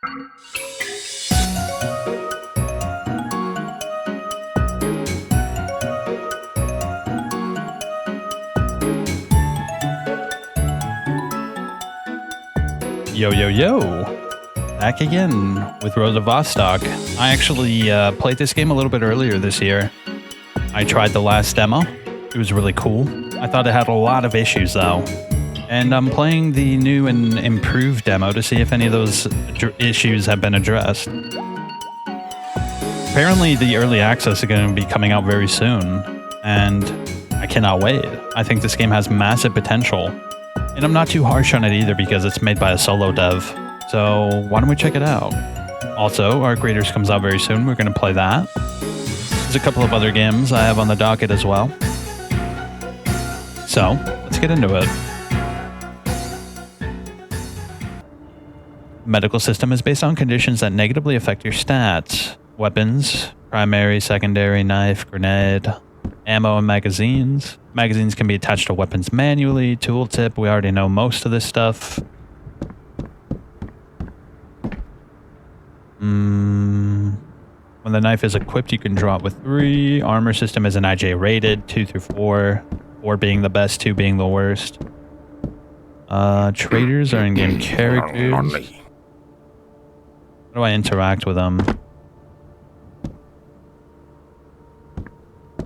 Yo, yo, yo. Back again with Rosa Vostok. I actually played this game a little bit earlier this year. I tried the last demo. It was really cool. I thought it had a lot of issues though. And I'm playing the new and improved demo to see if any of those issues have been addressed. Apparently the early access is going to be coming out very soon, and I cannot wait. I think this game has massive potential. And I'm not too harsh on it either because it's made by a solo dev. So why don't we check it out? Also, Arc Raiders comes out very soon. We're going to play that. There's a couple of other games I have on the docket as well. So let's get into it. The medical system is based on conditions that negatively affect your stats. Weapons, primary, secondary, knife, grenade, ammo, and magazines. Magazines can be attached to weapons manually. Tooltip, we already know most of this stuff. When the knife is equipped, you can draw it with 3. Armor system is an IJ rated, 2 through 4. 4 being the best, 2 being the worst. Traders are in-game characters. How do I interact with them?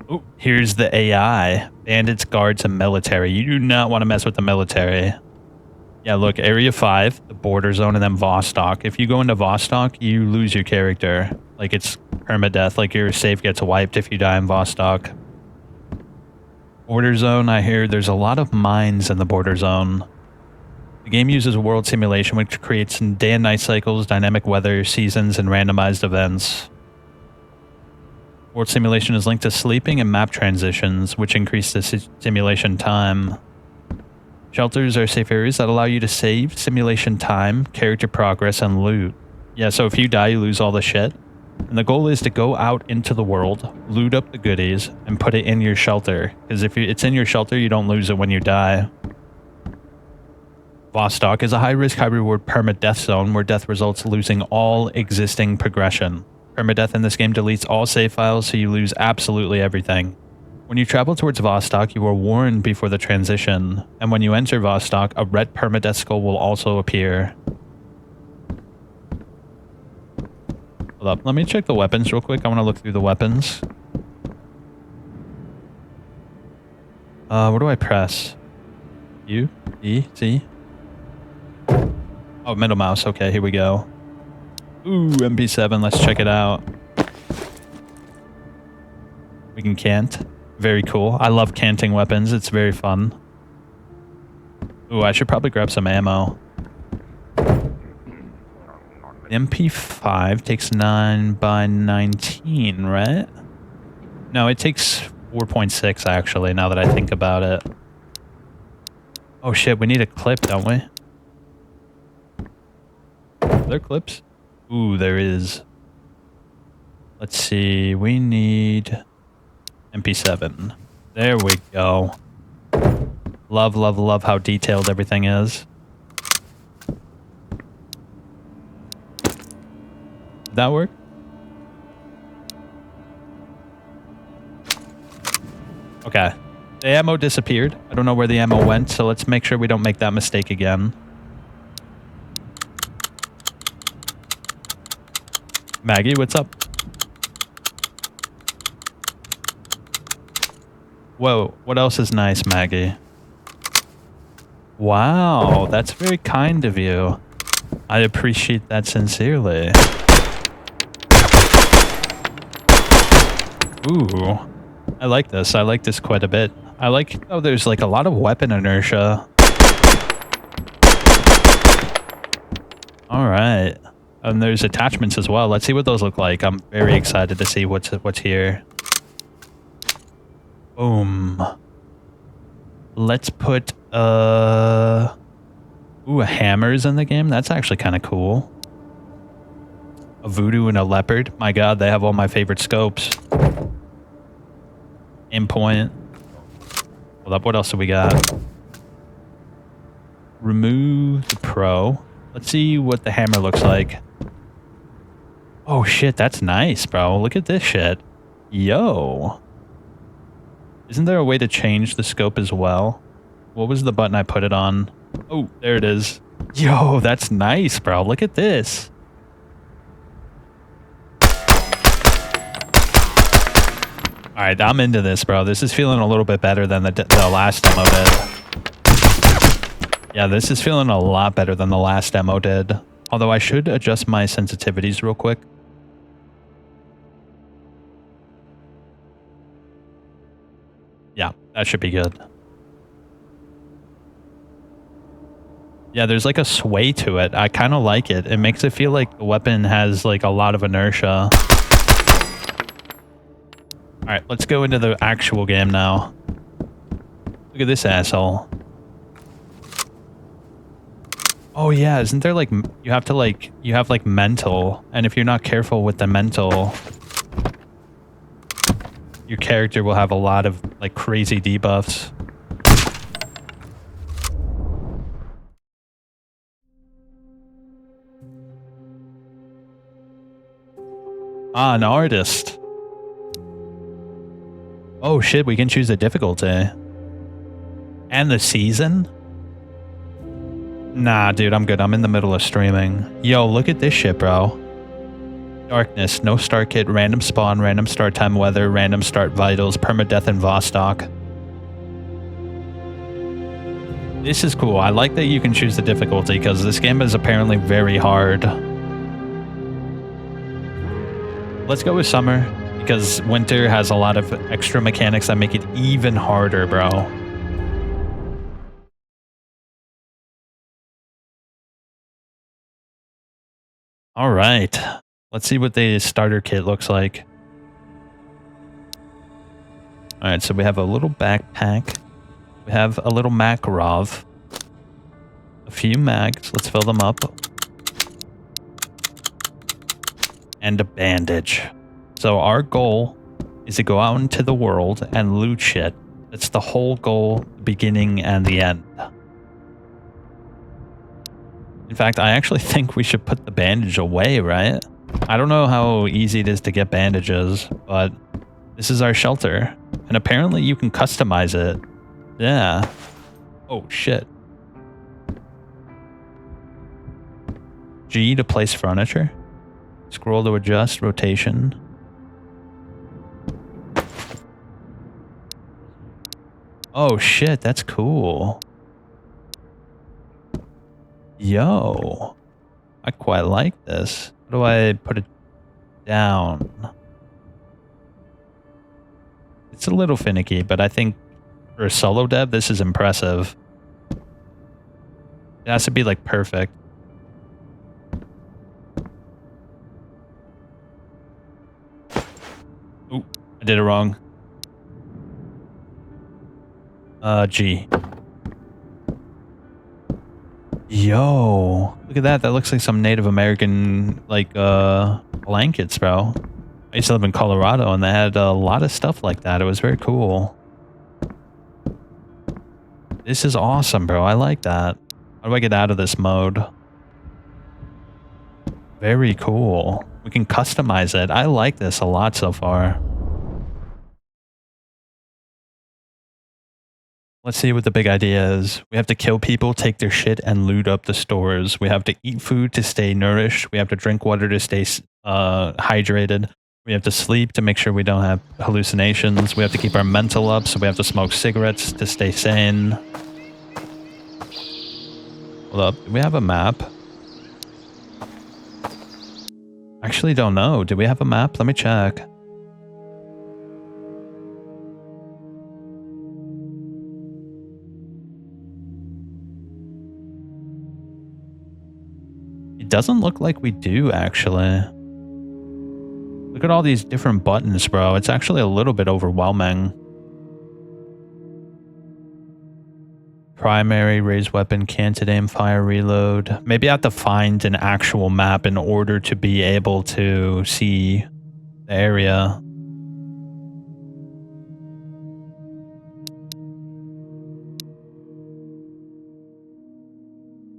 Oh, here's the AI. Bandits, guards, and military. You do not want to mess with the military. Yeah, look, Area 5, the border zone, and then Vostok. If you go into Vostok, you lose your character. Like, it's permadeath. Like, your save gets wiped if you die in Vostok. Border zone, I hear there's a lot of mines in the border zone. The game uses a world simulation which creates day and night cycles, dynamic weather, seasons, and randomized events. World simulation is linked to sleeping and map transitions, which increase the simulation time. Shelters are safe areas that allow you to save simulation time, character progress, and loot. Yeah, so if you die, you lose all the shit. And the goal is to go out into the world, loot up the goodies, and put it in your shelter. Because if it's in your shelter, you don't lose it when you die. Vostok is a high-risk, high-reward permadeath zone where death results losing all existing progression. Permadeath in this game deletes all save files, so you lose absolutely everything. When you travel towards Vostok, you are warned before the transition, and when you enter Vostok, a red permadeath skull will also appear. Hold up, let me check the weapons real quick. I want to look through the weapons. What do I press? U? E? C? Oh, middle mouse. Okay, here we go. Ooh, MP7, let's check it out. We can cant. Very cool. I love canting weapons. It's very fun. Ooh, I should probably grab some ammo. MP5 takes 9x19, right? No, it takes 4.6 actually, now that I think about it. Oh shit, we need a clip, don't we? Are there clips? Ooh, there is. Let's see. We need MP7. There we go. Love, love, love how detailed everything is. Did that work? Okay. The ammo disappeared. I don't know where the ammo went, so let's make sure we don't make that mistake again. Maggie, what's up? Whoa, what else is nice, Maggie? Wow, that's very kind of you. I appreciate that sincerely. Ooh, I like this. I like this quite a bit. I like, oh, there's like a lot of weapon inertia. All right. And there's attachments as well. Let's see what those look like. I'm very excited to see what's here. Boom. Let's put ooh, a hammer's in the game. That's actually kind of cool. A voodoo and a leopard. My god, they have all my favorite scopes. Aim point. Hold up, what else do we got? Remove the pro. Let's see what the hammer looks like. Oh shit, that's nice, bro. Look at this shit. Yo. Isn't there a way to change the scope as well? What was the button I put it on? Oh, there it is. Yo, that's nice, bro. Look at this. All right, I'm into this, bro. This is feeling a little bit better than the last demo did. Yeah, this is feeling a lot better than the last demo did. Although I should adjust my sensitivities real quick. Yeah, that should be good. Yeah, there's like a sway to it. I kind of like it. It makes it feel like the weapon has like a lot of inertia. All right, let's go into the actual game now. Look at this asshole. Oh yeah, isn't there like, you have like mental, and if you're not careful with the mental, your character will have a lot of like crazy debuffs. Ah, an artist. Oh shit, we can choose the difficulty. And the season? Nah, dude, I'm good. I'm in the middle of streaming. Yo, look at this shit, bro. Darkness, no start kit, random spawn, random start time weather, random start vitals, permadeath, and Vostok. This is cool. I like that you can choose the difficulty because this game is apparently very hard. Let's go with summer because winter has a lot of extra mechanics that make it even harder, bro. All right. Let's see what the starter kit looks like. All right, so we have a little backpack. We have a little Makarov. A few mags. Let's fill them up. And a bandage. So our goal is to go out into the world and loot shit. That's the whole goal, the beginning and the end. In fact, I actually think we should put the bandage away, right? I don't know how easy it is to get bandages, but this is our shelter. And apparently you can customize it. Yeah. Oh, shit. G to place furniture. Scroll to adjust rotation. Oh shit, that's cool. Yo. I quite like this. How do I put it down? It's a little finicky, but I think for a solo dev, this is impressive. It has to be like perfect. Ooh, I did it wrong. G. Yo, look at that. That looks like some Native American, like, blankets, bro. I used to live in Colorado and they had a lot of stuff like that. It was very cool. This is awesome, bro. I like that. How do I get out of this mode? Very cool. We can customize it. I like this a lot so far. Let's see what the big idea is. We have to kill people, take their shit, and loot up the stores. We have to eat food to stay nourished. We have to drink water to stay hydrated. We have to sleep to make sure we don't have hallucinations. We have to keep our mental up, so we have to smoke cigarettes to stay sane. Hold up. Do we have a map? Actually, don't know. Do we have a map? Let me check. It doesn't look like we do, actually. Look at all these different buttons, bro. It's actually a little bit overwhelming. Primary, raise weapon, canted aim, fire, reload. Maybe I have to find an actual map in order to be able to see the area.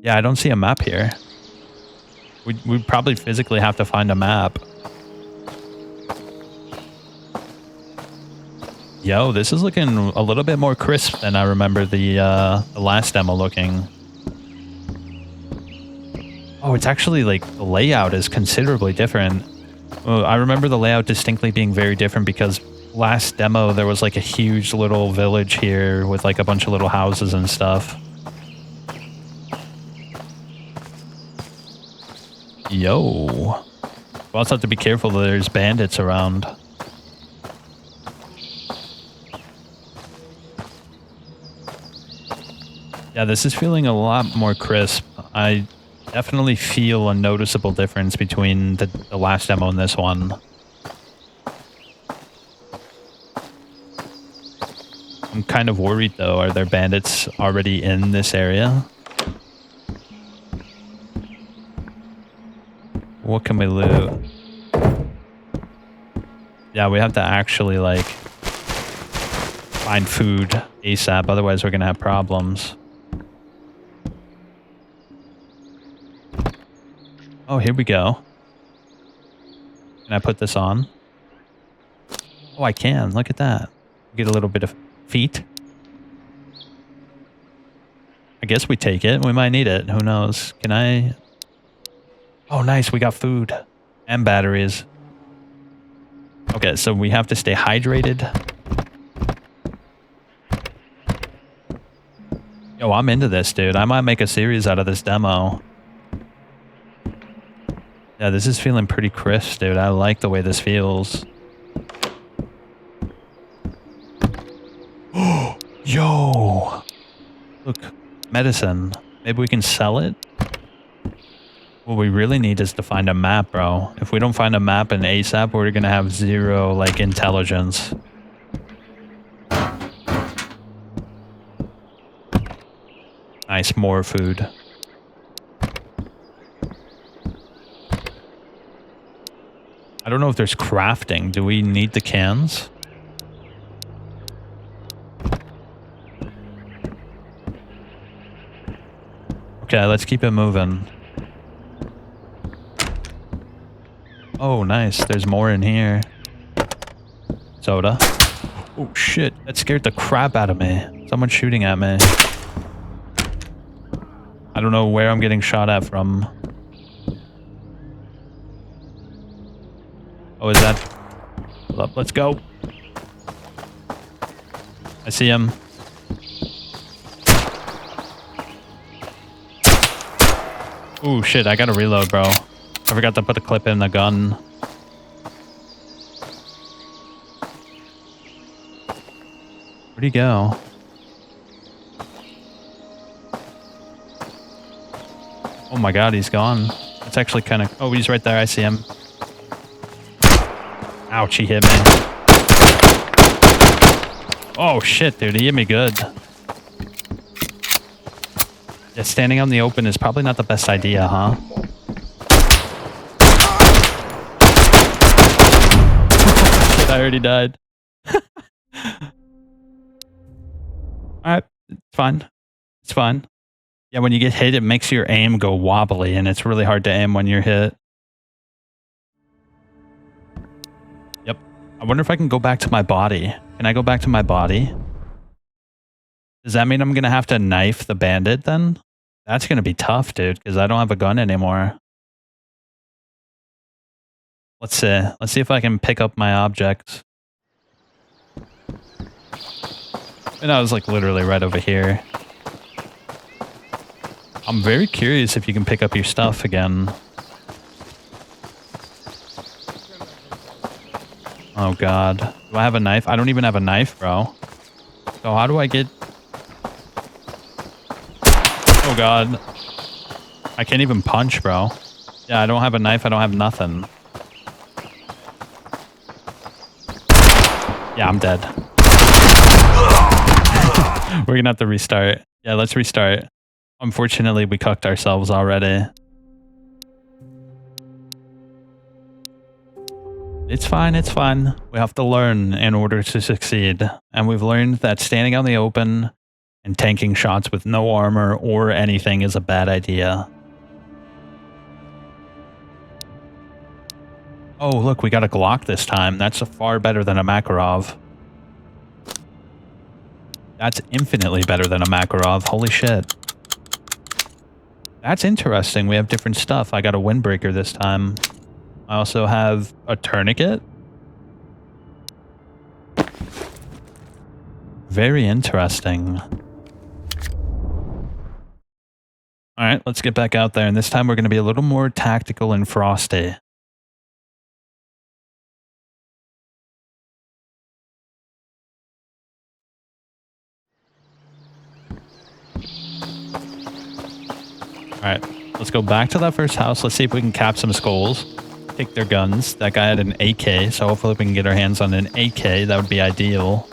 Yeah, I don't see a map here. We'd probably physically have to find a map. Yo, this is looking a little bit more crisp than I remember the last demo looking. Oh, it's actually like the layout is considerably different. I remember the layout distinctly being very different because last demo there was like a huge little village here with like a bunch of little houses and stuff. Yo. We'll also have to be careful that there's bandits around. Yeah, this is feeling a lot more crisp. I definitely feel a noticeable difference between the last demo and this one. I'm kind of worried though. Are there bandits already in this area? What can we loot? Yeah, we have to actually like find food ASAP. Otherwise we're going to have problems. Oh, here we go. Can I put this on? Oh, I can. Look at that. Get a little bit of feet. I guess we take it. We might need it. Who knows? Can I? Oh, nice. We got food and batteries. Okay, so we have to stay hydrated. Yo, I'm into this, dude. I might make a series out of this demo. Yeah, this is feeling pretty crisp, dude. I like the way this feels. Yo! Look, medicine. Maybe we can sell it? What we really need is to find a map, bro. If we don't find a map in ASAP, we're gonna have zero, like, intelligence. Nice, more food. I don't know if there's crafting. Do we need the cans? Okay, let's keep it moving. Oh, nice. There's more in here. Soda. Oh, shit. That scared the crap out of me. Someone's shooting at me. I don't know where I'm getting shot at from. Oh, is that? Hold up, let's go. I see him. Oh, shit. I gotta reload, bro. I forgot to put a clip in the gun. Where'd he go? Oh my god, he's gone. It's actually kind of... Oh, he's right there. I see him. Ouch, he hit me. Oh shit, dude. He hit me good. Yeah, standing out in the open is probably not the best idea, huh? Shit, I already died. Alright, it's fine. It's fine. Yeah, when you get hit, it makes your aim go wobbly, and it's really hard to aim when you're hit. Yep. I wonder if I can go back to my body. Can I go back to my body? Does that mean I'm going to have to knife the bandit then? That's going to be tough, dude, because I don't have a gun anymore. Let's see. Let's see if I can pick up my objects. And I was like literally right over here. I'm very curious if you can pick up your stuff again. Oh god. Do I have a knife? I don't even have a knife, bro. So how do I get... Oh god. I can't even punch, bro. Yeah, I don't have a knife. I don't have nothing. Yeah, I'm dead. We're gonna have to restart. Yeah, let's restart. Unfortunately, we cucked ourselves already. It's fine, it's fine. We have to learn in order to succeed. And we've learned that standing out in the open and tanking shots with no armor or anything is a bad idea. Oh, look, we got a Glock this time. That's far better than a Makarov. That's infinitely better than a Makarov. Holy shit. That's interesting. We have different stuff. I got a windbreaker this time. I also have a tourniquet. Very interesting. All right, let's get back out there. And this time we're going to be a little more tactical and frosty. All right, let's go back to that first house. Let's see if we can cap some skulls. Take their guns. That guy had an AK, so hopefully we can get our hands on an AK. That would be ideal.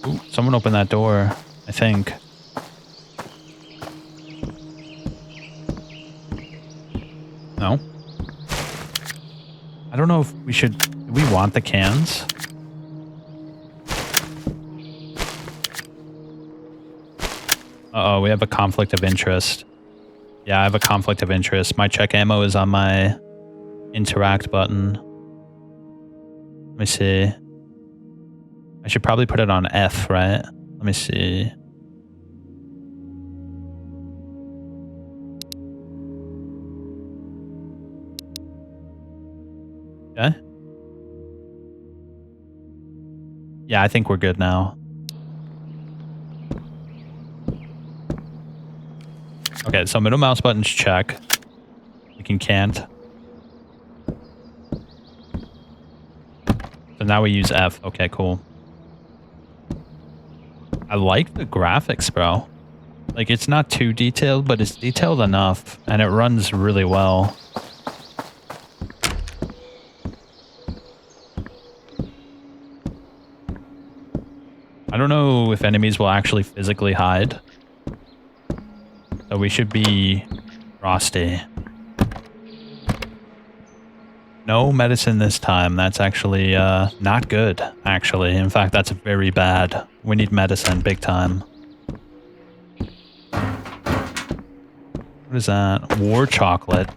Ooh, someone opened that door, I think. No? I don't know if we should... Do we want the cans? Uh-oh, we have a conflict of interest. Yeah, I have a conflict of interest. My check ammo is on my interact button. Let me see. I should probably put it on F, right? Let me see. Okay. Yeah, I think we're good now. Okay, so middle mouse button's check. We can can't. So now we use F. Okay, cool. I like the graphics, bro. Like, it's not too detailed, but it's detailed enough, and it runs really well. I don't know if enemies will actually physically hide. So we should be frosty. No medicine this time. That's actually not good, actually. In fact, that's very bad. We need medicine big time. What is that? War chocolate.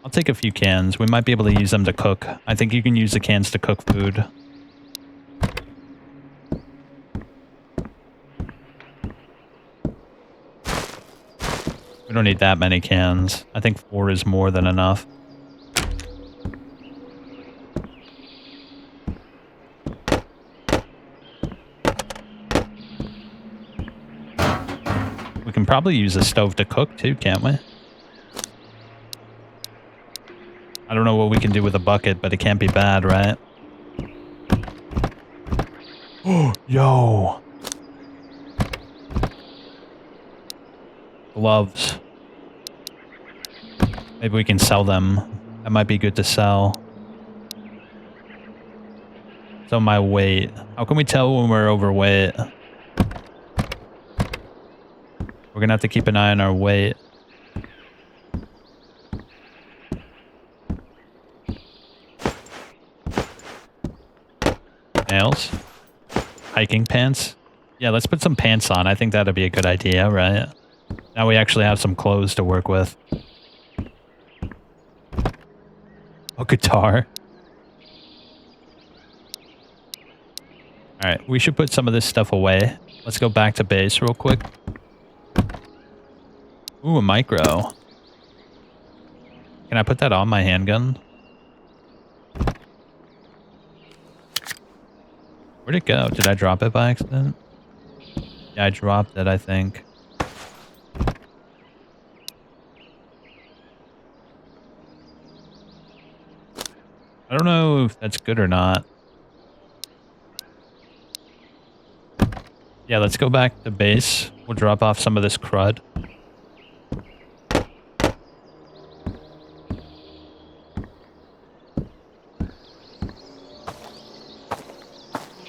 I'll take a few cans. We might be able to use them to cook. I think you can use the cans to cook food. We don't need that many cans. I think 4 is more than enough. We can probably use a stove to cook too, can't we? I don't know what we can do with a bucket, but it can't be bad, right? Oh, yo. Gloves. Maybe we can sell them. That might be good to sell. So my weight. How can we tell when we're overweight? We're gonna have to keep an eye on our weight. Nails? Hiking pants? Yeah, let's put some pants on. I think that'd be a good idea, right? Now we actually have some clothes to work with. A guitar. Alright, we should put some of this stuff away. Let's go back to base real quick. Ooh, a micro. Can I put that on my handgun? Where'd it go? Did I drop it by accident? Yeah, I dropped it, I think. I don't know if that's good or not. Yeah, let's go back to base. We'll drop off some of this crud.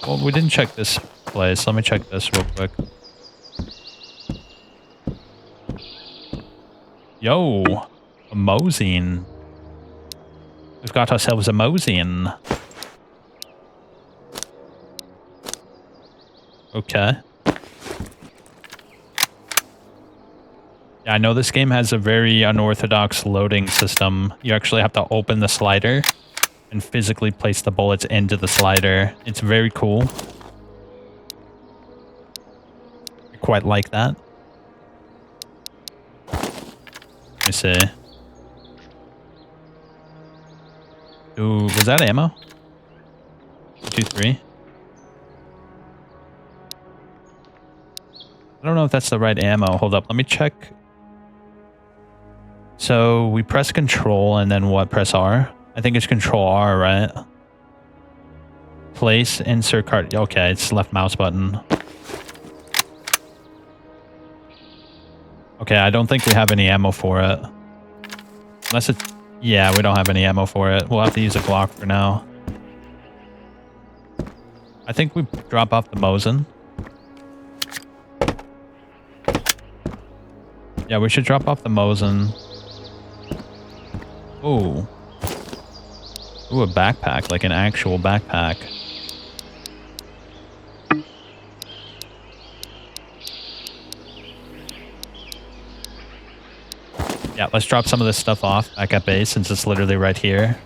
Well, we didn't check this place. Let me check this real quick. Yo, a Mosine. We've got ourselves a Mosian. Okay. Yeah, I know this game has a very unorthodox loading system. You actually have to open the slider and physically place the bullets into the slider. It's very cool. I quite like that. Let me see. Ooh, was that ammo? 2, 3. I don't know if that's the right ammo. Hold up, let me check. So we press control and then what? Press R? I think it's control R, right? Place, insert card. Okay, it's left mouse button. Okay, I don't think we have any ammo for it. Unless it... Yeah, we don't have any ammo for it. We'll have to use a Glock for now. I think we drop off the Mosin. Yeah, we should drop off the Mosin. Ooh. Ooh, a backpack, like an actual backpack. Yeah, let's drop some of this stuff off back at base since it's literally right here.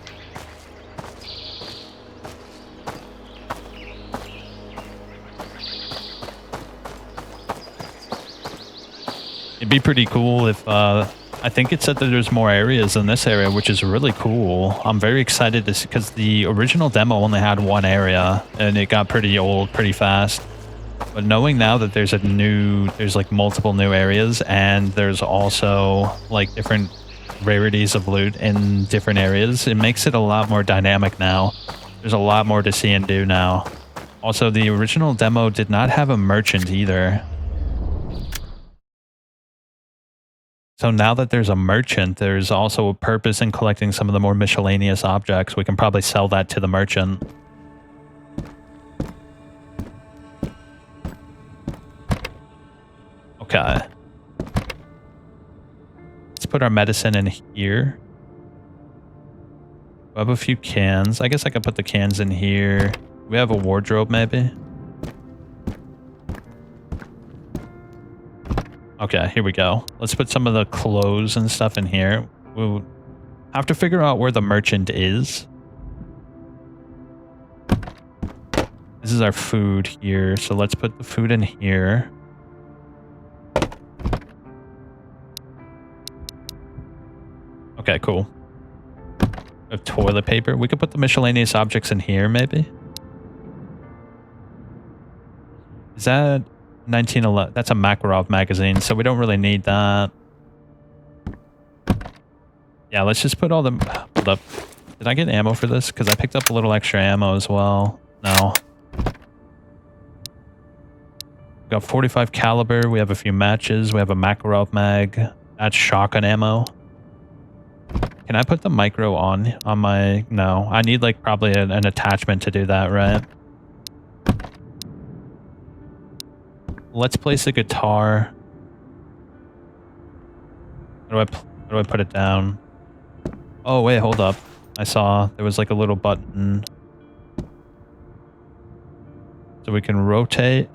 It'd be pretty cool if, I think it said that there's more areas in this area, which is really cool. I'm very excited to see, because the original demo only had one area, and it got pretty old pretty fast. But knowing now that there's like multiple new areas, and there's also like different rarities of loot in different areas, it makes it a lot more dynamic now. There's a lot more to see and do now. Also, the original demo did not have a merchant either. So now that there's a merchant, there's also a purpose in collecting some of the more miscellaneous objects. We can probably sell that to the merchant. Okay. Let's put our medicine in here. We have a few cans. I guess I could put the cans in here. We have a wardrobe, maybe? Okay, here we go. Let's put some of the clothes and stuff in here. We'll have to figure out where the merchant is. This is our food here, so let's put the food in here. Okay, cool. We have toilet paper. We could put the miscellaneous objects in here, maybe? Is that 1911? That's a Makarov magazine, so we don't really need that. Yeah, let's just put all the... Hold up. Did I get ammo for this? Because I picked up a little extra ammo as well. No. We got 45 caliber. We have a few matches. We have a Makarov mag. That's shotgun ammo. Can I put the micro on my... No. I need like probably an attachment to do that, right? Let's place a guitar. How do I put it down? Oh, wait, hold up. I saw there was like a little button. So we can rotate.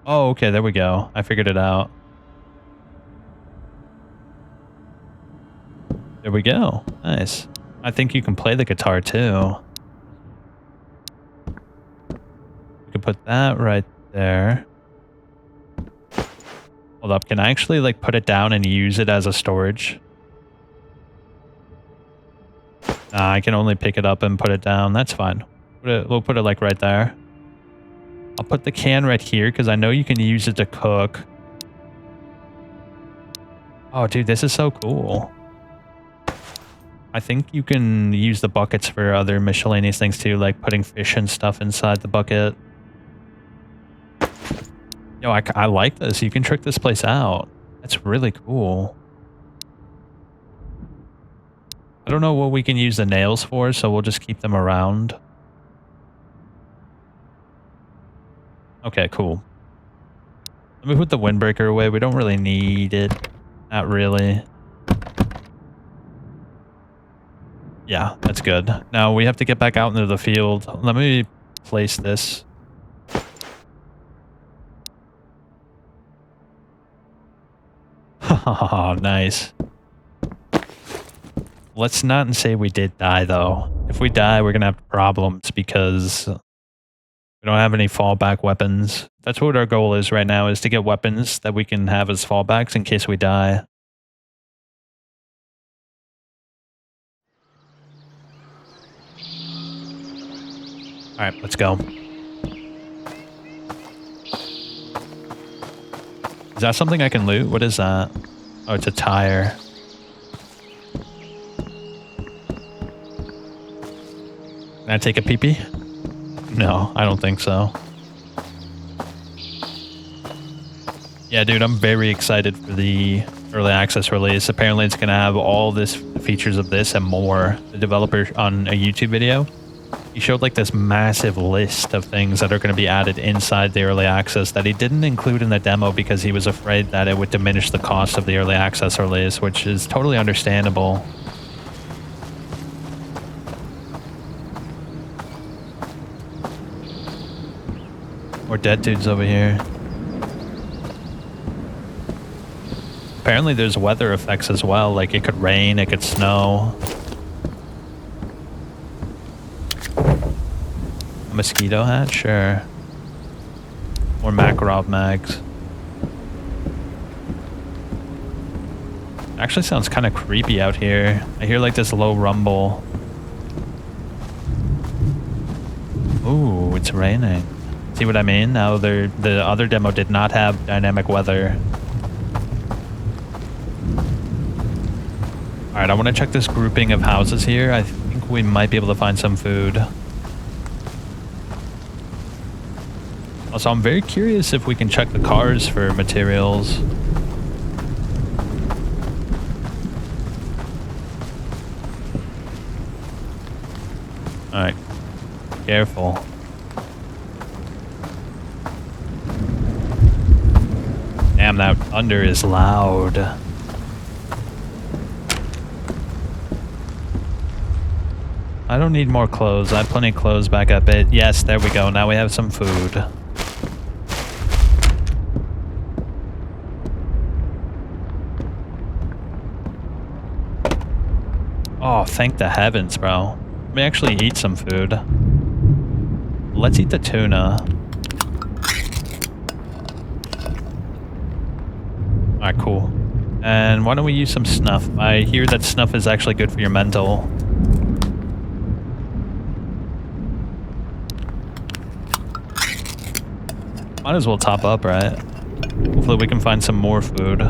Oh, okay, there we go. I figured it out. There we go. Nice. I think you can play the guitar too. We could put that right there. Hold up, can I actually like put it down and use it as a storage? Nah, I can only pick it up and put it down. That's fine. We'll put it like right there. I'll put the can right here because I know you can use it to cook. Oh, dude, this is so cool. I think you can use the buckets for other miscellaneous things too, like putting fish and stuff inside the bucket. Yo, I like this. You can trick this place out. That's really cool. I don't know what we can use the nails for, so we'll just keep them around. Okay, cool. Let me put the windbreaker away. We don't really need it. Not really. Yeah, that's good. Now we have to get back out into the field. Let me place this. Oh, nice. Let's not say we did die, though. If we die, we're going to have problems because we don't have any fallback weapons. That's what our goal is right now, is to get weapons that we can have as fallbacks in case we die. All right, let's go. Is that something I can loot? What is that? Oh, it's a tire. Can I take a pee-pee? No, I don't think so. Yeah, dude, I'm very excited for the early access release. Apparently, it's going to have all this features of this and more. The developer on a YouTube video, he showed like this massive list of things that are going to be added inside the early access that he didn't include in the demo because he was afraid that it would diminish the cost of the early access release, which is totally understandable. More dead dudes over here. Apparently there's weather effects as well, like it could rain, it could snow. A mosquito hat? Sure. More Makarov mags. Actually sounds kind of creepy out here. I hear like this low rumble. Ooh, it's raining. See what I mean? Now the other demo did not have dynamic weather. Alright, I want to check this grouping of houses here. I think we might be able to find some food. Also, I'm very curious if we can check the cars for materials. Alright. Careful. Damn, that thunder is loud. I don't need more clothes. I have plenty of clothes back up it. Yes, there we go. Now we have some food. Oh, thank the heavens, bro. Let me actually eat some food. Let's eat the tuna. Alright, cool. And why don't we use some snuff? I hear that snuff is actually good for your mental. Might as well top up, right? Hopefully we can find some more food.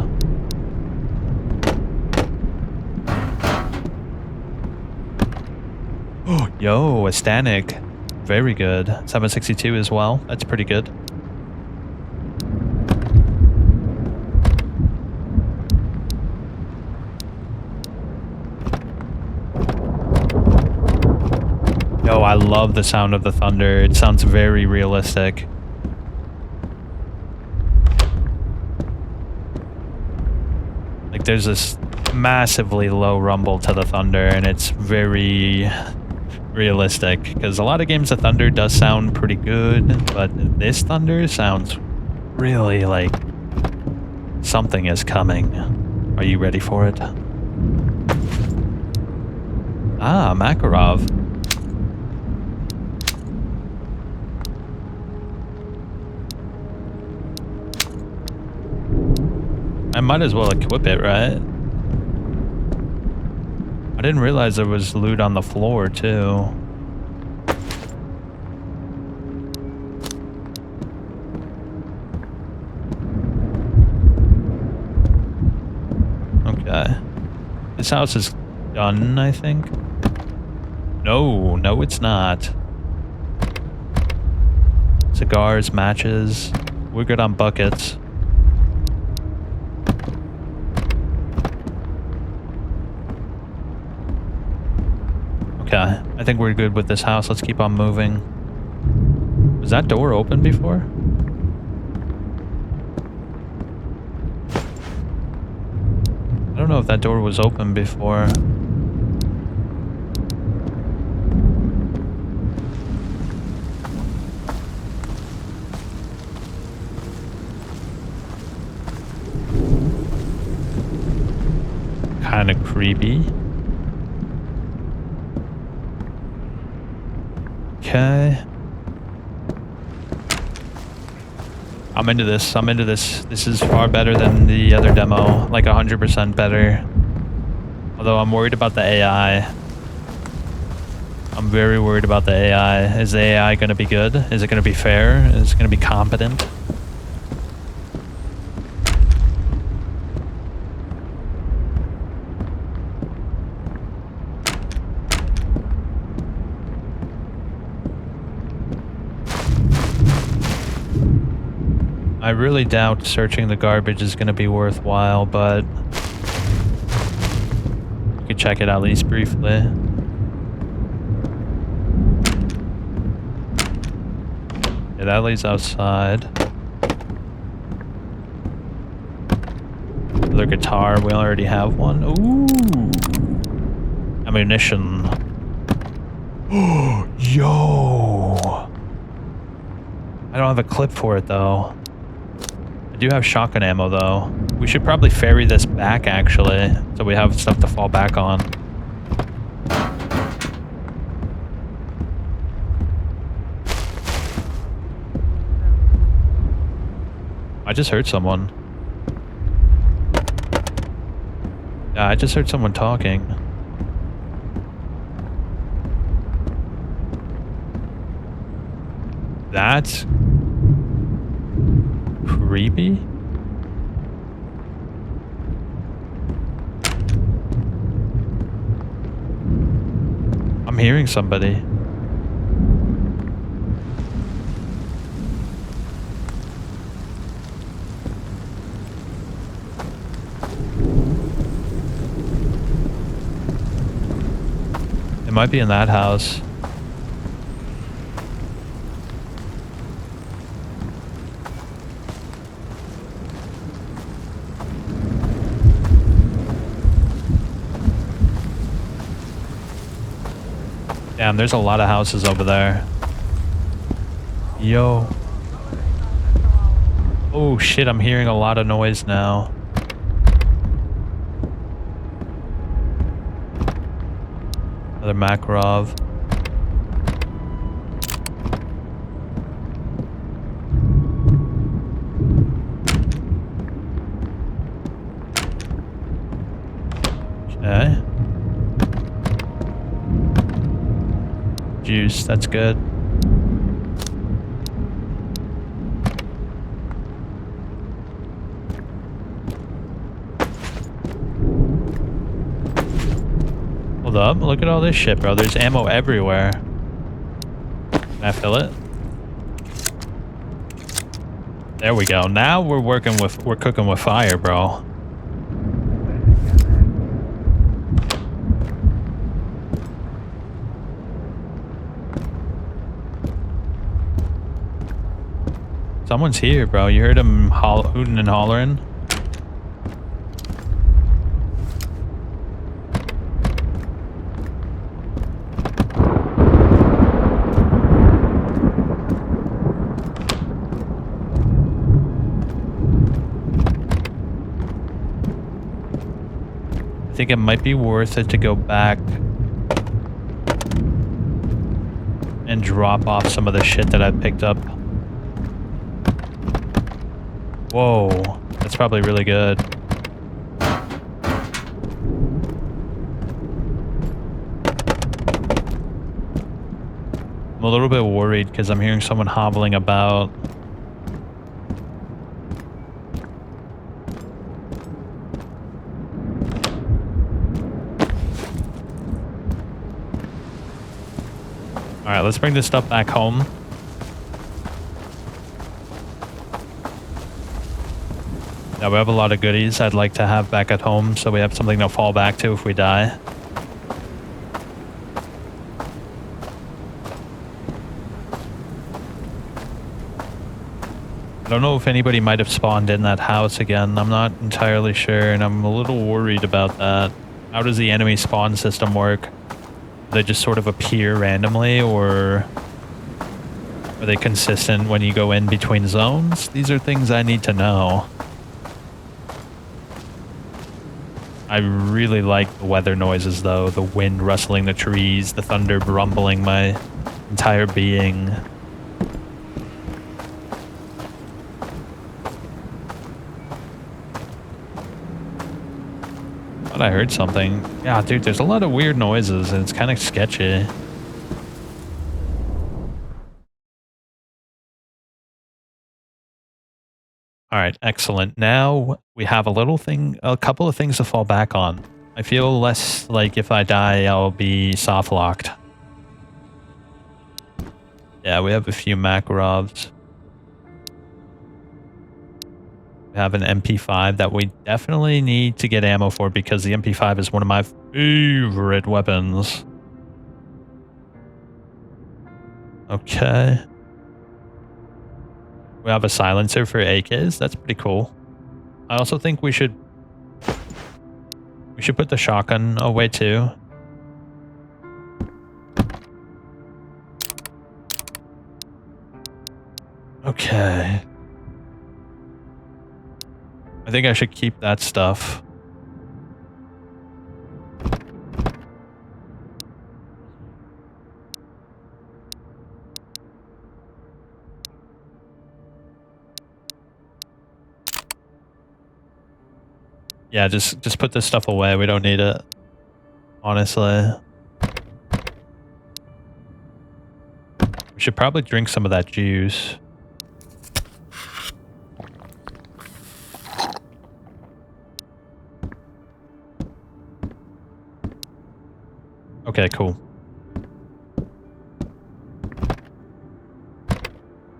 Oh, yo, a Static. Very good. 762 as well. That's pretty good. Yo, I love the sound of the thunder. It sounds very realistic. Like there's this massively low rumble to the thunder and it's very realistic because a lot of games the thunder does sound pretty good, but this thunder sounds really like something is coming. Are you ready for it? Ah, Makarov. I might as well equip it, right? I didn't realize there was loot on the floor, too. Okay. This house is done, I think. No, no it's not. Cigars, matches. We're good on buckets. Okay, I think we're good with this house. Let's keep on moving. Was that door open before? don't know if that door was open before. Kind of creepy. Okay. I'm into this. I'm into this. This is far better than the other demo. Like 100% better. Although I'm worried about the AI. I'm very worried about the AI. Is the AI going to be good? Is it going to be fair? Is it going to be competent? I really doubt searching the garbage is going to be worthwhile, but you could check it at least briefly. Yeah, that leads outside. Another guitar, we already have one. Ooh! Ammunition. Yo! I don't have a clip for it though. I do have shotgun ammo though. We should probably ferry this back actually, so we have stuff to fall back on. I just heard someone. Yeah, I just heard someone talking. That's creepy. I'm hearing somebody. It might be in that house. Damn, there's a lot of houses over there. Yo. Oh shit, I'm hearing a lot of noise now. Another Makarov. Okay. Juice, that's good. Hold up, look at all this shit, bro. There's ammo everywhere. Can I fill it? There we go. Now we're cooking with fire, bro. Someone's here, bro. You heard him hooting and hollering? I think it might be worth it to go back and drop off some of the shit that I picked up. Whoa, that's probably really good. I'm a little bit worried because I'm hearing someone hobbling about. Alright, let's bring this stuff back home. Now we have a lot of goodies I'd like to have back at home so we have something to fall back to if we die. I don't know if anybody might have spawned in that house again. I'm not entirely sure, and I'm a little worried about that. How does the enemy spawn system work? Do they just sort of appear randomly, or are they consistent when you go in between zones? These are things I need to know. I really like the weather noises, though. The wind rustling the trees, the thunder rumbling my entire being. Thought I heard something. Yeah, dude, there's a lot of weird noises, and it's kind of sketchy. All right, excellent. Now we have a couple of things to fall back on. I feel less like if I die, I'll be soft locked. Yeah, we have a few Makarovs. We have an MP5 that we definitely need to get ammo for because the MP5 is one of my favorite weapons. Okay. We have a silencer for AKs. That's pretty cool. I also think we should put the shotgun away too. Okay. I think I should keep that stuff. Yeah, just put this stuff away. We don't need it. Honestly. We should probably drink some of that juice. Okay, cool.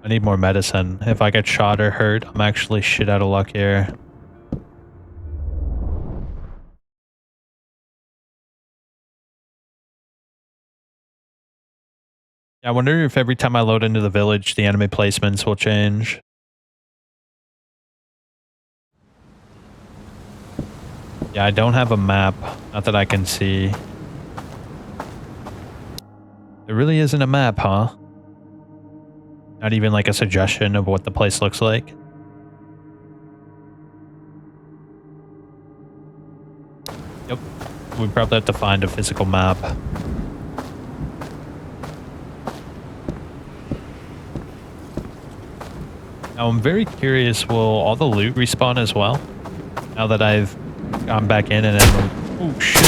I need more medicine. If I get shot or hurt, I'm actually shit out of luck here. I wonder if every time I load into the village, the enemy placements will change. Yeah, I don't have a map. Not that I can see. There really isn't a map, huh? Not even like a suggestion of what the place looks like. Yep. We probably have to find a physical map. Now I'm very curious, will all the loot respawn as well? Now that I've gone back in and oh shit.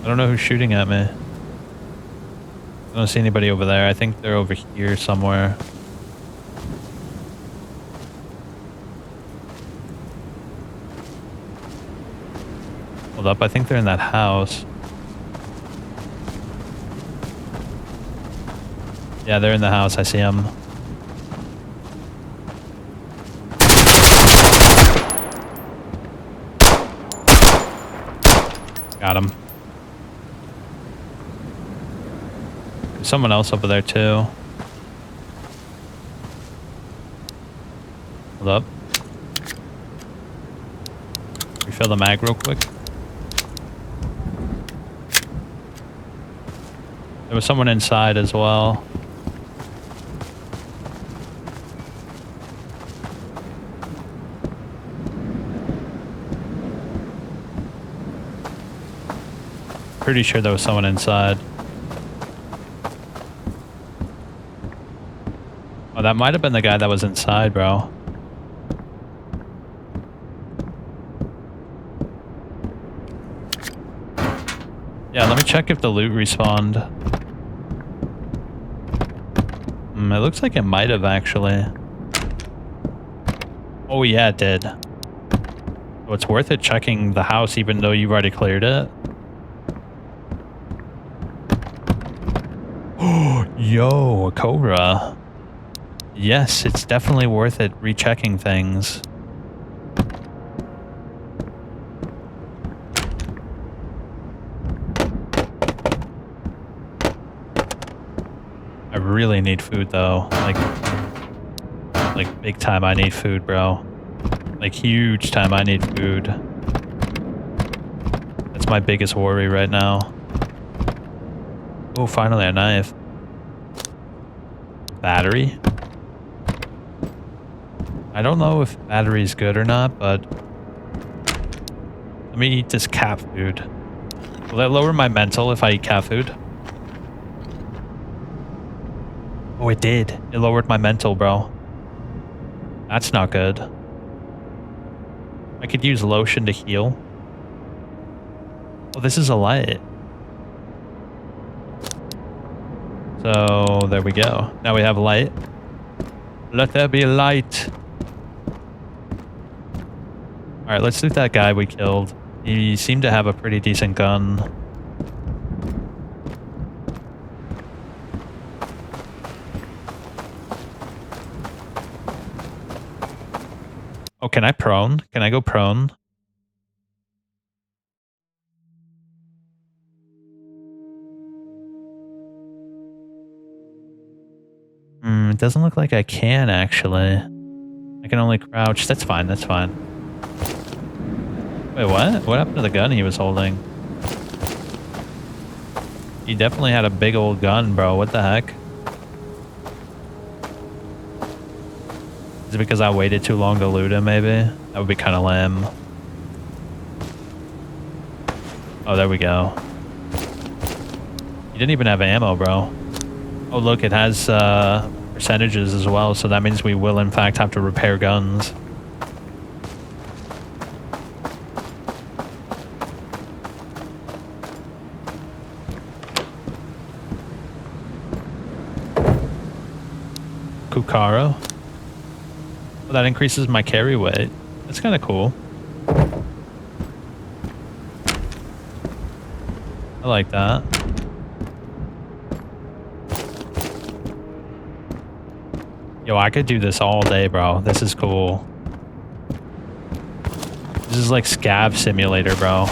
I don't know who's shooting at me. I don't see anybody over there. I think they're over here somewhere. Hold up, I think they're in that house. Yeah, they're in the house. I see them. Got him. There's someone else over there too. Hold up. Refill the mag real quick. There was someone inside as well. Pretty sure there was someone inside. Oh, that might have been the guy that was inside, bro. Yeah, let me check if the loot respawned. It looks like it might have actually. Oh yeah, it did. So it's worth it checking the house even though you've already cleared it. Yo, a cobra. Yes, it's definitely worth it rechecking things. I really need food though. Like big time I need food, bro. Like huge time I need food. That's my biggest worry right now. Oh, finally a knife. Battery? I don't know if battery is good or not, but let me eat this cat food. Will that lower my mental if I eat cat food? Oh, it did. It lowered my mental, bro. That's not good. I could use lotion to heal. Oh, this is a light. So there we go. Now we have light. Let there be light. Alright, let's loot that guy we killed. He seemed to have a pretty decent gun. Oh, can I prone? Can I go prone? It doesn't look like I can, actually. I can only crouch. That's fine, that's fine. Wait, what? What happened to the gun he was holding? He definitely had a big old gun, bro. What the heck? Is it because I waited too long to loot him, maybe? That would be kind of lame. Oh, there we go. He didn't even have ammo, bro. Oh, look, it has percentages as well, so that means we will, in fact, have to repair guns. Kukaro. Well, that increases my carry weight. That's kind of cool. I like that. Yo, I could do this all day, bro. This is cool. This is like scav simulator, bro.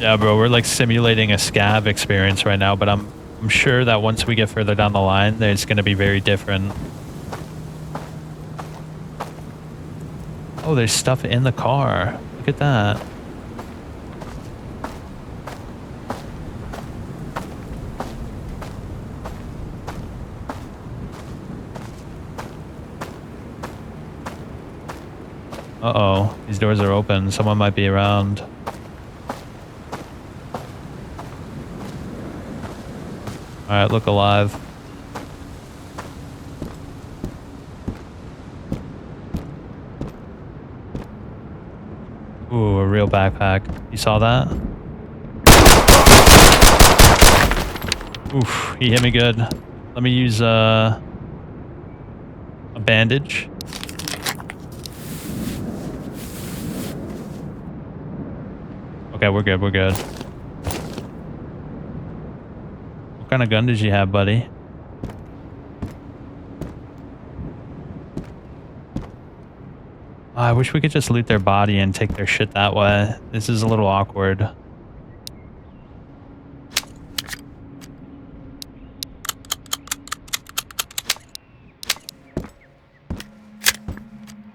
Yeah, bro, we're like simulating a scav experience right now, but I'm sure that once we get further down the line, it's going to be very different. Oh, there's stuff in the car. Look at that. Uh-oh, these doors are open. Someone might be around. Alright, look alive. Ooh, a real backpack. You saw that? Oof, he hit me good. Let me use a bandage. Okay, we're good, we're good. What kind of gun did you have, buddy? I wish we could just loot their body and take their shit that way. This is a little awkward.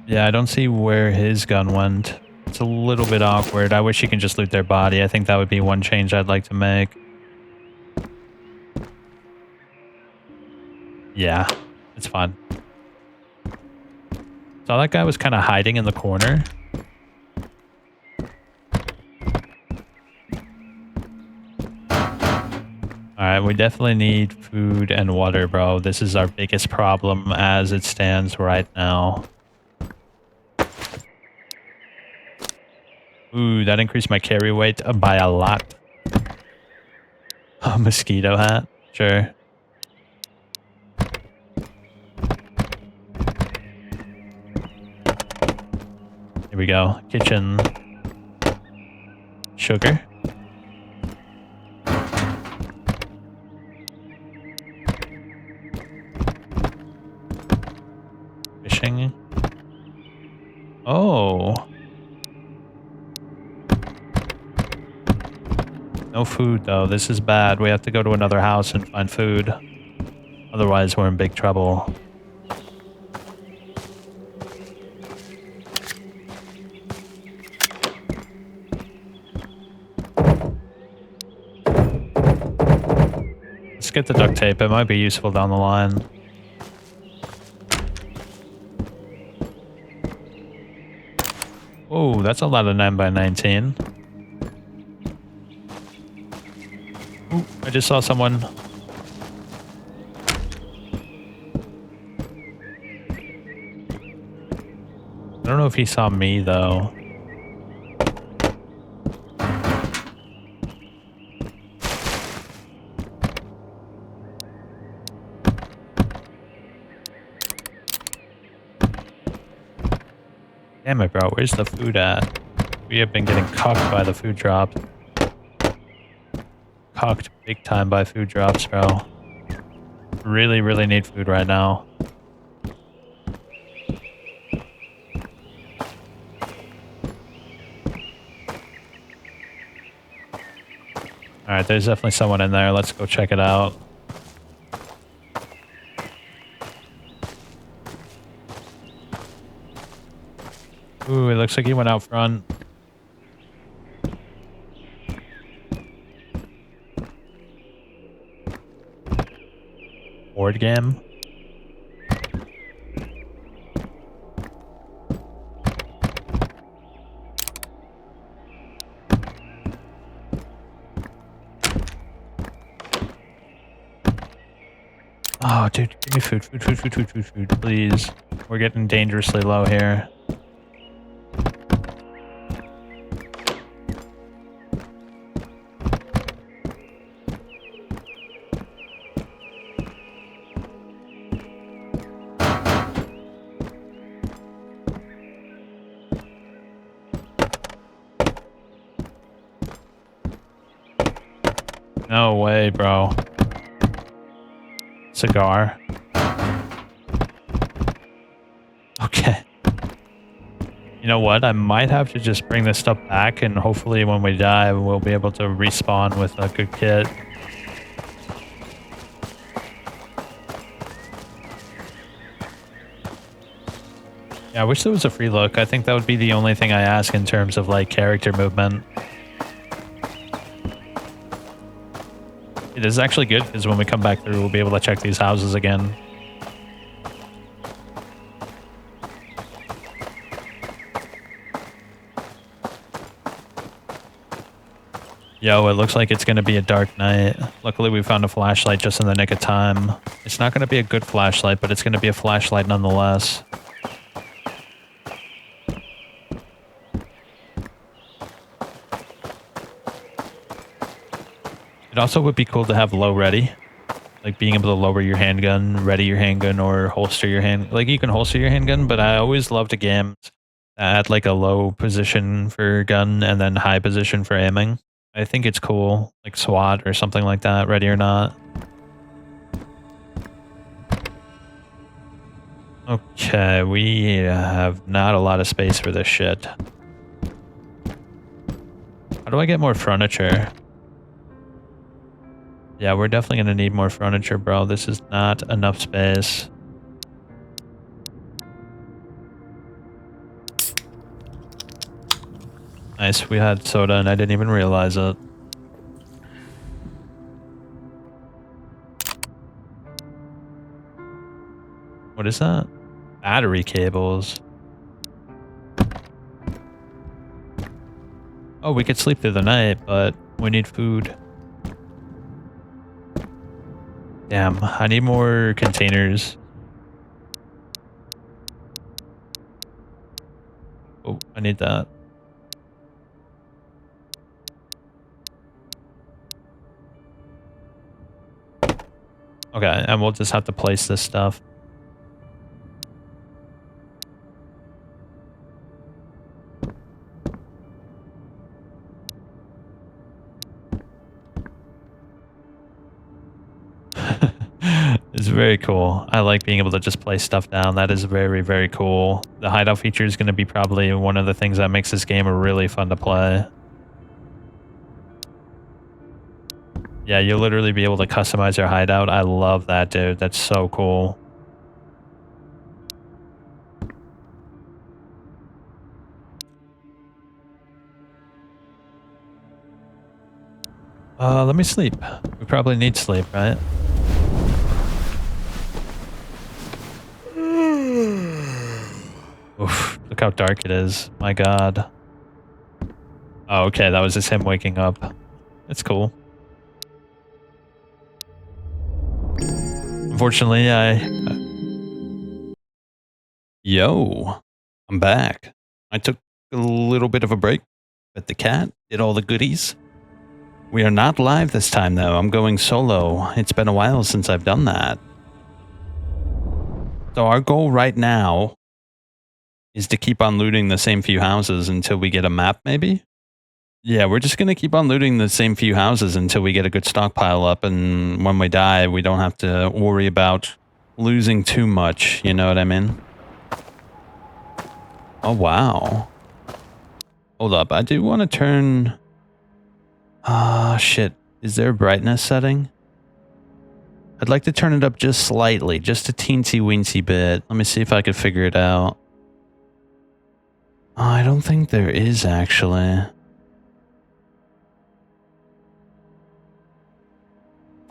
Yeah, I don't see where his gun went. It's a little bit awkward. I wish you can just loot their body. I think that would be one change I'd like to make. Yeah, it's fine. So that guy was kind of hiding in the corner. Alright, we definitely need food and water, bro. This is our biggest problem as it stands right now. Ooh, that increased my carry weight by a lot. A mosquito hat? Sure. Here we go. Kitchen. Sugar. Fishing. Oh. No food, though. This is bad. We have to go to another house and find food. Otherwise, we're in big trouble. Let's get the duct tape. It might be useful down the line. Oh, that's a lot of 9x19. Ooh, I just saw someone. I don't know if he saw me, though. Damn it, bro. Where's the food at? We have been getting cucked by the food drops. Cucked big time by food drops, bro. Really, really need food right now. Alright, there's definitely someone in there. Let's go check it out. Ooh, it looks like he went out front. Board game. Oh, dude, give me food, food, please. We're getting dangerously low here. No way, bro. Cigar. Okay. You know what? I might have to just bring this stuff back, and hopefully when we die, we'll be able to respawn with a good kit. Yeah, I wish there was a free look. I think that would be the only thing I ask in terms of, like, character movement. It is actually good, because when we come back through, we'll be able to check these houses again. Yo, it looks like it's going to be a dark night. Luckily, we found a flashlight just in the nick of time. It's not going to be a good flashlight, but it's going to be a flashlight nonetheless. It also would be cool to have low ready. Like being able to lower your handgun, ready your handgun, or holster your hand. Like you can holster your handgun, but I always loved games that had like a low position for gun and then high position for aiming. I think it's cool, like SWAT or something like that, ready or not. Okay, we have not a lot of space for this shit. How do I get more furniture? Yeah, we're definitely going to need more furniture, bro. This is not enough space. Nice, we had soda and I didn't even realize it. What is that? Battery cables. Oh, we could sleep through the night, but we need food. Damn, I need more containers. Oh, I need that. Okay, and we'll just have to place this stuff. It's very cool. I like being able to just place stuff down. That is very, very cool. The hideout feature is going to be probably one of the things that makes this game really fun to play. Yeah, you'll literally be able to customize your hideout. I love that, dude. That's so cool. Let me sleep. We probably need sleep, right? Oof, look how dark it is. My God. Oh, okay, that was just him waking up. It's cool. Unfortunately, Yo, I'm back. I took a little bit of a break, but the cat did all the goodies. We are not live this time, though. I'm going solo. It's been a while since I've done that. So our goal right now is to keep on looting the same few houses until we get a map, maybe? Yeah, we're just going to keep on looting the same few houses until we get a good stockpile up, and when we die, we don't have to worry about losing too much, you know what I mean? Oh, wow. Hold up, I do want to turn... Ah, shit. Is there a brightness setting? I'd like to turn it up just slightly, just a teensy-weensy bit. Let me see if I could figure it out. Oh, I don't think there is, actually.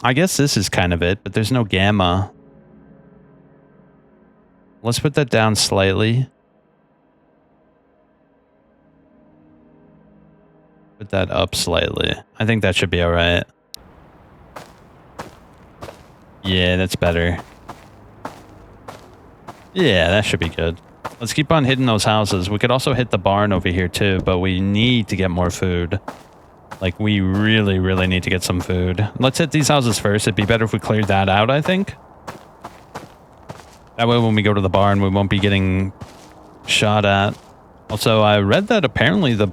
I guess this is kind of it, but there's no gamma. Let's put that down slightly. Put that up slightly. I think that should be alright. Yeah, that's better. Yeah, that should be good. Let's keep on hitting those houses. We could also hit the barn over here too, but we need to get more food. Like, we really, really need to get some food. Let's hit these houses first. It'd be better if we cleared that out, I think. That way when we go to the barn, we won't be getting shot at. Also, I read that apparently the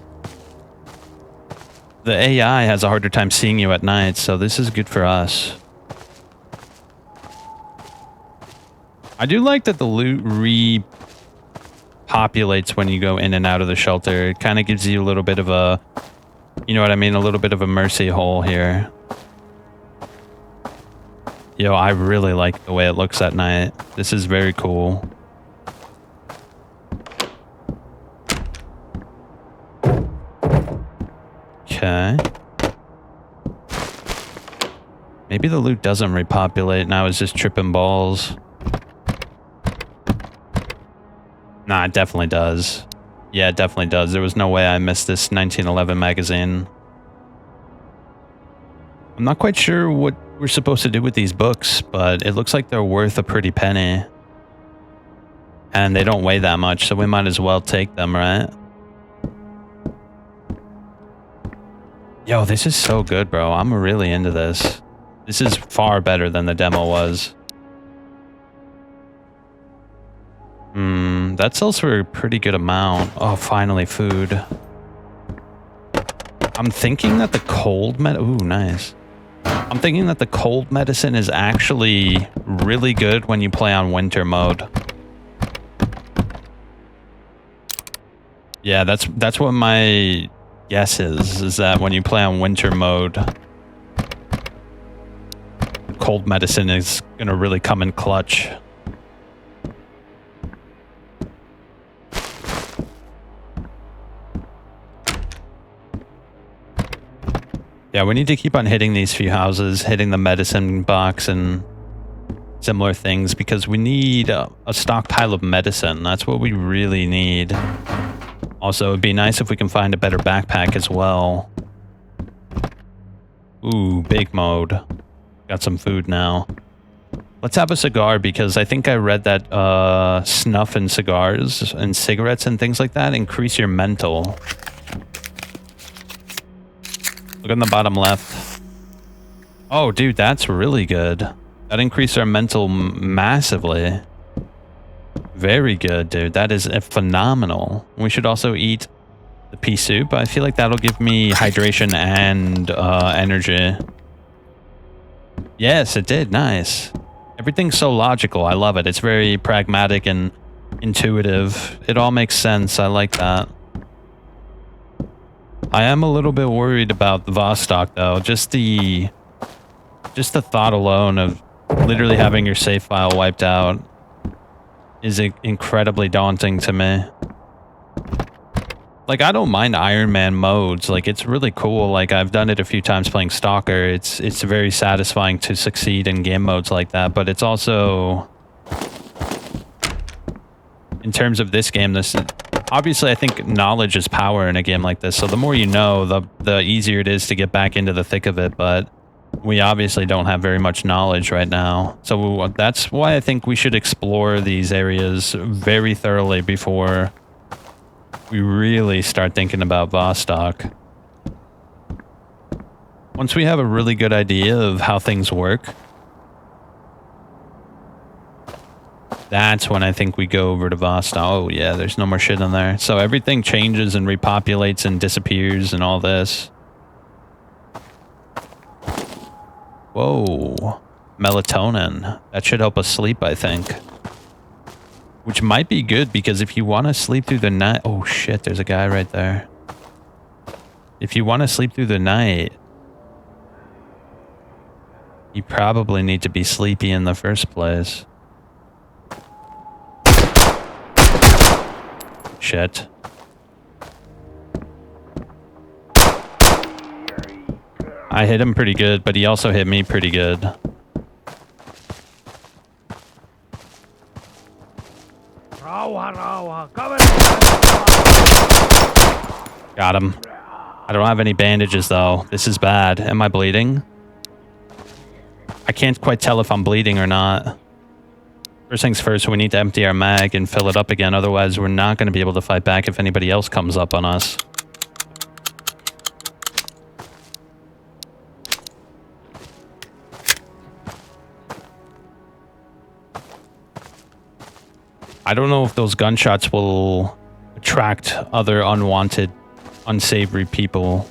AI has a harder time seeing you at night, so this is good for us. I do like that the loot repopulates when you go in and out of the shelter. It kind of gives you a little bit of a, you know what I mean, a little bit of a mercy hole here. Yo, I really like the way it looks at night. This is very cool. Okay. Maybe the loot doesn't repopulate and I was just tripping balls. Nah, it definitely does. Yeah, it definitely does. There was no way I missed this 1911 magazine. I'm not quite sure what we're supposed to do with these books, but it looks like they're worth a pretty penny. And they don't weigh that much, so we might as well take them, right? Yo, this is so good, bro. I'm really into this. This is far better than the demo was. That sells for a pretty good amount. Oh, finally food. I'm thinking that the cold ooh, nice. I'm thinking that the cold medicine is actually really good when you play on winter mode. Yeah, that's what my guess is that when you play on winter mode, cold medicine is gonna really come in clutch. Yeah, we need to keep on hitting these few houses, hitting the medicine box and similar things, because we need a stockpile of medicine. That's what we really need. Also, it'd be nice if we can find a better backpack as well. Ooh, big mode. Got some food now. Let's have a cigar, because I think I read that snuff and cigars and cigarettes and things like that increase your mental. Look on the bottom left. Oh, dude, that's really good. That increased our mental massively. Very good, dude. That is phenomenal. We should also eat the pea soup. I feel like that'll give me hydration and energy. Yes, it did. Nice. Everything's so logical. I love it. It's very pragmatic and intuitive. It all makes sense. I like that. I am a little bit worried about the Vostok, though. Just the Just the thought alone of literally having your save file wiped out is incredibly daunting to me. Like, I don't mind Iron Man modes. Like, it's really cool. Like, I've done it a few times playing Stalker. It's very satisfying to succeed in game modes like that, but it's also... In terms of this game, obviously I think knowledge is power in a game like this, so the more you know, the easier it is to get back into the thick of it, but we obviously don't have very much knowledge right now. So that's why I think we should explore these areas very thoroughly before we really start thinking about Vostok. Once we have a really good idea of how things work, that's when I think we go over to Vostok. Oh yeah, there's no more shit in there. So everything changes and repopulates and disappears and all this. Whoa. Melatonin. That should help us sleep, I think. Which might be good because if you want to sleep through the night... Oh shit, there's a guy right there. If you want to sleep through the night, you probably need to be sleepy in the first place. Shit. I hit him pretty good, but he also hit me pretty good. Got him. I don't have any bandages though. This is bad. Am I bleeding? I can't quite tell if I'm bleeding or not. First things first, we need to empty our mag and fill it up again. Otherwise, we're not going to be able to fight back if anybody else comes up on us. I don't know if those gunshots will attract other unwanted, unsavory people.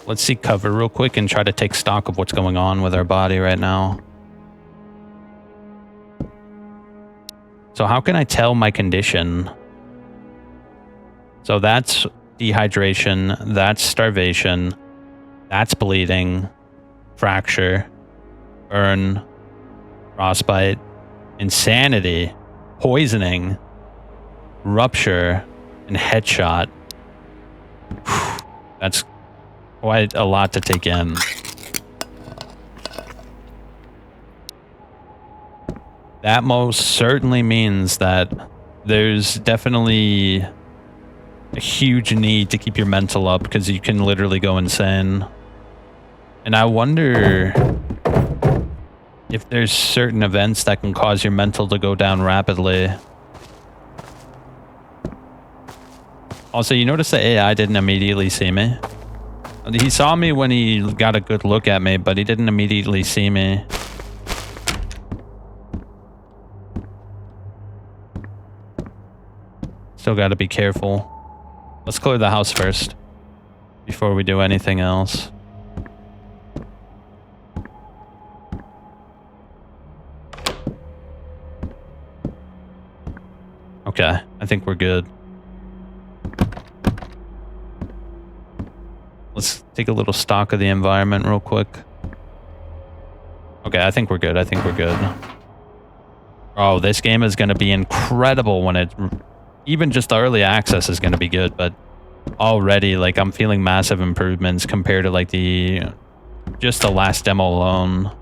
Let's seek cover real quick and try to take stock of what's going on with our body right now. So how can I tell my condition? So that's dehydration, that's starvation, that's bleeding, fracture, burn, frostbite, insanity, poisoning, rupture, and headshot. That's quite a lot to take in. That most certainly means that there's definitely a huge need to keep your mental up because you can literally go insane. And I wonder if there's certain events that can cause your mental to go down rapidly. Also, you notice the AI didn't immediately see me? He saw me when he got a good look at me, but he didn't immediately see me. Still got to be careful. Let's clear the house first before we do anything else. Okay, I think we're good. Let's take a little stock of the environment real quick. Okay, I think we're good. I think we're good. Oh, this game is going to be incredible when it... Even just the early access is going to be good, but already, like, I'm feeling massive improvements compared to, like, just the last demo alone.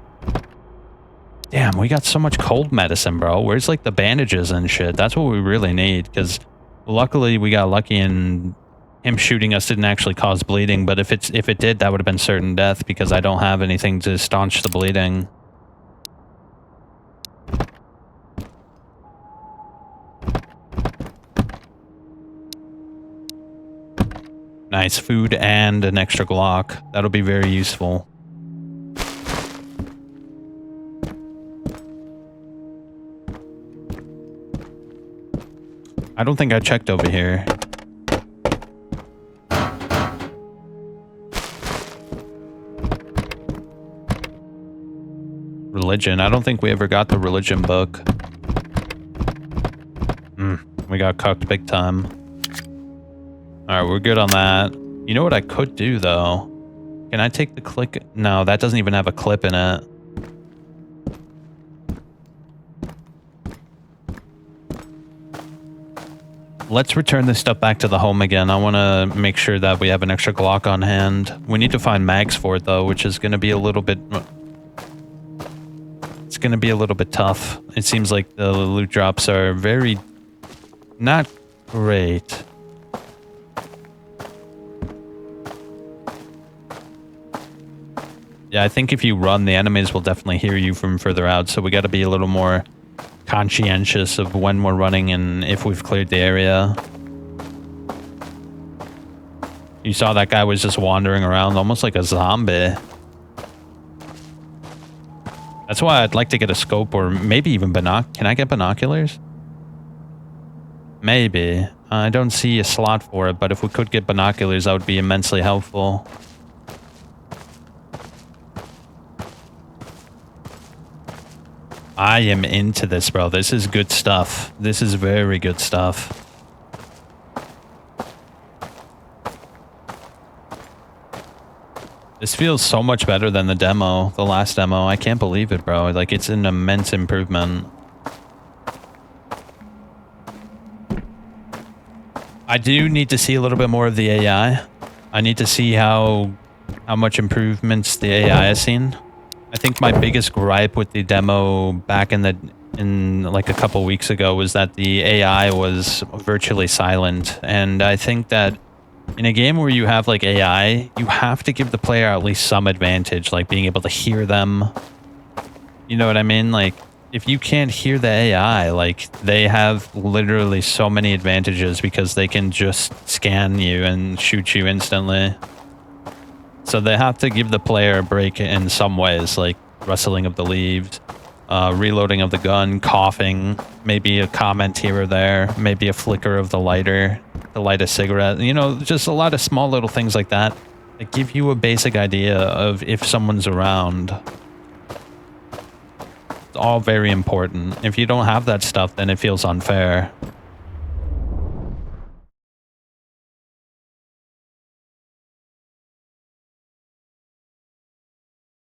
Damn, we got so much cold medicine, bro. Where's, like, the bandages and shit? That's what we really need, because luckily we got lucky and him shooting us didn't actually cause bleeding, but if it did, that would have been certain death because I don't have anything to staunch the bleeding. Nice food and an extra Glock. That'll be very useful. I don't think I checked over here. Religion. I don't think we ever got the religion book. We got cucked big time. All right, we're good on that. You know what I could do, though? Can I take the click? No, that doesn't even have a clip in it. Let's return this stuff back to the home again. I want to make sure that we have an extra Glock on hand. We need to find mags for it, though, which is going to be a little bit... It's going to be a little bit tough. It seems like the loot drops are very... not great. Yeah, I think if you run, the enemies will definitely hear you from further out, so we got to be a little more conscientious of when we're running and if we've cleared the area. You saw that guy was just wandering around almost like a zombie. That's why I'd like to get a scope or maybe even Can I get binoculars? Maybe. I don't see a slot for it, but if we could get binoculars, that would be immensely helpful. I am into this, bro. This is good stuff. This is very good stuff. This feels so much better than the demo, the last demo. I can't believe it, bro. Like, it's an immense improvement. I do need to see a little bit more of the AI. I need to see how much improvements the AI has seen. I think my biggest gripe with the demo back in like a couple weeks ago was that the AI was virtually silent, and I think that in a game where you have like AI, you have to give the player at least some advantage, like being able to hear them. You know what I mean? Like, if you can't hear the AI, like, they have literally so many advantages because they can just scan you and shoot you instantly. So they have to give the player a break in some ways, like rustling of the leaves, reloading of the gun, coughing, maybe a comment here or there, maybe a flicker of the lighter to light a cigarette. You know, just a lot of small little things like that that give you a basic idea of if someone's around. It's all very important. If you don't have that stuff, then it feels unfair.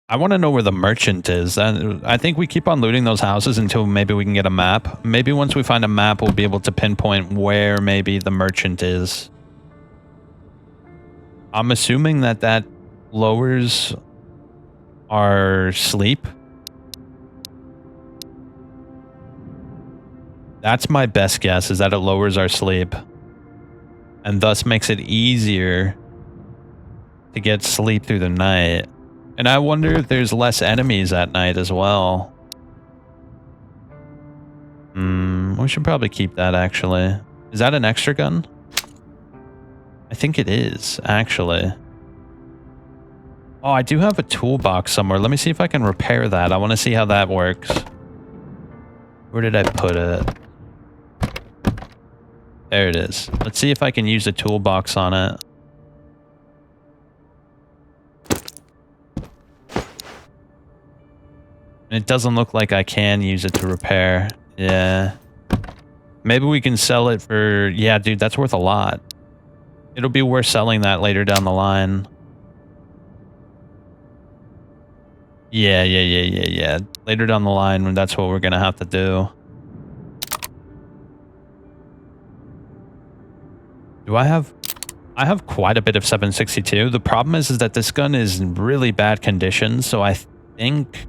I want to know where the merchant is. I think we keep on looting those houses until maybe we can get a map. Maybe once we find a map, we'll be able to pinpoint where maybe the merchant is. I'm assuming that that lowers our sleep. That's my best guess, is that it lowers our sleep. And thus makes it easier to get sleep through the night. And I wonder if there's less enemies at night as well. We should probably keep that, actually. Is that an extra gun? I think it is, actually. Oh, I do have a toolbox somewhere. Let me see if I can repair that. I want to see how that works. Where did I put it? There it is. Let's see if I can use the toolbox on it. It doesn't look like I can use it to repair. Yeah. Maybe we can sell it for... Yeah, dude, that's worth a lot. It'll be worth selling that later down the line. Yeah. Later down the line, that's what we're gonna have to do. Do I have... I have quite a bit of 762. The problem is that this gun is in really bad condition, so I think...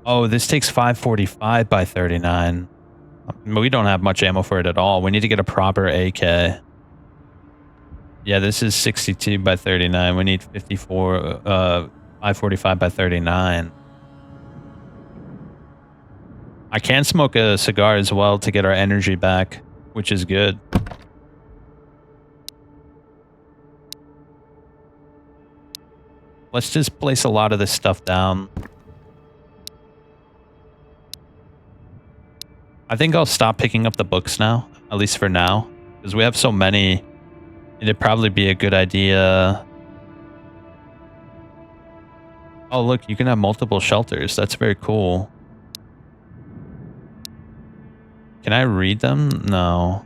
Oh, this takes 545 by 39. We don't have much ammo for it at all. We need to get a proper AK. Yeah, this is 62 by 39. We need 545 by 39. I can smoke a cigar as well to get our energy back, which is good. Let's just place a lot of this stuff down. I think I'll stop picking up the books now, at least for now, because we have so many. It'd probably be a good idea. Oh, look, you can have multiple shelters. That's very cool. Can I read them? No.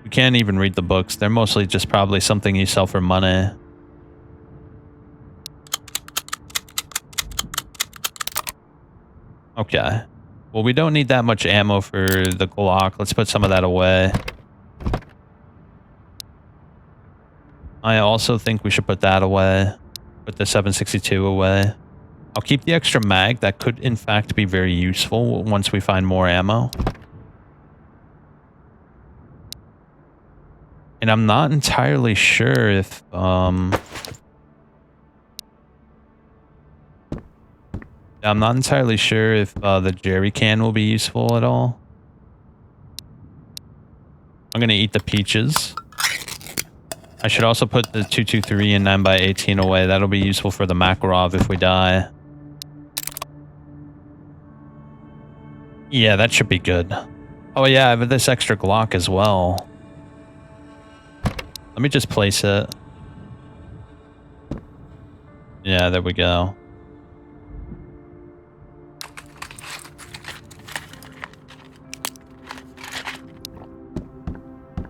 You can't even read the books. They're mostly just probably something you sell for money. Okay. Well, we don't need that much ammo for the Glock. Let's put some of that away. I also think we should put that away. Put the 7.62 away. I'll keep the extra mag. That could, in fact, be very useful once we find more ammo. And I'm not entirely sure if... I'm not entirely sure if the jerry can will be useful at all. I'm going to eat the peaches. I should also put the 223 and 9x18 away. That'll be useful for the Makarov if we die. Yeah, that should be good. Oh yeah, I have this extra Glock as well. Let me just place it. Yeah, there we go.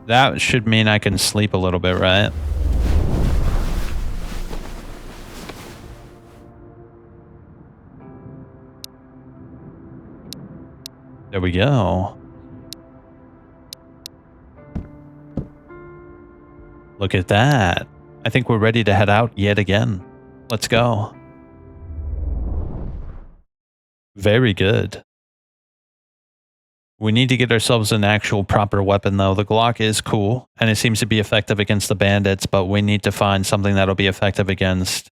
That should mean I can sleep a little bit, right? There we go. Look at that. I think we're ready to head out yet again. Let's go. Very good. We need to get ourselves an actual proper weapon, though. The Glock is cool, and it seems to be effective against the bandits, but we need to find something that'll be effective against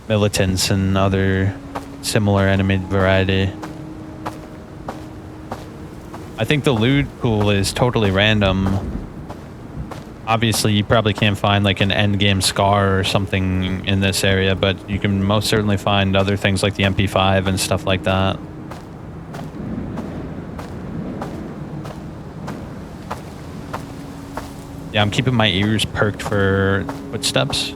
militants and other similar enemy variety. I think the loot pool is totally random. Obviously, you probably can't find like an endgame scar or something in this area, but you can most certainly find other things like the MP5 and stuff like that. Yeah, I'm keeping my ears perked for footsteps.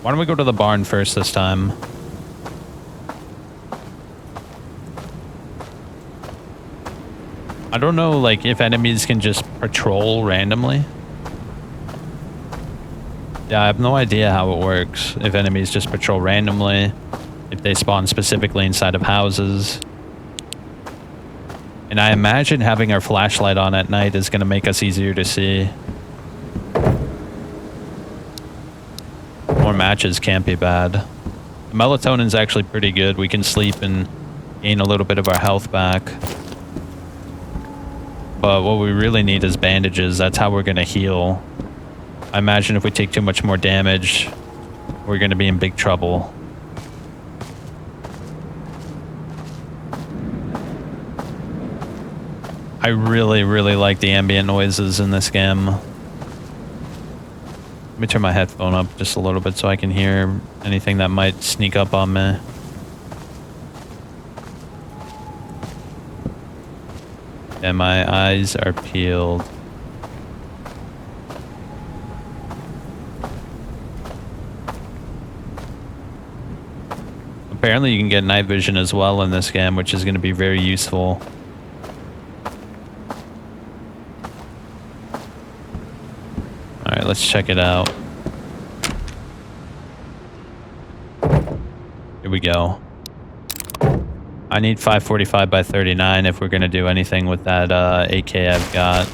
Why don't we go to the barn first this time? I don't know, like, if enemies can just patrol randomly. Yeah, I have no idea how it works. If enemies just patrol randomly, if they spawn specifically inside of houses. And I imagine having our flashlight on at night is going to make us easier to see. More matches can't be bad. The melatonin's actually pretty good. We can sleep and gain a little bit of our health back. But what we really need is bandages. That's how we're going to heal. I imagine if we take too much more damage, we're going to be in big trouble. I really, really like the ambient noises in this game. Let me turn my headphone up just a little bit so I can hear anything that might sneak up on me. And my eyes are peeled. Apparently you can get night vision as well in this game, which is going to be very useful. Alright, let's check it out. Here we go. I need 545 by 39 if we're going to do anything with that AK I've got.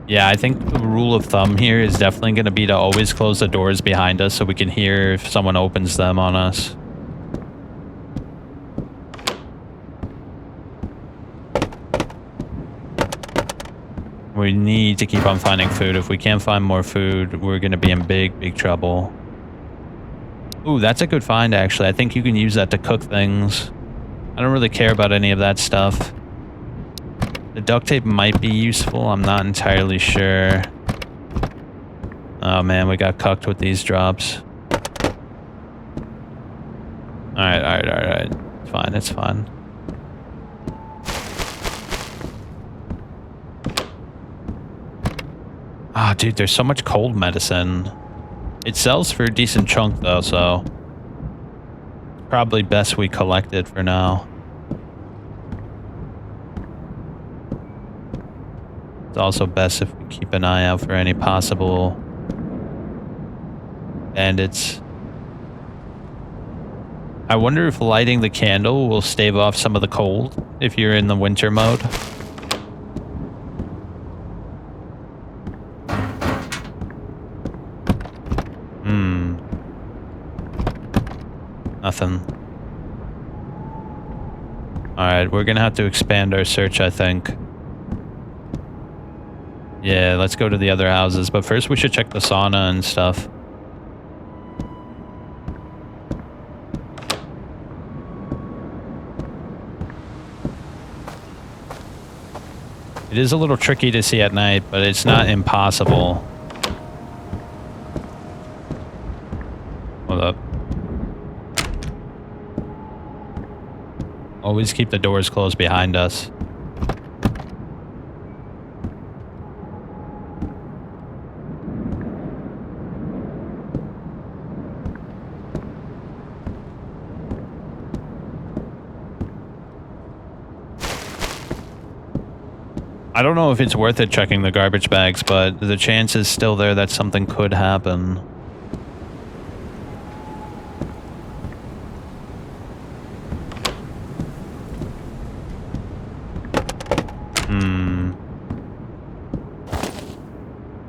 Yeah, I think the rule of thumb here is definitely going to be to always close the doors behind us so we can hear if someone opens them on us. We need to keep on finding food. If we can't find more food, we're going to be in big, big trouble. Ooh, that's a good find, actually. I think you can use that to cook things. I don't really care about any of that stuff. The duct tape might be useful. I'm not entirely sure. Oh man, we got cucked with these drops. Alright. It's fine, it's fine. Ah, dude, there's so much cold medicine. It sells for a decent chunk, though, so... probably best we collect it for now. It's also best if we keep an eye out for any possible bandits. I wonder if lighting the candle will stave off some of the cold if you're in the winter mode. Nothing. Alright, we're gonna have to expand our search, I think. Yeah, let's go to the other houses, but first we should check the sauna and stuff. It is a little tricky to see at night, but it's not impossible. Hold up. Always keep the doors closed behind us. I don't know if it's worth it checking the garbage bags, but the chance is still there that something could happen.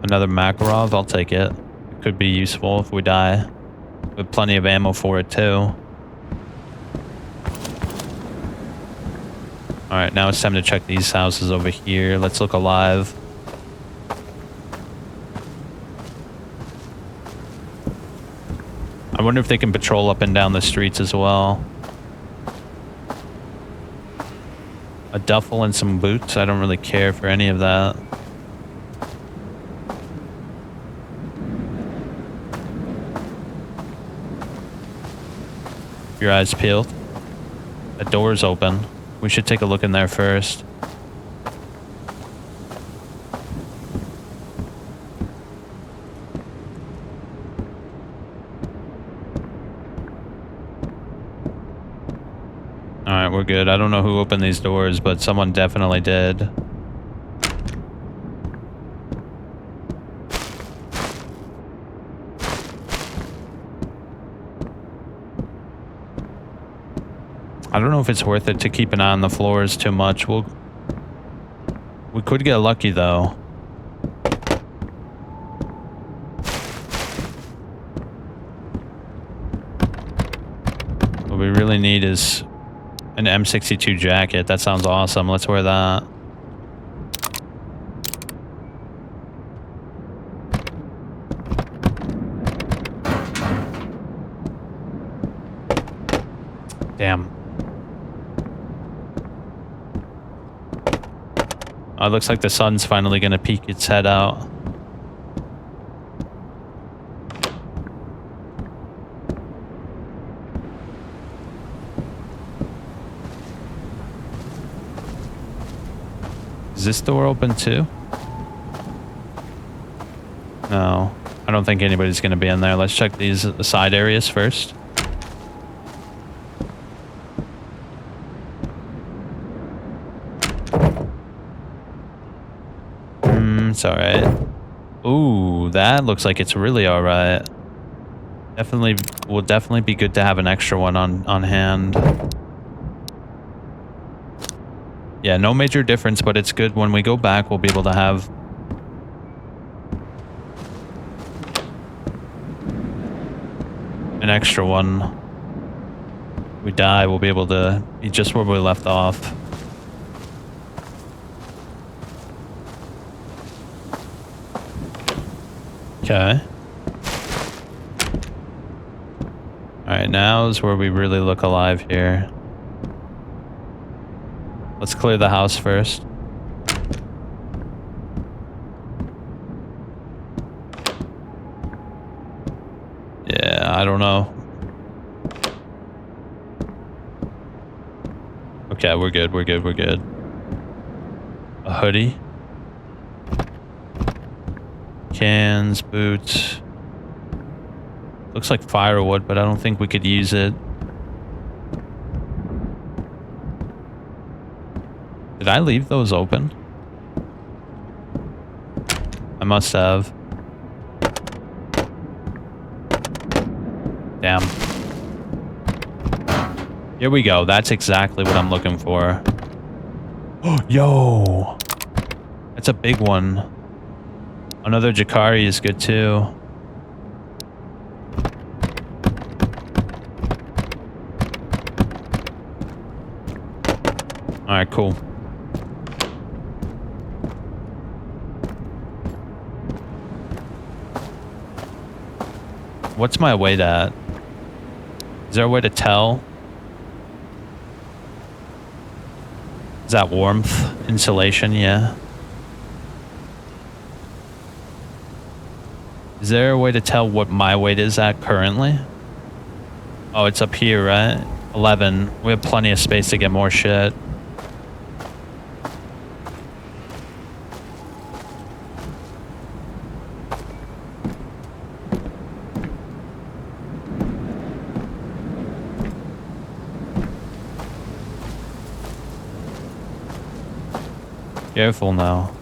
Another Makarov, I'll take it. It could be useful if we die. With plenty of ammo for it too. Alright, now it's time to check these houses over here. Let's look alive. I wonder if they can patrol up and down the streets as well. A duffel and some boots. I don't really care for any of that. Your eyes peeled. The door's open. We should take a look in there first. Alright, we're good. I don't know who opened these doors, but someone definitely did. I don't know if it's worth it to keep an eye on the floors too much. We could get lucky though. What we really need is an M62 jacket. That sounds awesome. Let's wear that. Damn. Oh, it looks like the sun's finally gonna peek its head out. Is this door open too? No. I don't think anybody's gonna be in there. Let's check these side areas first. It's alright. Ooh, that looks like it's really alright. Will definitely be good to have an extra one on hand. Yeah, no major difference, but it's good when we go back, we'll be able to have an extra one. We die, we'll be able to be just where we left off. Okay. Alright, now is where we really look alive here. Let's clear the house first. Yeah, I don't know. Okay, we're good, we're good, we're good. A hoodie. cans, boots. Looks like firewood, but I don't think we could use it. Did I leave those open? I must have. Damn. Here we go. That's exactly what I'm looking for. Oh, yo. That's a big one. Another Jakari is good too. Alright, cool. What's my weight at? Is there a way to tell? Is that warmth? Insulation? Yeah. Is there a way to tell what my weight is at currently? Oh, it's up here, right? 11. We have plenty of space to get more shit. Careful now.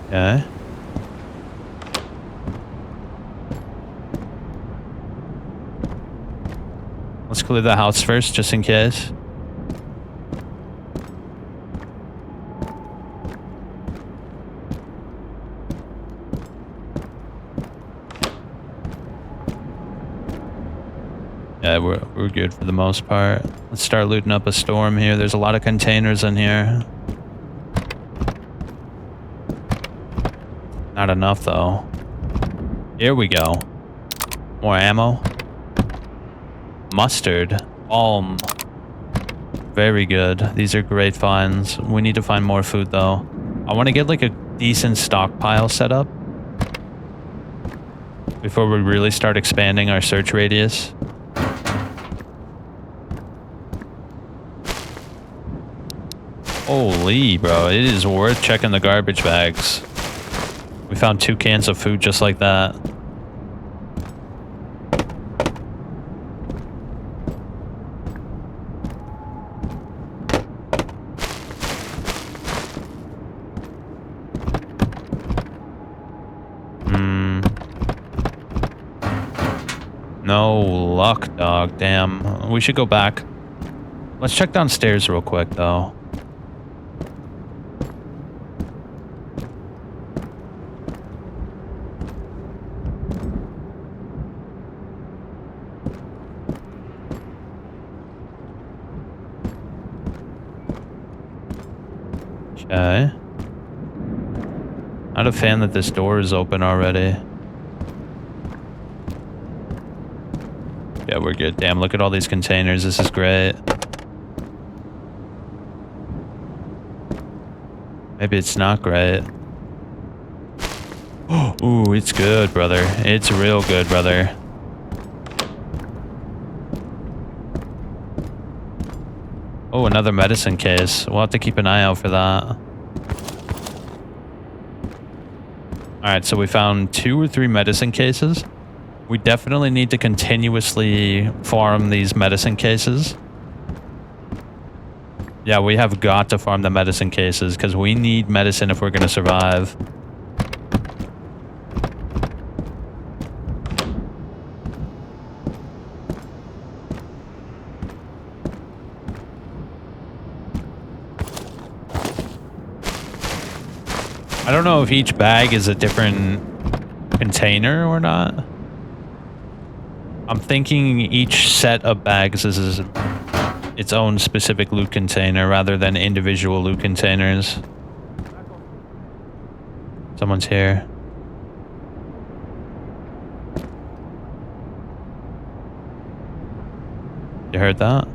Okay. Let's clear the house first, just in case. Yeah, we're good for the most part. Let's start looting up a storm here. There's a lot of containers in here. Not enough though. Here we go. More ammo. Mustard. Balm. Very good. These are great finds. We need to find more food though. I want to get like a decent stockpile set up before we really start expanding our search radius. Holy, bro. It is worth checking the garbage bags. We found 2 cans of food just like that. No luck, dog. Damn. We should go back. Let's check downstairs real quick, though. Okay. Not a fan that this door is open already. Yeah, we're good. Damn, look at all these containers. This is great. Maybe it's not great. Ooh, it's good, brother. It's real good, brother. Oh, another medicine case. We'll have to keep an eye out for that. Alright, so we found 2 or 3 medicine cases. We definitely need to continuously farm these medicine cases. Yeah, we have got to farm the medicine cases because we need medicine if we're going to survive. I don't know if each bag is a different container or not. I'm thinking each set of bags is its own specific loot container rather than individual loot containers. Someone's here. You heard that?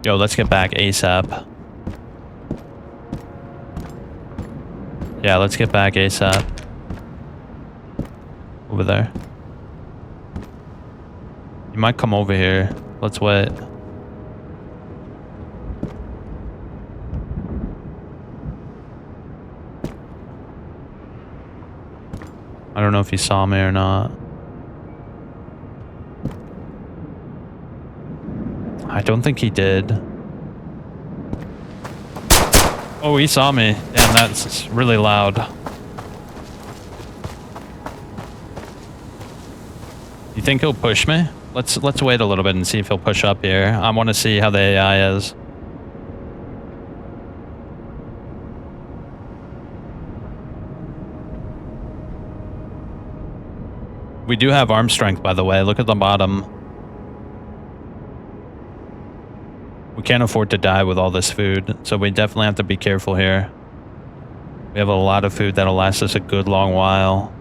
Yo, let's get back ASAP. Yeah, let's get back ASAP. over there. You might come over here. Let's wait. I don't know if he saw me or not. I don't think he did. Oh, he saw me. Damn, that's really loud. You think he'll push me? Let's wait a little bit and see if he'll push up here. I want to see how the AI is. We do have arm strength, by the way. Look at the bottom. We can't afford to die with all this food, so we definitely have to be careful here. We have a lot of food that'll last us a good long while.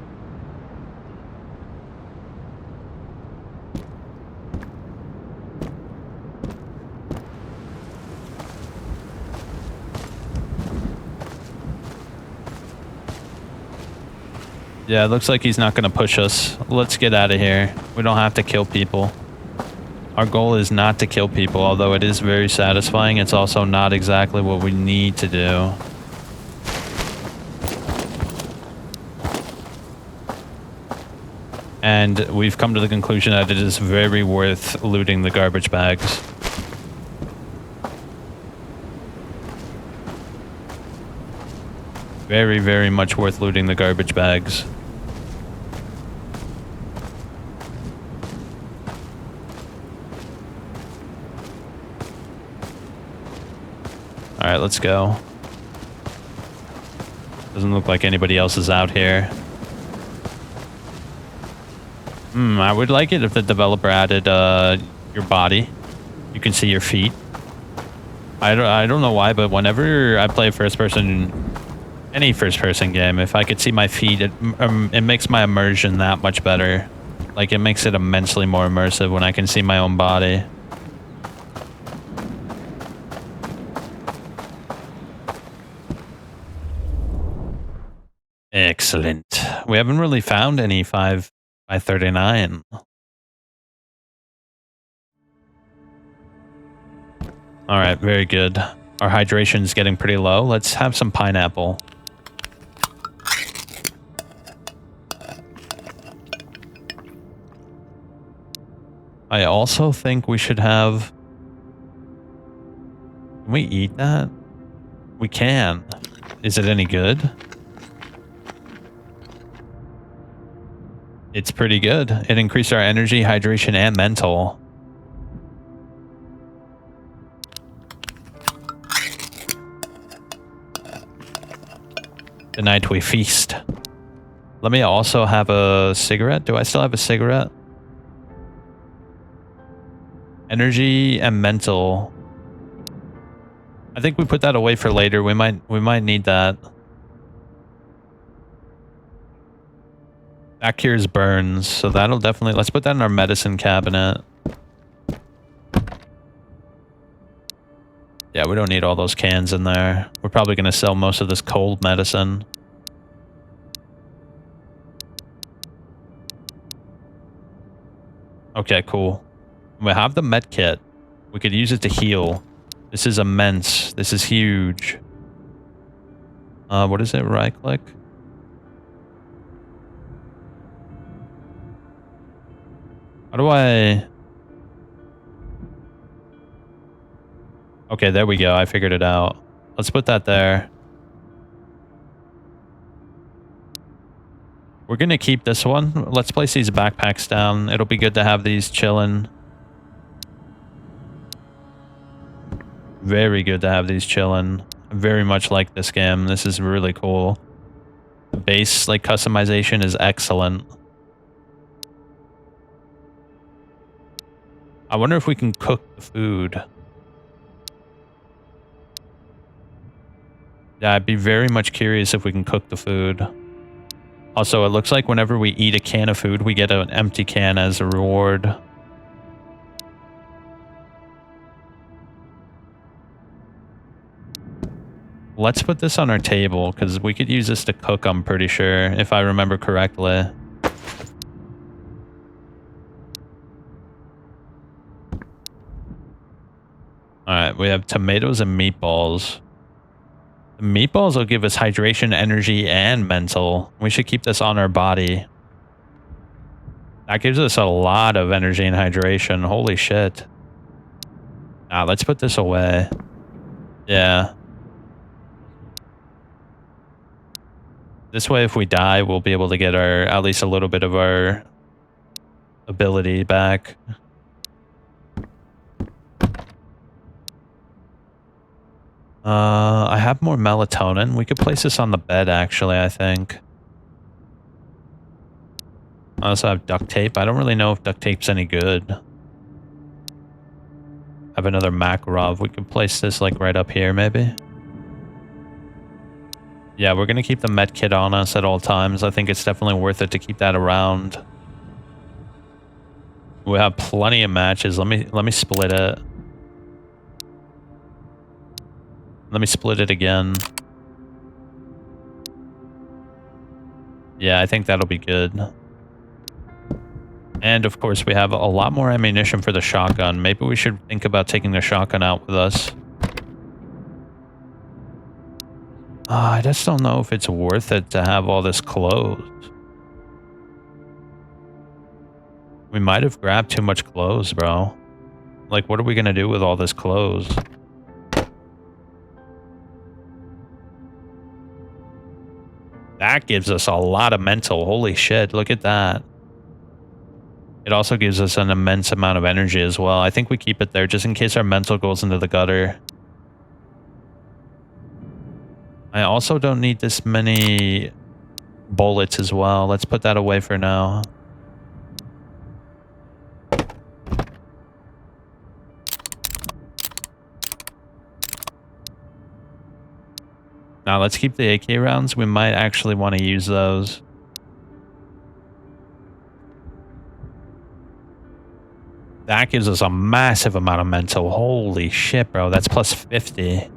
Yeah, it looks like he's not going to push us. Let's get out of here. We don't have to kill people. Our goal is not to kill people, although it is very satisfying. It's also not exactly what we need to do. And we've come to the conclusion that it is very worth looting the garbage bags. Very, very much worth looting the garbage bags. Alright, let's go. Doesn't look like anybody else is out here. I would like it if the developer added your body. You can see your feet. I don't know why, but whenever I play any first-person game, if I could see my feet, it makes my immersion that much better. Like, it makes it immensely more immersive when I can see my own body. Excellent. We haven't really found any 5x39. All right, very good. Our hydration is getting pretty low. Let's have some pineapple. I also think we should have... Can we eat that? We can. Is it any good? It's pretty good. It increased our energy, hydration, and mental. Tonight we feast. Let me also have a cigarette. Do I still have a cigarette? Energy and mental. I think we put that away for later. We might need that. That cures burns, so that'll definitely... Let's put that in our medicine cabinet. Yeah, we don't need all those cans in there. We're probably going to sell most of this cold medicine. Okay, cool. We have the med kit. We could use it to heal. This is immense. This is huge. What is it? Right click? How do I... Okay, there we go. I figured it out. Let's put that there. We're going to keep this one. Let's place these backpacks down. It'll be good to have these chilling. Very good to have these chilling. I very much like this game. This is really cool. The base, like, customization is excellent. I wonder if we can cook the food. Yeah, I'd be very much curious if we can cook the food. Also, it looks like whenever we eat a can of food, we get an empty can as a reward. Let's put this on our table, because we could use this to cook, I'm pretty sure, if I remember correctly. we have tomatoes and meatballs. The meatballs will give us hydration, energy, and mental. We should keep this on our body. That gives us a lot of energy and hydration. Holy shit. Nah, let's put this away. Yeah. This way, if we die, we'll be able to get our at least a little bit of our ability back. I have more melatonin. We could place this on the bed, actually, I think. I also have duct tape. I don't really know if duct tape's any good. I have another Makarov. We could place this like right up here, maybe. Yeah, we're going to keep the med kit on us at all times. I think it's definitely worth it to keep that around. We have plenty of matches. Let me split it. Let me split it again. Yeah, I think that'll be good. And of course, we have a lot more ammunition for the shotgun. Maybe we should think about taking the shotgun out with us. I just don't know if it's worth it to have all this clothes. We might have grabbed too much clothes, bro. Like, what are we gonna do with all this clothes? That gives us a lot of mental. Holy shit, look at that. It also gives us an immense amount of energy as well. I think we keep it there just in case our mental goes into the gutter. I also don't need this many bullets as well. Let's put that away for now. Now let's keep the AK rounds. We might actually want to use those. That gives us a massive amount of mental. Holy shit, bro. That's plus 50.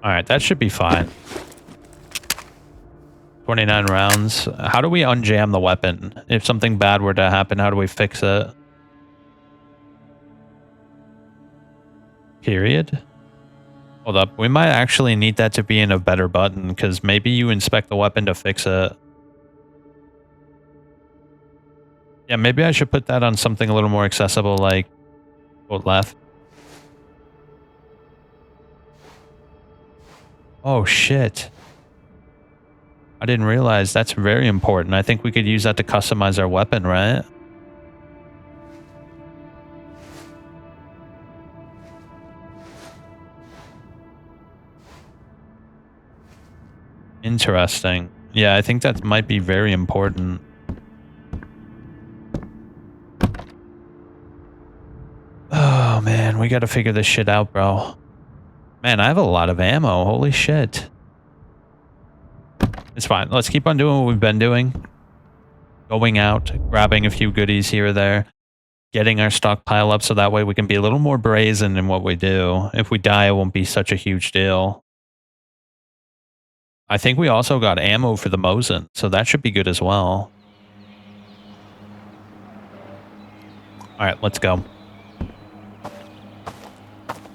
Alright, that should be fine. 29 rounds. How do we unjam the weapon? If something bad were to happen, how do we fix it? Period. Hold up. We might actually need that to be in a better button, because maybe you inspect the weapon to fix it. Yeah, maybe I should put that on something a little more accessible, like quote left. Oh, shit. I didn't realize that's very important. I think we could use that to customize our weapon, right? Interesting. Yeah, I think that might be very important. Oh, man, we gotta figure this shit out, bro. Man, I have a lot of ammo. Holy shit. It's fine. Let's keep on doing what we've been doing. Going out, grabbing a few goodies here or there. Getting our stockpile up so that way we can be a little more brazen in what we do. If we die, it won't be such a huge deal. I think we also got ammo for the Mosin, so that should be good as well. Alright, let's go.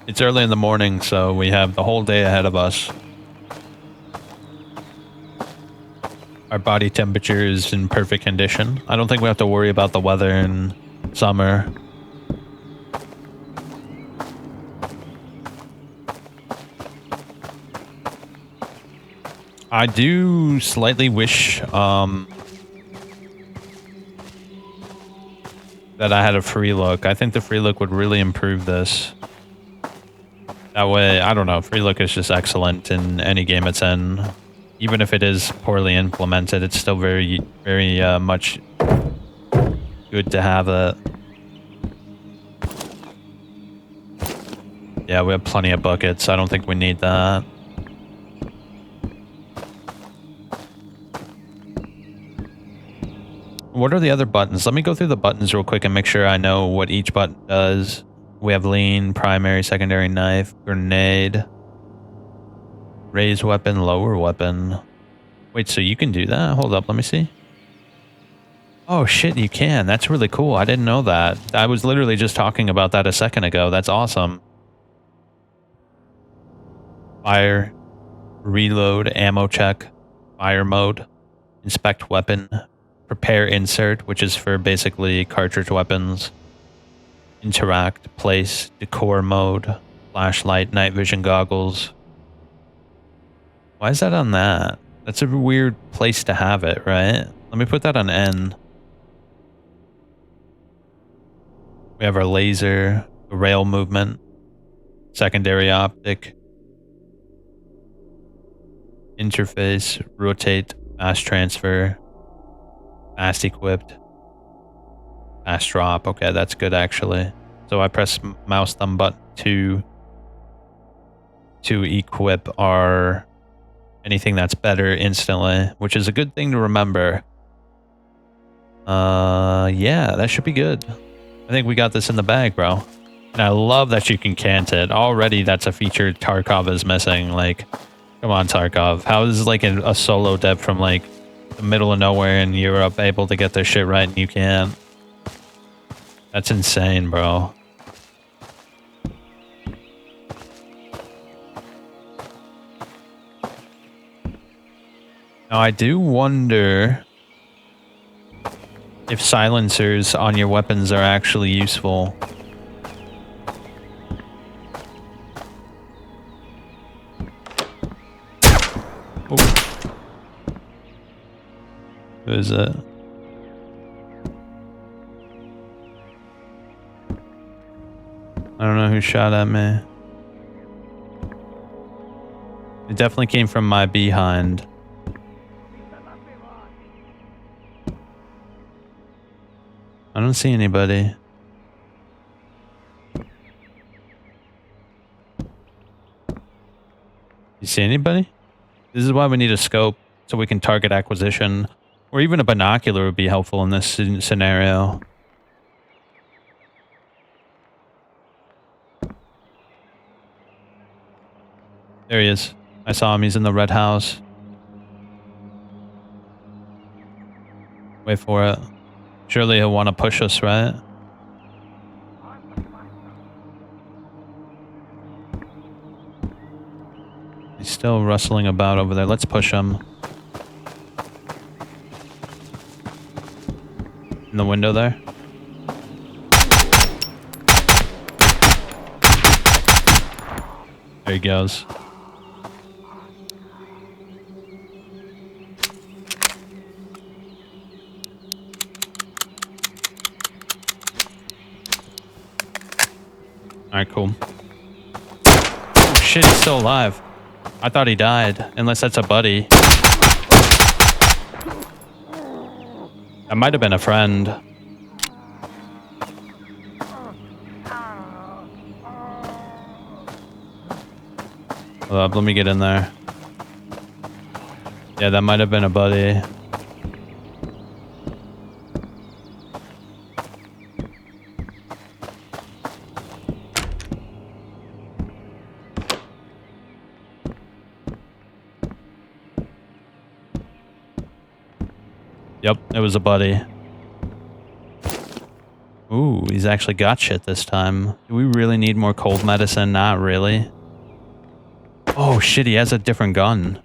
It's early in the morning, so we have the whole day ahead of us. Our body temperature is in perfect condition. I don't think we have to worry about the weather in summer. I do slightly wish that I had a free look. I think the free look would really improve this. That way, I don't know, free look is just excellent in any game it's in. Even if it is poorly implemented, it's still very, very much good to have it. Yeah, we have plenty of buckets. I don't think we need that. What are the other buttons? Let me go through the buttons real quick and make sure I know what each button does. We have lean, primary, secondary, knife, grenade, raise weapon, lower weapon. Wait, so you can do that? Hold up, let me see. Oh shit, you can. That's really cool. I didn't know that. I was literally just talking about that a second ago. That's awesome. Fire, reload, ammo check, fire mode, inspect weapon, prepare insert, which is for basically cartridge weapons, interact, place, decor mode, flashlight, night vision goggles. Why is that on that? That's a weird place to have it, right? Let me put that on N. We have our laser, rail movement, secondary optic, interface, rotate, fast transfer, fast equipped, fast drop. Okay, that's good actually. So I press mouse thumb button to equip our anything that's better instantly, which is a good thing to remember. Yeah, that should be good. I think we got this in the bag, bro. And I love that you can cant it. Already that's a feature Tarkov is missing. Like, come on, Tarkov. How is like a solo dev from like the middle of nowhere in Europe able to get their shit right and you can't? That's insane, bro. Now I do wonder if silencers on your weapons are actually useful. Oh. Who is it? I don't know who shot at me. It definitely came from my behind. I don't see anybody. You see anybody? This is why we need a scope so we can target acquisition, or even a binocular would be helpful in this scenario. There he is. I saw him. He's in the red house. Wait for it. Surely he'll want to push us, right? He's still rustling about over there. Let's push him. In the window there. There he goes. Alright, cool. Oh shit, he's still alive. I thought he died, unless that's a buddy. That might have been a friend. Hold up, let me get in there. Yeah, that might have been a buddy. Yep, it was a buddy. Ooh, he's actually got shit this time. Do we really need more cold medicine? Not really. Oh shit, he has a different gun.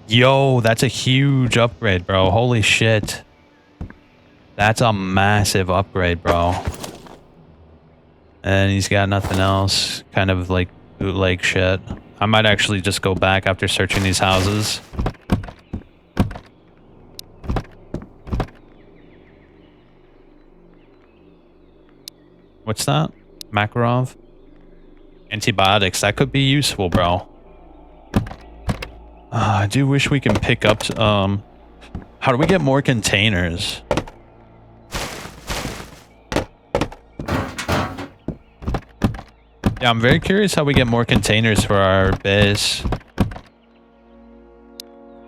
Yo, that's a huge upgrade, bro. Holy shit. That's a massive upgrade, bro. And he's got nothing else. Kind of like bootleg shit. I might actually just go back after searching these houses. What's that? Makarov? Antibiotics. That could be useful, bro. I do wish we can pick up... how do we get more containers? Yeah, I'm very curious how we get more containers for our base.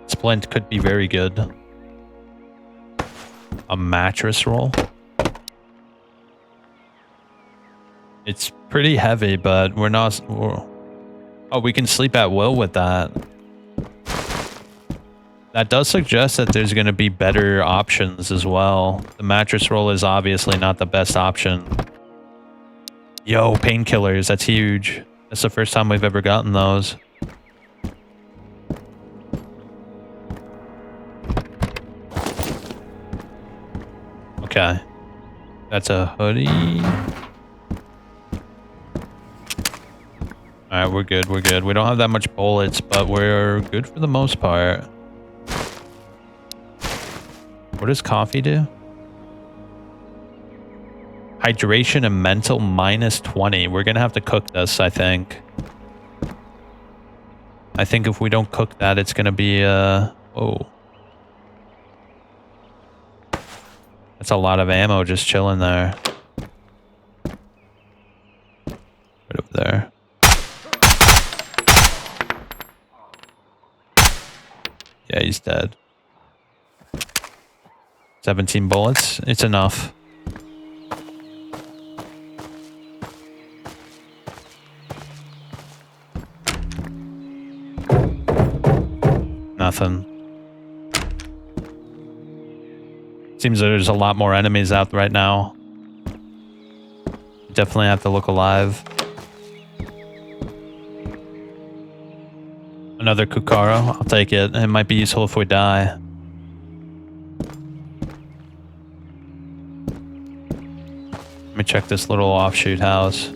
Splint could be very good. A mattress roll? It's pretty heavy, but we're not... Oh, we can sleep at will with that. That does suggest that there's going to be better options as well. The mattress roll is obviously not the best option. Yo, painkillers, that's huge. That's the first time we've ever gotten those. Okay. That's a hoodie. Alright, we're good, we're good. We don't have that much bullets, but we're good for the most part. What does coffee do? Hydration and mental minus 20. We're gonna have to cook this, I think. I think if we don't cook that, it's gonna be, whoa. That's a lot of ammo just chilling there. Right up there. Yeah, he's dead. 17 bullets. It's enough. Nothing. Seems there's a lot more enemies out right now. Definitely have to look alive. Another Kukaro. I'll take it. It might be useful if we die. Let me check this little offshoot house.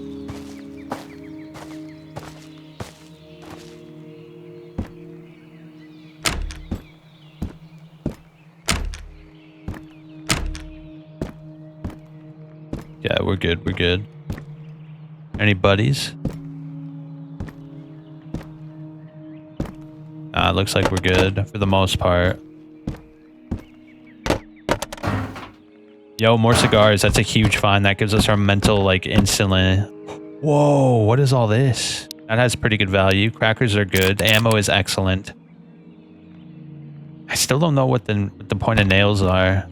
Yeah, we're good, we're good. Any buddies? It looks like we're good for the most part. Yo, more cigars. That's a huge find. That gives us our mental, like, instantly. Whoa, what is all this? That has pretty good value. Crackers are good. Ammo is excellent. I still don't know what the point of nails are.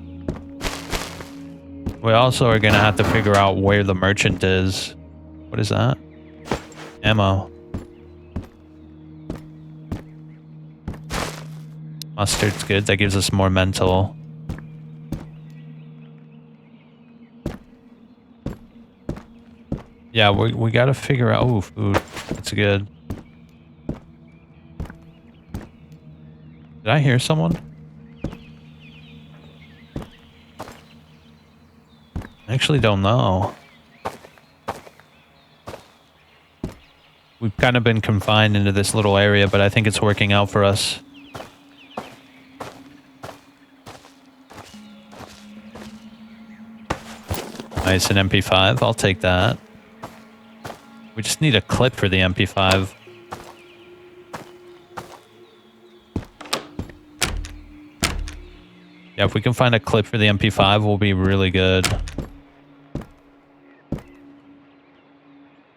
We also are going to have to figure out where the merchant is. What is that? Ammo. Mustard's good. That gives us more mental. Yeah, we got to figure out... Oh, food. That's good. Did I hear someone? I actually don't know. We've kind of been confined into this little area, but I think it's working out for us. Nice, an MP5. I'll take that. We just need a clip for the MP5. Yeah, if we can find a clip for the MP5, we'll be really good.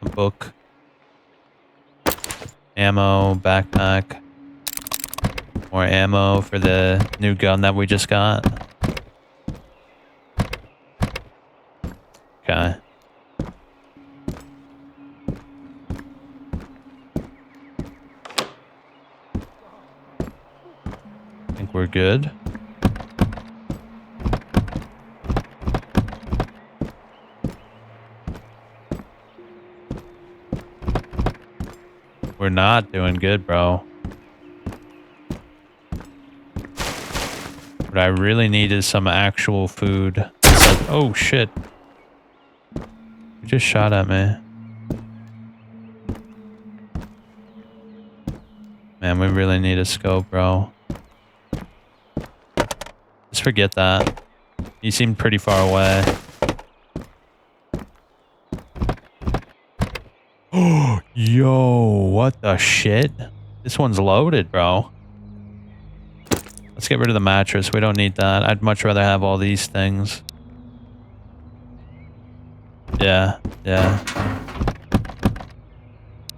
A book. Ammo, backpack. More ammo for the new gun that we just got. Okay. I think we're good. We're not doing good, bro. What I really need is some actual food. Oh, shit. You just shot at me. Man, we really need a scope, bro. Just forget that. You seemed pretty far away. Oh, yo, what the shit? This one's loaded, bro. Let's get rid of the mattress. We don't need that. I'd much rather have all these things. Yeah, yeah.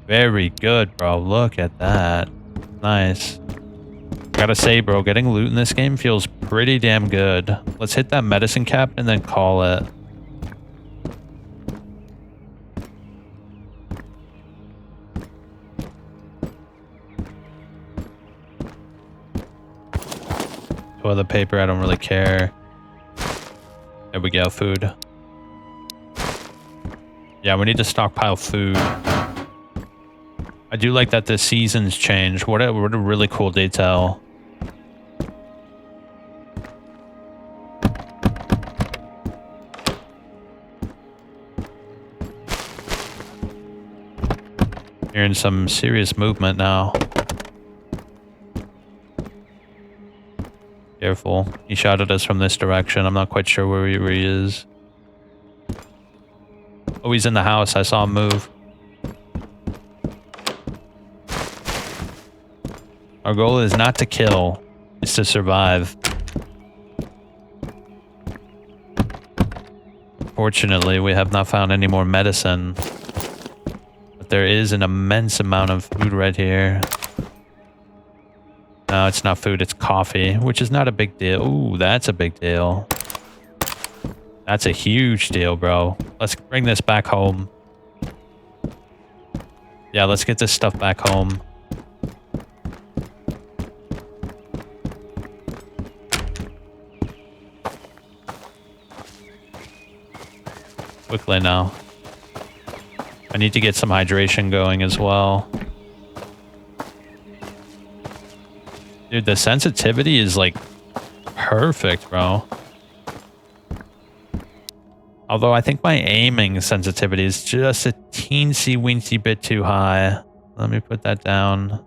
Very good, bro. Look at that. Nice. Gotta say, bro, getting loot in this game feels pretty damn good. Let's hit that medicine cap and then call it. toilet paper. I don't really care. There we go, food. Yeah, we need to stockpile food. I do like that the seasons change. What a really cool detail. Hearing some serious movement now. Careful. He shot at us from this direction. I'm not quite sure where he is. Oh, he's in the house. I saw him move. Our goal is not to kill, it's to survive. Fortunately, we have not found any more medicine. But there is an immense amount of food right here. No, it's not food, it's coffee, which is not a big deal. Ooh, that's a big deal. That's a huge deal, bro. Let's bring this back home. Yeah, let's get this stuff back home. Quickly now. I need to get some hydration going as well. Dude, the sensitivity is like perfect, bro. Although I think my aiming sensitivity is just a teensy-weensy bit too high. Let me put that down.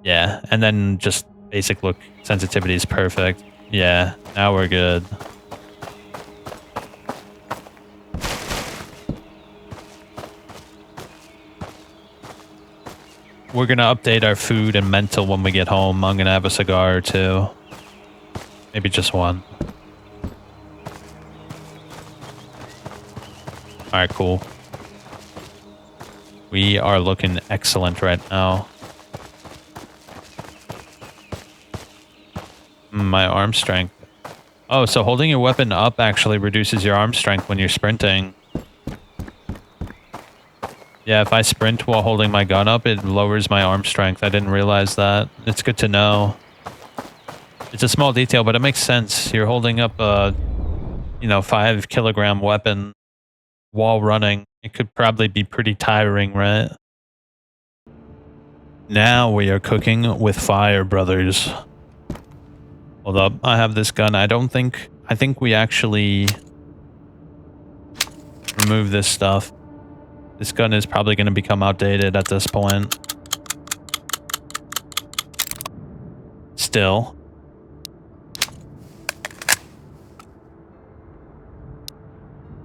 Yeah, and then just basic look sensitivity is perfect. Yeah, now we're good. We're gonna update our food and mental when we get home. I'm gonna have a cigar or two. Maybe just one. Alright, cool. We are looking excellent right now. My arm strength. Oh, so holding your weapon up actually reduces your arm strength when you're sprinting. Yeah, if I sprint while holding my gun up, it lowers my arm strength. I didn't realize that. It's good to know. It's a small detail, but it makes sense. You're holding up a, 5-kilogram weapon while running. It could probably be pretty tiring, right? Now we are cooking with fire, brothers. Hold up, I have this gun. I think we actually remove this stuff. This gun is probably going to become outdated at this point. Still.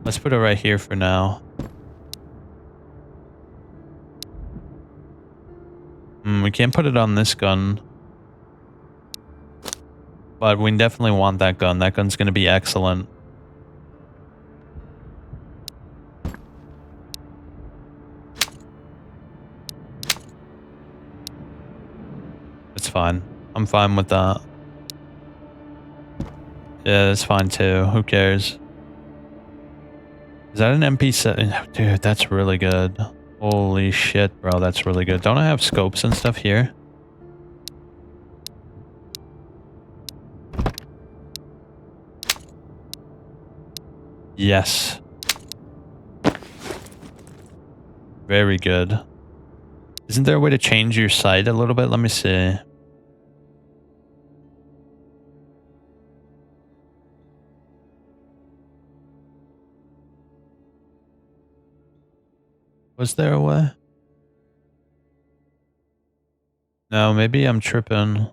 Let's put it right here for now. We can't put it on this gun. But we definitely want that gun. That gun's going to be excellent. It's fine. I'm fine with that. Yeah, that's fine too. Who cares? Is that an MP7? Dude, that's really good. Holy shit, bro. That's really good. Don't I have scopes and stuff here? Yes. Very good. Isn't there a way to change your sight a little bit? Let me see. Was there a way? No, maybe I'm tripping.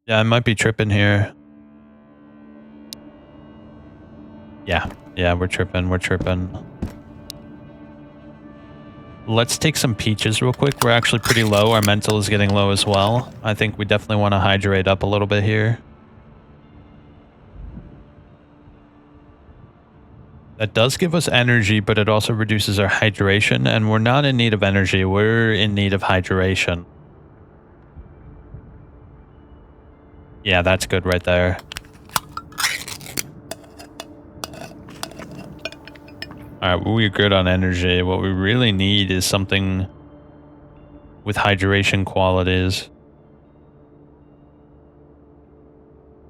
Yeah, I might be tripping here. Yeah, we're tripping. Let's take some peaches real quick. We're actually pretty low. Our mental is getting low as well. I think we definitely want to hydrate up a little bit here. That does give us energy, but it also reduces our hydration, and we're not in need of energy. We're in need of hydration. Yeah, that's good right there. Alright, we're good on energy. What we really need is something with hydration qualities.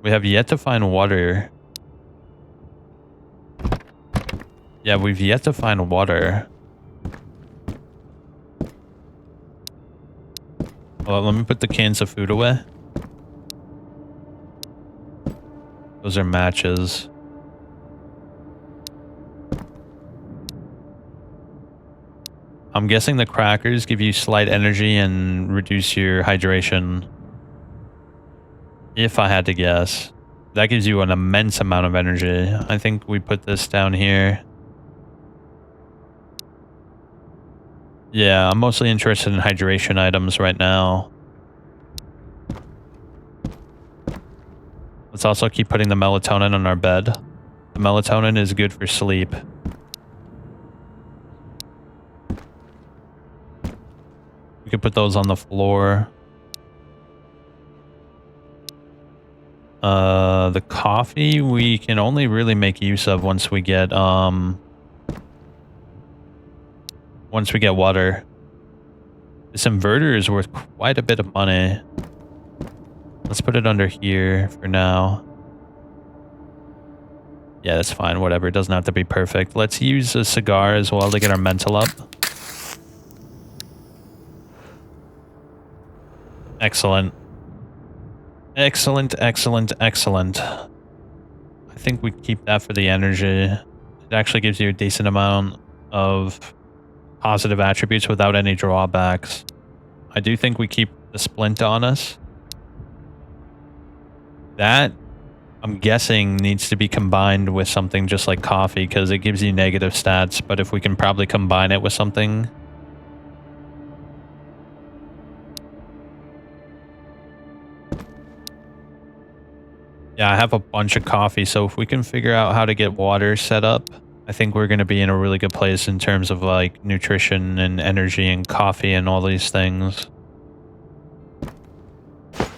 We have yet to find water. Yeah, we've yet to find water. Well, let me put the cans of food away. Those are matches. I'm guessing the crackers give you slight energy and reduce your hydration. If I had to guess. That gives you an immense amount of energy. I think we put this down here. Yeah, I'm mostly interested in hydration items right now. Let's also keep putting the melatonin on our bed. The melatonin is good for sleep. We could put those on the floor. The coffee we can only really make use of once we get water. This inverter is worth quite a bit of money. Let's put it under here for now. Yeah, that's fine. Whatever. It doesn't have to be perfect. Let's use a cigar as well to get our mental up. Excellent. Excellent, excellent, excellent. I think we keep that for the energy. It actually gives you a decent amount of positive attributes without any drawbacks. I do think we keep the splint on us. That, I'm guessing, needs to be combined with something just like coffee because it gives you negative stats, but if we can probably combine it with something. Yeah, I have a bunch of coffee, so if we can figure out how to get water set up, I think we're going to be in a really good place in terms of like nutrition and energy and coffee and all these things.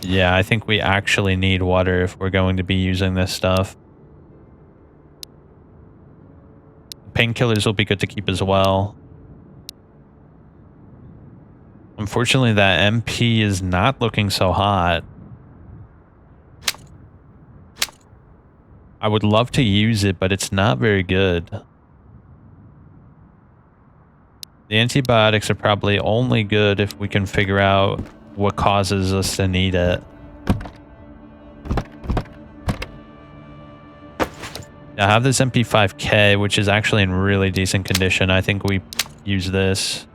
Yeah, I think we actually need water if we're going to be using this stuff. Painkillers will be good to keep as well. Unfortunately, that MP is not looking so hot. I would love to use it, but it's not very good. The antibiotics are probably only good if we can figure out what causes us to need it. I have this MP5K, which is actually in really decent condition. I think we use this.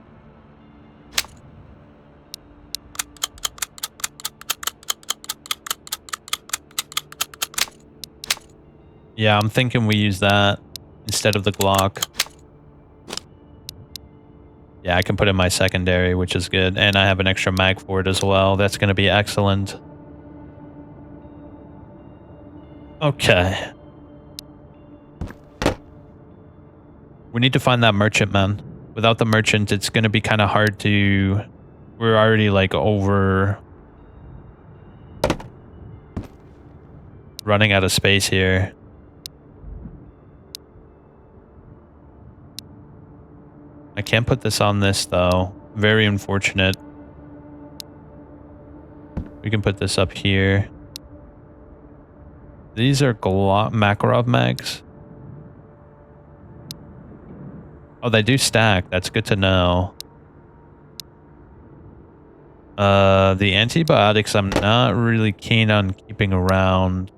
Yeah, I'm thinking we use that instead of the Glock. Yeah, I can put in my secondary, which is good. And I have an extra mag for it as well. That's going to be excellent. Okay. We need to find that merchant, man. Without the merchant, it's going to be kind of hard to... We're already like over... running out of space here. I can't put this on this though. Very unfortunate. We can put this up here. These are Makarov mags. Oh, they do stack. That's good to know. The antibiotics I'm not really keen on keeping around.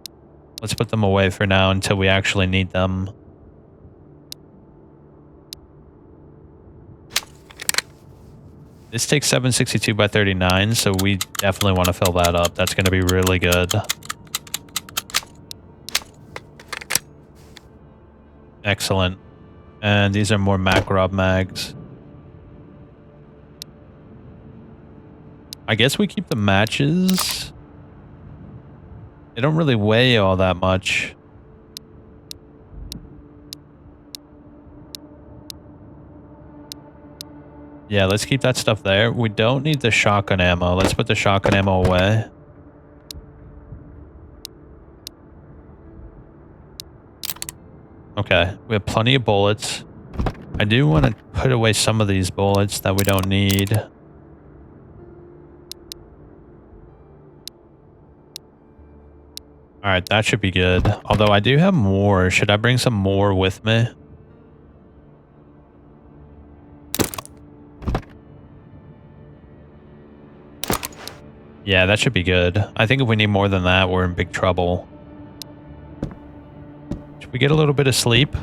Let's put them away for now until we actually need them. This takes 762 by 39, so we definitely want to fill that up. That's going to be really good. Excellent. And these are more Makarov mags. I guess we keep the matches. They don't really weigh all that much. Yeah, let's keep that stuff there. We don't need the shotgun ammo. Let's put the shotgun ammo away. Okay, we have plenty of bullets. I do want to put away some of these bullets that we don't need. All right, that should be good. Although I do have more. Should I bring some more with me? Yeah, that should be good. I think if we need more than that, we're in big trouble. Should we get a little bit of sleep?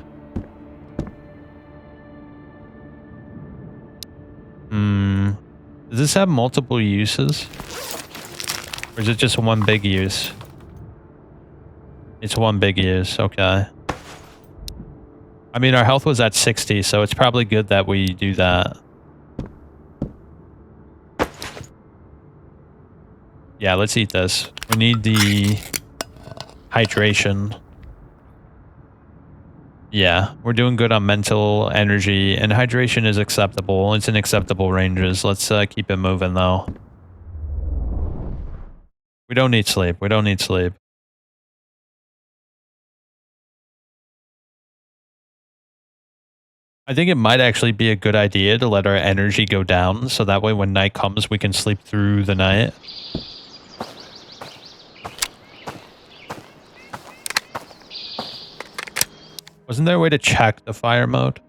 Does this have multiple uses? Or is it just one big use? It's one big use, okay. I mean, our health was at 60, so it's probably good that we do that. Yeah, let's eat this. We need the hydration. Yeah, we're doing good on mental energy, and hydration is acceptable. It's in acceptable ranges. Let's keep it moving, though. We don't need sleep. We don't need sleep. I think it might actually be a good idea to let our energy go down, so that way when night comes, we can sleep through the night. Wasn't there a way to check the fire mode?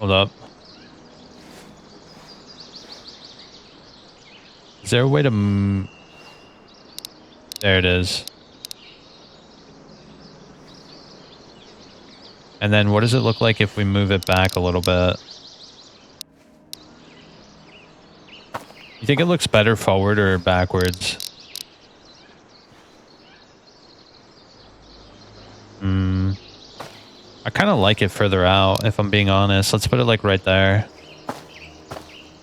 Hold up. Is there a way to... There it is. And then what does it look like if we move it back a little bit? You think it looks better forward or backwards? I kind of like it further out, if I'm being honest. Let's put it like right there.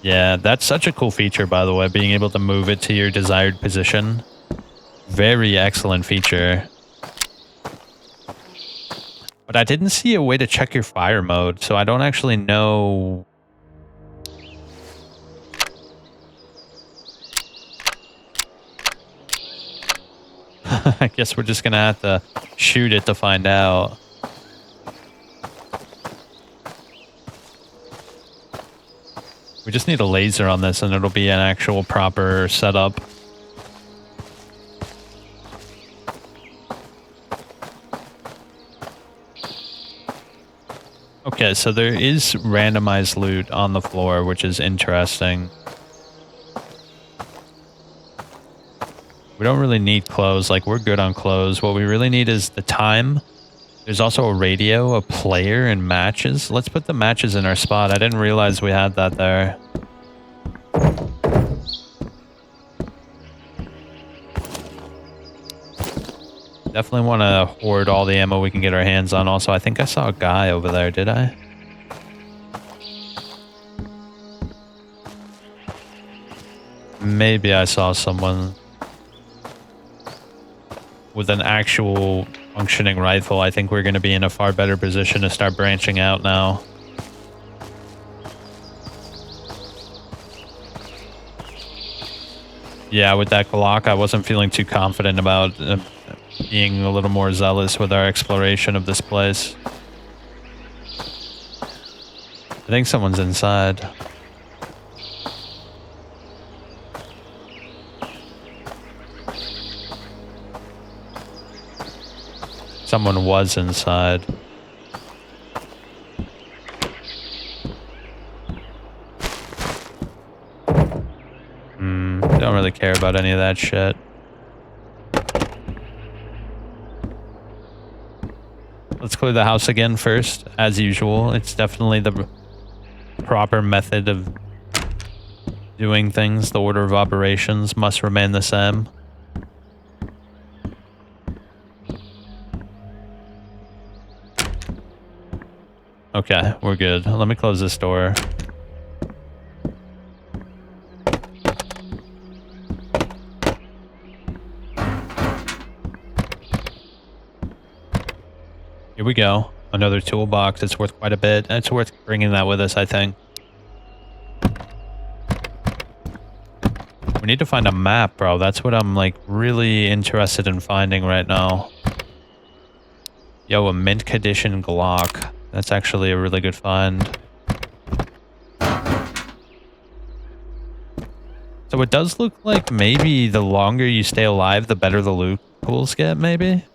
Yeah, that's such a cool feature, by the way, being able to move it to your desired position. Very excellent feature. But I didn't see a way to check your fire mode, so I don't actually know. I guess we're just gonna have to shoot it to find out. We just need a laser on this and it'll be an actual proper setup. Okay, so there is randomized loot on the floor, which is interesting. We don't really need clothes, like we're good on clothes. What we really need is the time. There's also a radio, a player, and matches. Let's put the matches in our spot. I didn't realize we had that there. Definitely want to hoard all the ammo we can get our hands on. Also, I think I saw a guy over there, did I? Maybe I saw someone with an actual functioning rifle. I think we're going to be in a far better position to start branching out now. Yeah, with that Glock, I wasn't feeling too confident about being a little more zealous with our exploration of this place. I think someone's inside. Someone was inside. Don't really care about any of that shit. Let's clear the house again first, as usual. It's definitely the proper method of doing things. The order of operations must remain the same. Okay, we're good. Let me close this door. Here we go. Another toolbox. It's worth quite a bit. It's worth bringing that with us, I think. We need to find a map, bro. That's what I'm, like, really interested in finding right now. Yo, a mint condition Glock. That's actually a really good find. So it does look like maybe the longer you stay alive, the better the loot pools get, maybe?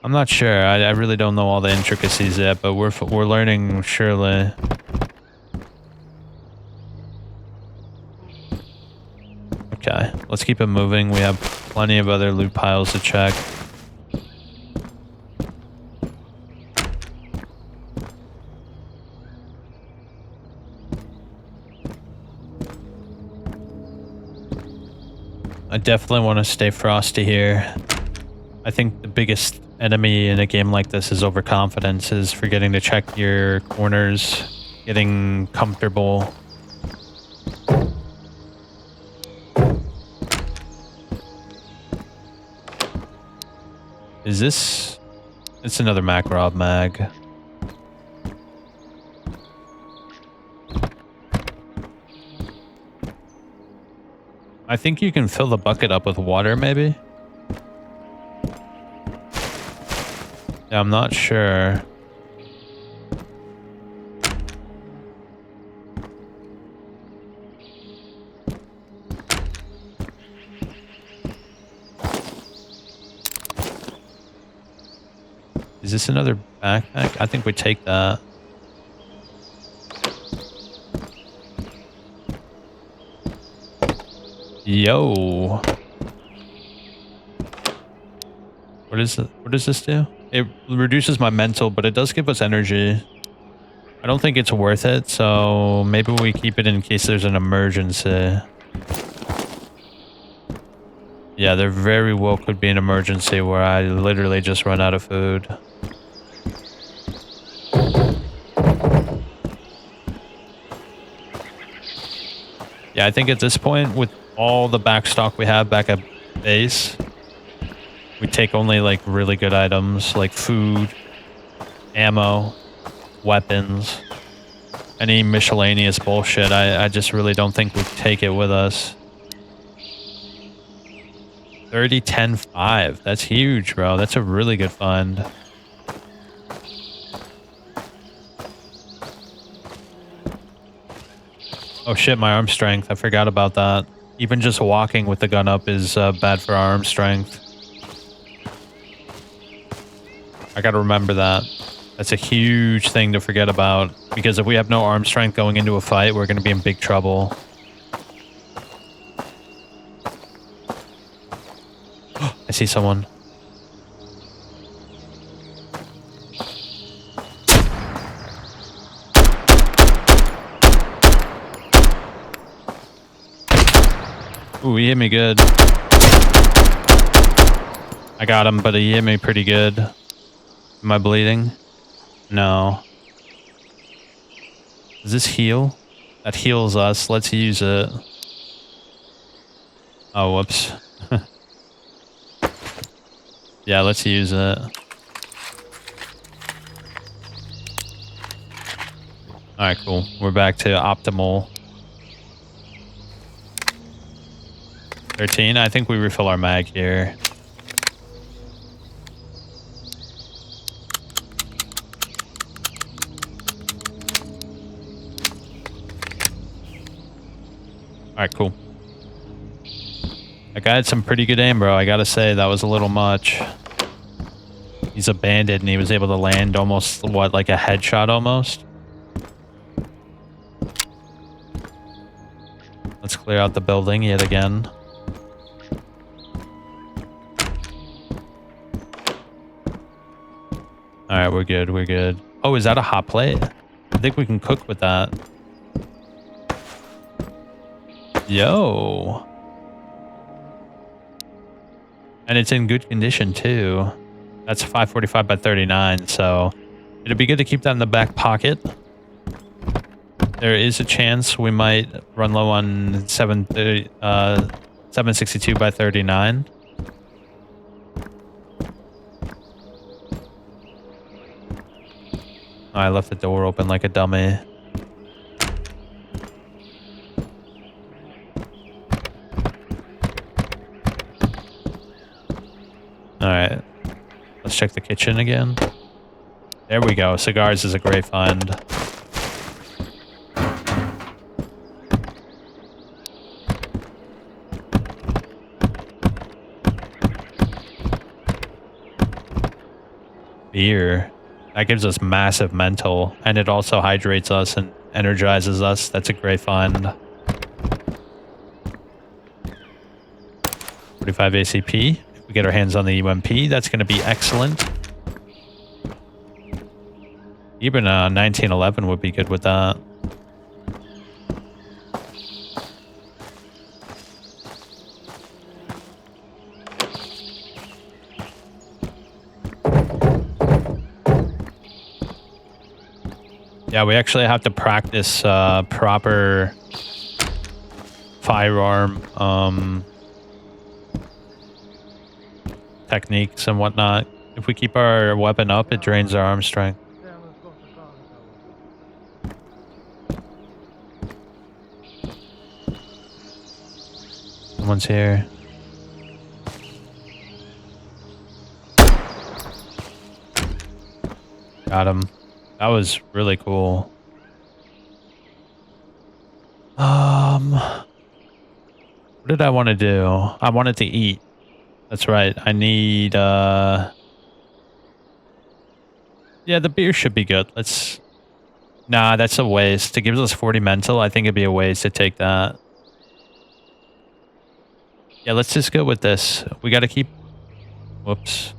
I'm not sure. I really don't know all the intricacies yet, but we're learning surely. Okay, let's keep it moving. We have plenty of other loot piles to check. I definitely want to stay frosty here. I think the biggest enemy in a game like this is overconfidence, is forgetting to check your corners, getting comfortable. Is this... It's another Makarov mag. I think you can fill the bucket up with water, maybe? Yeah, I'm not sure. Is this another backpack? I think we take that. Yo. What is it? What does this do? It reduces my mental, but it does give us energy. I don't think it's worth it, so maybe we keep it in case there's an emergency. Yeah, there very well could be an emergency where I literally just run out of food. Yeah, I think at this point, with all the backstock we have back at base, we take only like really good items like food, ammo, weapons, any miscellaneous bullshit. I just really don't think we take it with us. 30, 10, 5. That's huge, bro. That's a really good find. Oh shit, my arm strength. I forgot about that. Even just walking with the gun up is bad for our arm strength. I gotta remember that. That's a huge thing to forget about, because if we have no arm strength going into a fight, we're gonna be in big trouble. I see someone. Ooh, he hit me good. I got him, but he hit me pretty good. Am I bleeding? No. Does this heal? That heals us. Let's use it. Oh, whoops. Yeah, let's use it. Alright, cool. We're back to optimal. 13. I think we refill our mag here. Alright, cool. That guy had some pretty good aim, bro. I gotta say, that was a little much. He's a bandit and he was able to land almost, what, like a headshot almost? Let's clear out the building yet again. Alright, we're good, we're good. Oh, is that a hot plate? I think we can cook with that. Yo. And it's in good condition too. That's 545 by 39, so it'd be good to keep that in the back pocket. There is a chance we might run low on 762 by 39. Oh, I left the door open like a dummy. Alright. Let's check the kitchen again. There we go. Cigars is a great find. beer. That gives us massive mental, and it also hydrates us and energizes us. That's a great find. 45 ACP. If we get our hands on the UMP, that's going to be excellent. Even 1911 would be good with that. Yeah, we actually have to practice proper firearm techniques and whatnot. If we keep our weapon up, it drains our arm strength. Someone's here. Got him. That was really cool. What did I want to do? I wanted to eat. That's right. I need, yeah, the beer should be good. Nah, that's a waste. It gives us 40 mental. I think it'd be a waste to take that. Yeah, let's just go with this. We got to keep, whoops.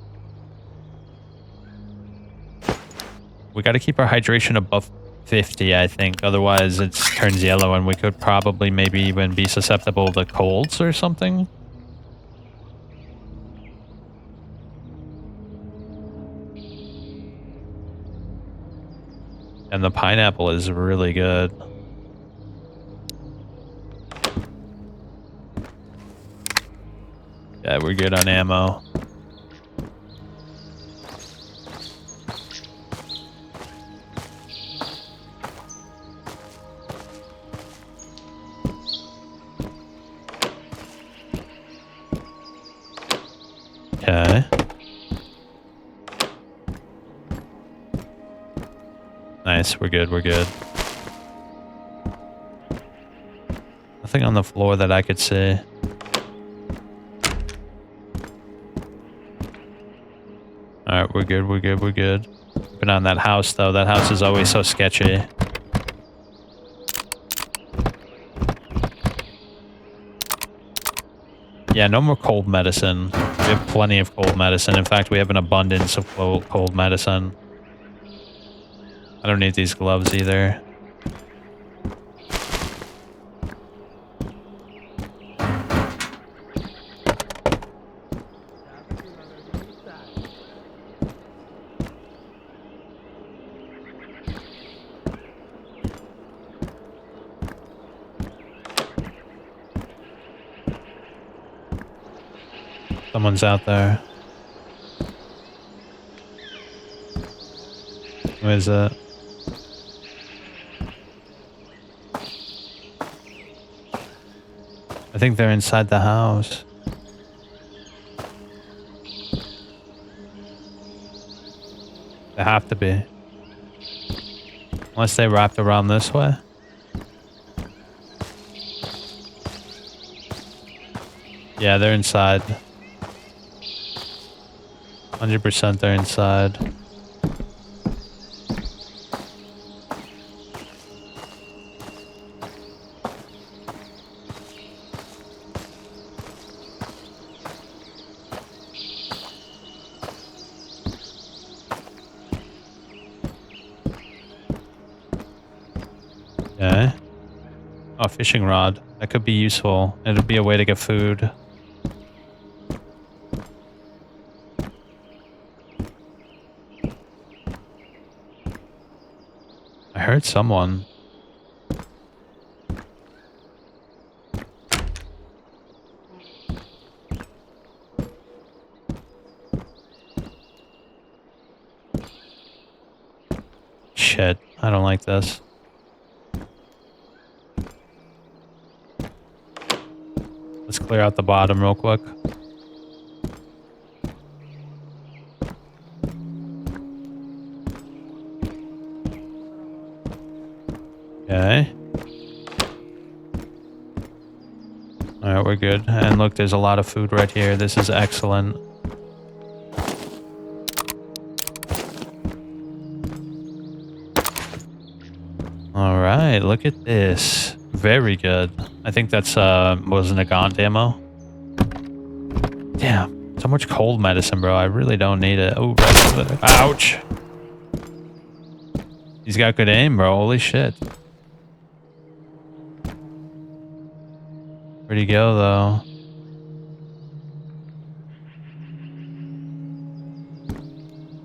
We got to keep our hydration above 50, I think. Otherwise, it turns yellow and we could probably maybe even be susceptible to colds or something. And the pineapple is really good. Yeah, we're good on ammo. Okay. Nice, we're good, we're good. Nothing on the floor that I could see. Alright, we're good, we're good, we're good. Keeping on that house, though. That house is always so sketchy. Yeah, no more cold medicine. We have plenty of cold medicine. In fact, we have an abundance of cold medicine. I don't need these gloves either. Someone's out there. Who is it? I think they're inside the house. They have to be. Unless they wrapped around this way. Yeah, they're inside. 100% they're inside. Okay. Oh, fishing rod. That could be useful. It'd be a way to get food. I heard someone. Shit, I don't like this. Let's clear out the bottom real quick. Okay. Alright, we're good. And look, there's a lot of food right here. This is excellent. right, look at this. Very good. I think that's was Nagant ammo. Damn, so much cold medicine, bro. I really don't need it. Oh, right. Ouch. He's got good aim, bro. Holy shit. Where'd he go, though?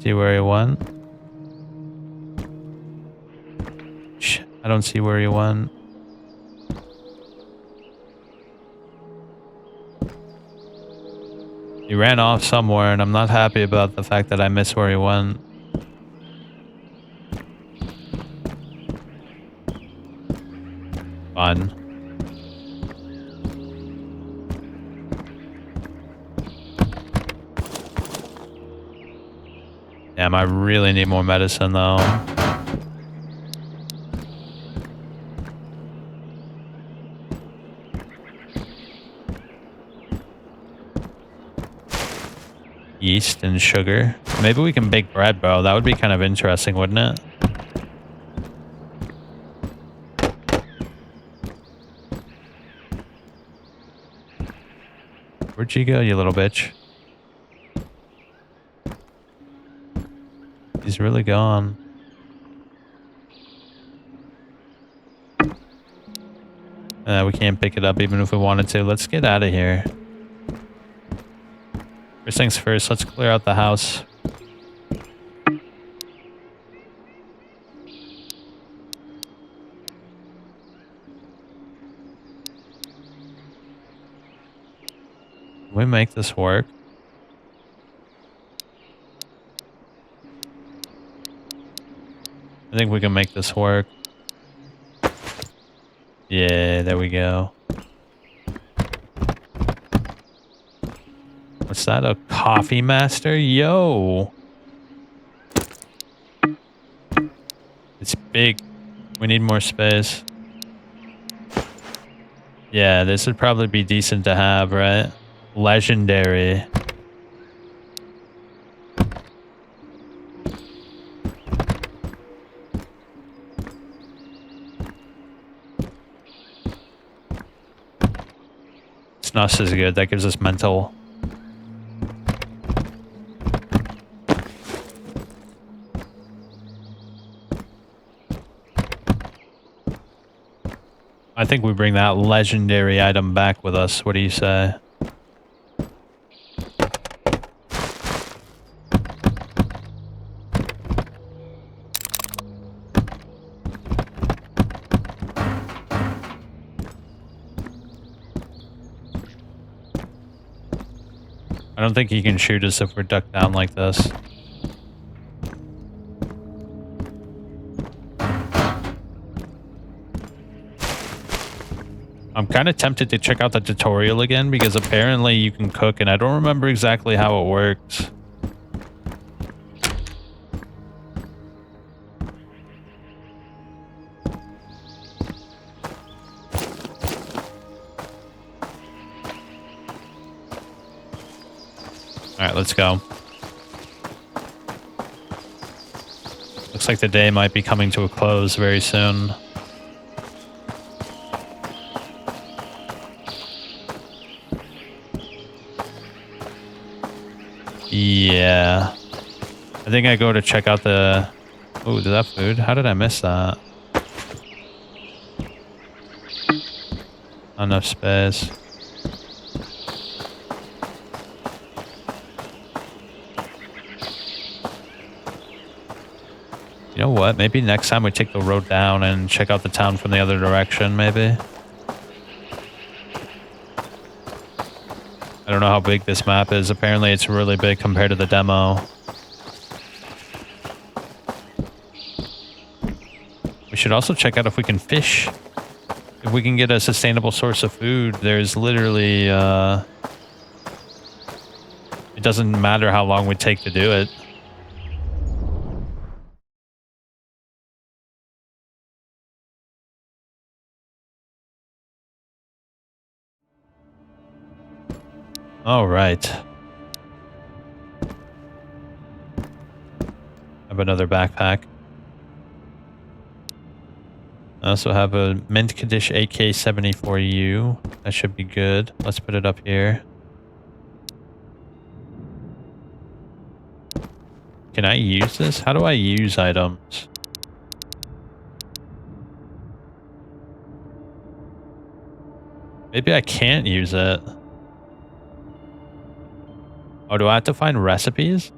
See where he went? Shit, I don't see where he went. He ran off somewhere, and I'm not happy about the fact that I missed where he went. Fun. Damn, I really need more medicine, though. Yeast and sugar. Maybe we can bake bread, bro. That would be kind of interesting, wouldn't it? Where'd you go, you little bitch? He's really gone. We can't pick it up even if we wanted to. Let's get out of here. First things first, let's clear out the house. Can we make this work? I think we can make this work. Yeah, there we go. What's that? A coffee master? Yo! It's big. We need more space. Yeah, this would probably be decent to have, right? Legendary. Snus is good. That gives us mental. I think we bring that legendary item back with us. What do you say? I don't think he can shoot us if we're ducked down like this. I'm kind of tempted to check out the tutorial again because apparently you can cook and I don't remember exactly how it works. Alright, let's go. Looks like the day might be coming to a close very soon. Yeah. I think I go to check out the... Oh, is that food? How did I miss that? Not enough space. You know what? Maybe next time we take the road down and check out the town from the other direction, maybe. I don't know how big this map is. Apparently it's really big compared to the demo. We should also check out if we can fish. If we can get a sustainable source of food, there's literally... it doesn't matter how long we take to do it. All right. Have another backpack. I also have a mint condition AK-74U. That should be good. Let's put it up here. Can I use this? How do I use items? Maybe I can't use it. Oh, do I have to find recipes?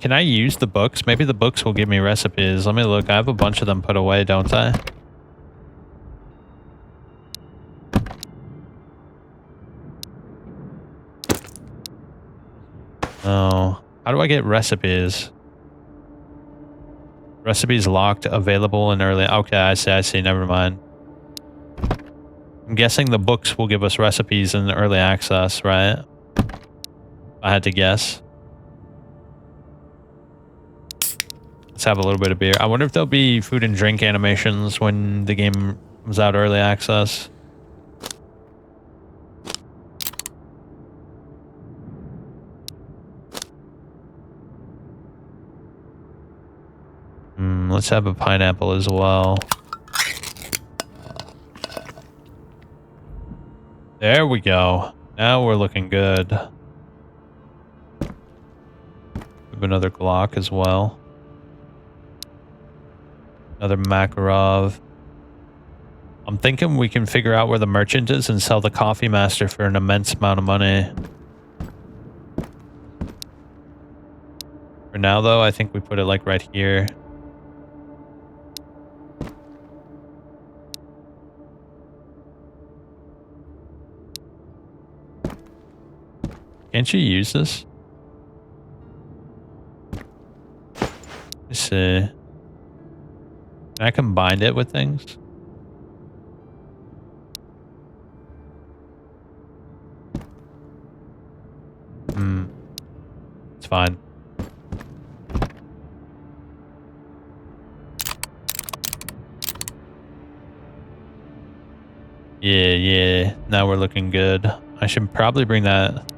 Can I use the books? Maybe the books will give me recipes. Let me look. I have a bunch of them put away, don't I? Oh. How do I get recipes? Recipes locked, available in early... Okay, I see. Never mind. I'm guessing the books will give us recipes in early access, right? I had to guess. Let's have a little bit of beer. I wonder if there'll be food and drink animations when the game comes out early access. Let's have a pineapple as well. There we go. Now we're looking good. Have another Glock as well. Another Makarov. I'm thinking we can figure out where the merchant is and sell the coffee master for an immense amount of money. For now, though, I think we put it like right here. Can't you use this? Let's see. Can I combine it with things? It's fine. Yeah. Now we're looking good. I should probably bring that...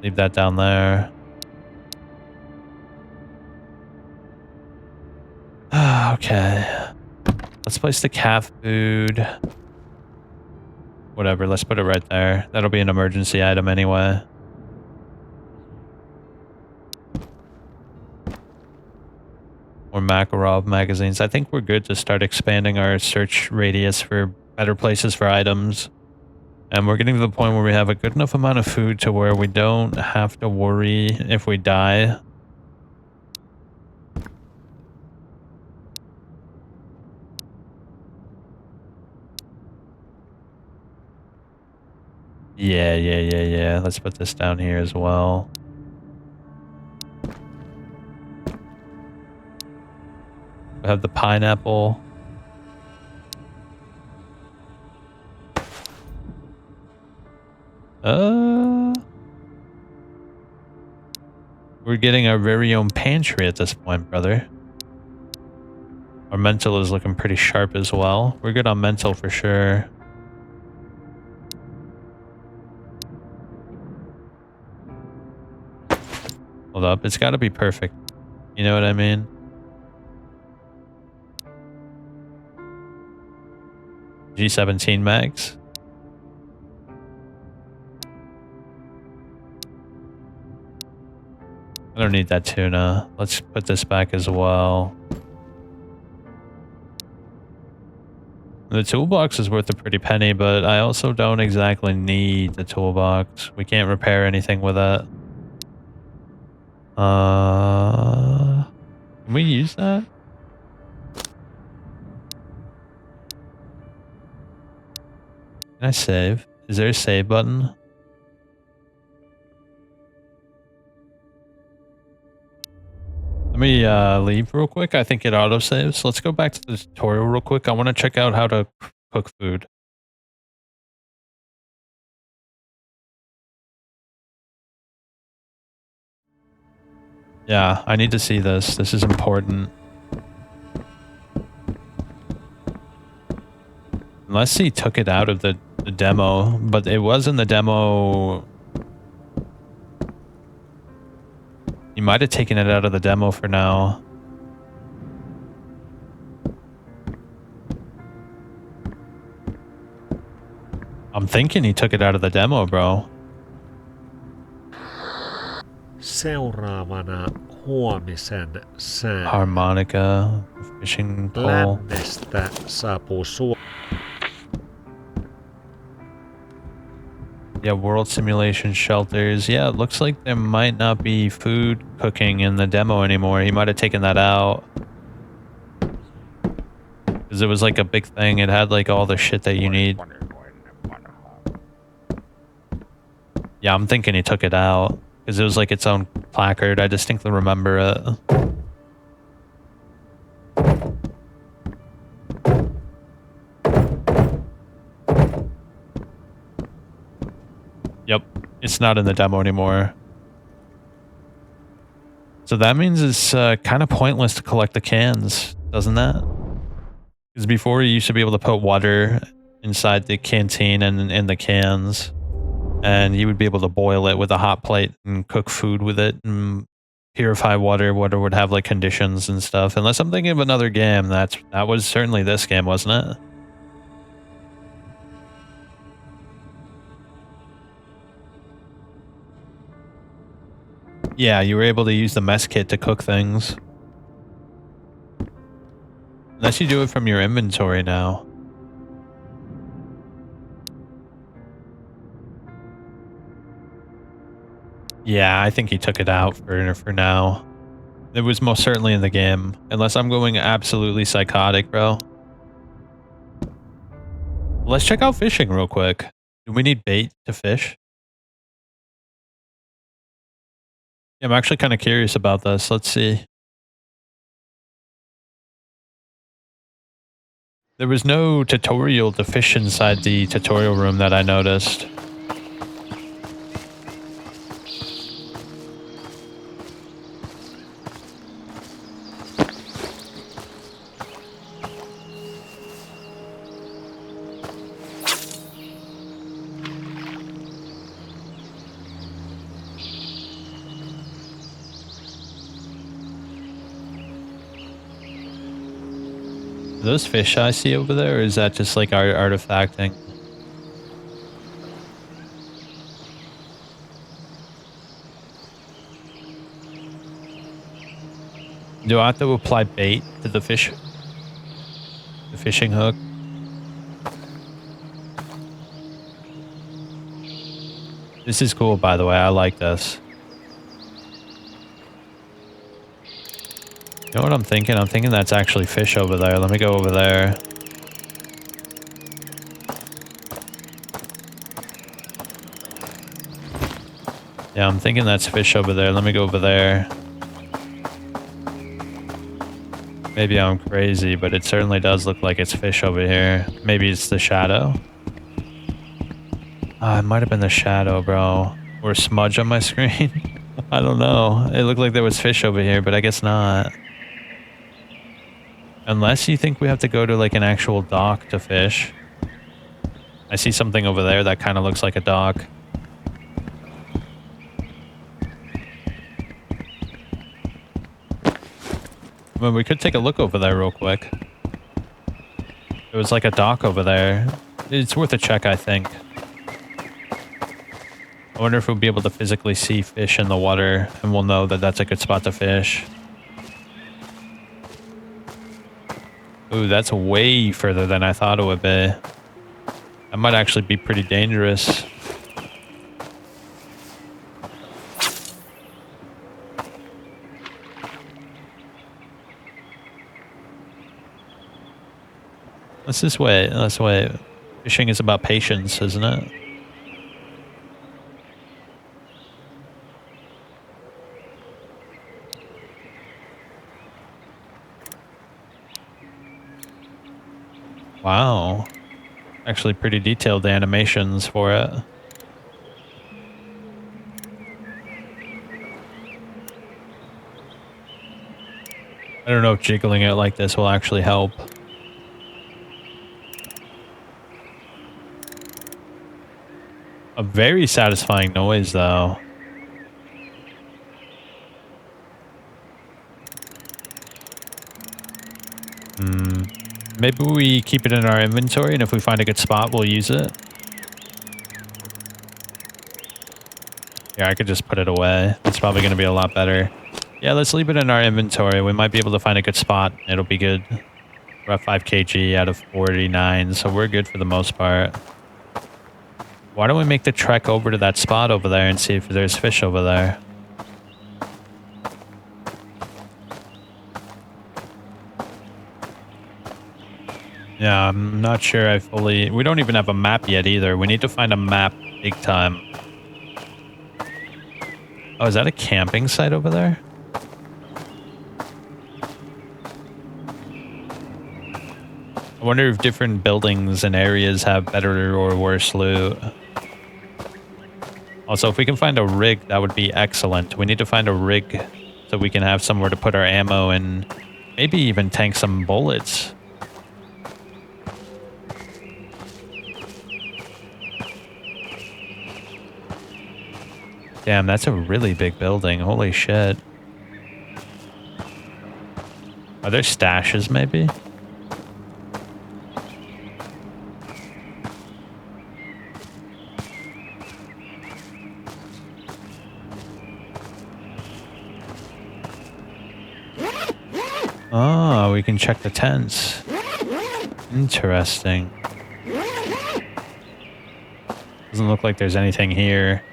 Leave that down there. Okay. Let's place the calf food. Whatever, let's put it right there. That'll be an emergency item anyway. More Makarov magazines. I think we're good to start expanding our search radius for better places for items. And we're getting to the point where we have a good enough amount of food to where we don't have to worry if we die. Yeah. Let's put this down here as well. We have the pineapple. We're getting our very own pantry at this point, brother. Our mental is looking pretty sharp as well. We're good on mental for sure. Hold up, it's got to be perfect. You know what I mean? G17 mags. I don't need that tuna. Let's put this back as well. The toolbox is worth a pretty penny, but I also don't exactly need the toolbox. We can't repair anything with that. Can we use that? Can I save? Is there a save button? Let me leave real quick. I think it auto saves. Let's go back to the tutorial real quick. I want to check out how to cook food. Yeah, I need to see this. This is important. Unless he took it out of the demo, but it was in the demo. He might have taken it out of the demo for now. I'm thinking he took it out of the demo, bro. Seuraavana huomisen sää. Harmonica, fishing pole. Lännestä saapuu Yeah, world simulation shelters. Yeah, it looks like there might not be food cooking in the demo anymore. He might have taken that out. Because it was like a big thing. It had like all the shit that you need. Yeah, I'm thinking he took it out. Because it was like its own placard. I distinctly remember it. Yep, it's not in the demo anymore. So that means it's kind of pointless to collect the cans, doesn't that? Because before you used to be able to put water inside the canteen and in the cans, and you would be able to boil it with a hot plate and cook food with it and purify water. Water would have like conditions and stuff. Unless I'm thinking of another game, that was certainly this game, wasn't it? Yeah, you were able to use the mess kit to cook things. Unless you do it from your inventory now. Yeah, I think he took it out for now. It was most certainly in the game. Unless I'm going absolutely psychotic, bro. Let's check out fishing real quick. Do we need bait to fish? Yeah, I'm actually kind of curious about this. Let's see. There was no tutorial to fish inside the tutorial room that I noticed. Are those fish I see over there, or is that just like artifacting? Do I have to apply bait to the fish? The fishing hook? This is cool, by the way. I like this. You know what I'm thinking? I'm thinking that's actually fish over there. Let me go over there. Yeah, I'm thinking that's fish over there. Let me go over there. Maybe I'm crazy, but it certainly does look like it's fish over here. Maybe it's the shadow. It might have been the shadow, bro. Or a smudge on my screen. I don't know. It looked like there was fish over here, but I guess not. Unless you think we have to go to like an actual dock to fish. I see something over there that kind of looks like a dock. Well, we could take a look over there real quick. There was like a dock over there. It's worth a check, I think. I wonder if we'll be able to physically see fish in the water and we'll know that that's a good spot to fish. Ooh, that's way further than I thought it would be. That might actually be pretty dangerous. Let's just wait. Let's wait. Fishing is about patience, isn't it? Wow. Actually pretty detailed animations for it. I don't know if jiggling it like this will actually help. A very satisfying noise, though. Maybe we keep it in our inventory, and if we find a good spot, we'll use it. Yeah, I could just put it away. It's probably going to be a lot better. Yeah, let's leave it in our inventory. We might be able to find a good spot. It'll be good. We're at 5 kg out of 49, so we're good for the most part. Why don't we make the trek over to that spot over there and see if there's fish over there? Yeah, I'm not sure I fully... We don't even have a map yet either. We need to find a map big time. Oh, is that a camping site over there? I wonder if different buildings and areas have better or worse loot. Also, if we can find a rig, that would be excellent. We need to find a rig so we can have somewhere to put our ammo and maybe even tank some bullets. Damn, that's a really big building. Holy shit. Are there stashes, maybe? Oh, we can check the tents. Interesting. Doesn't look like there's anything here.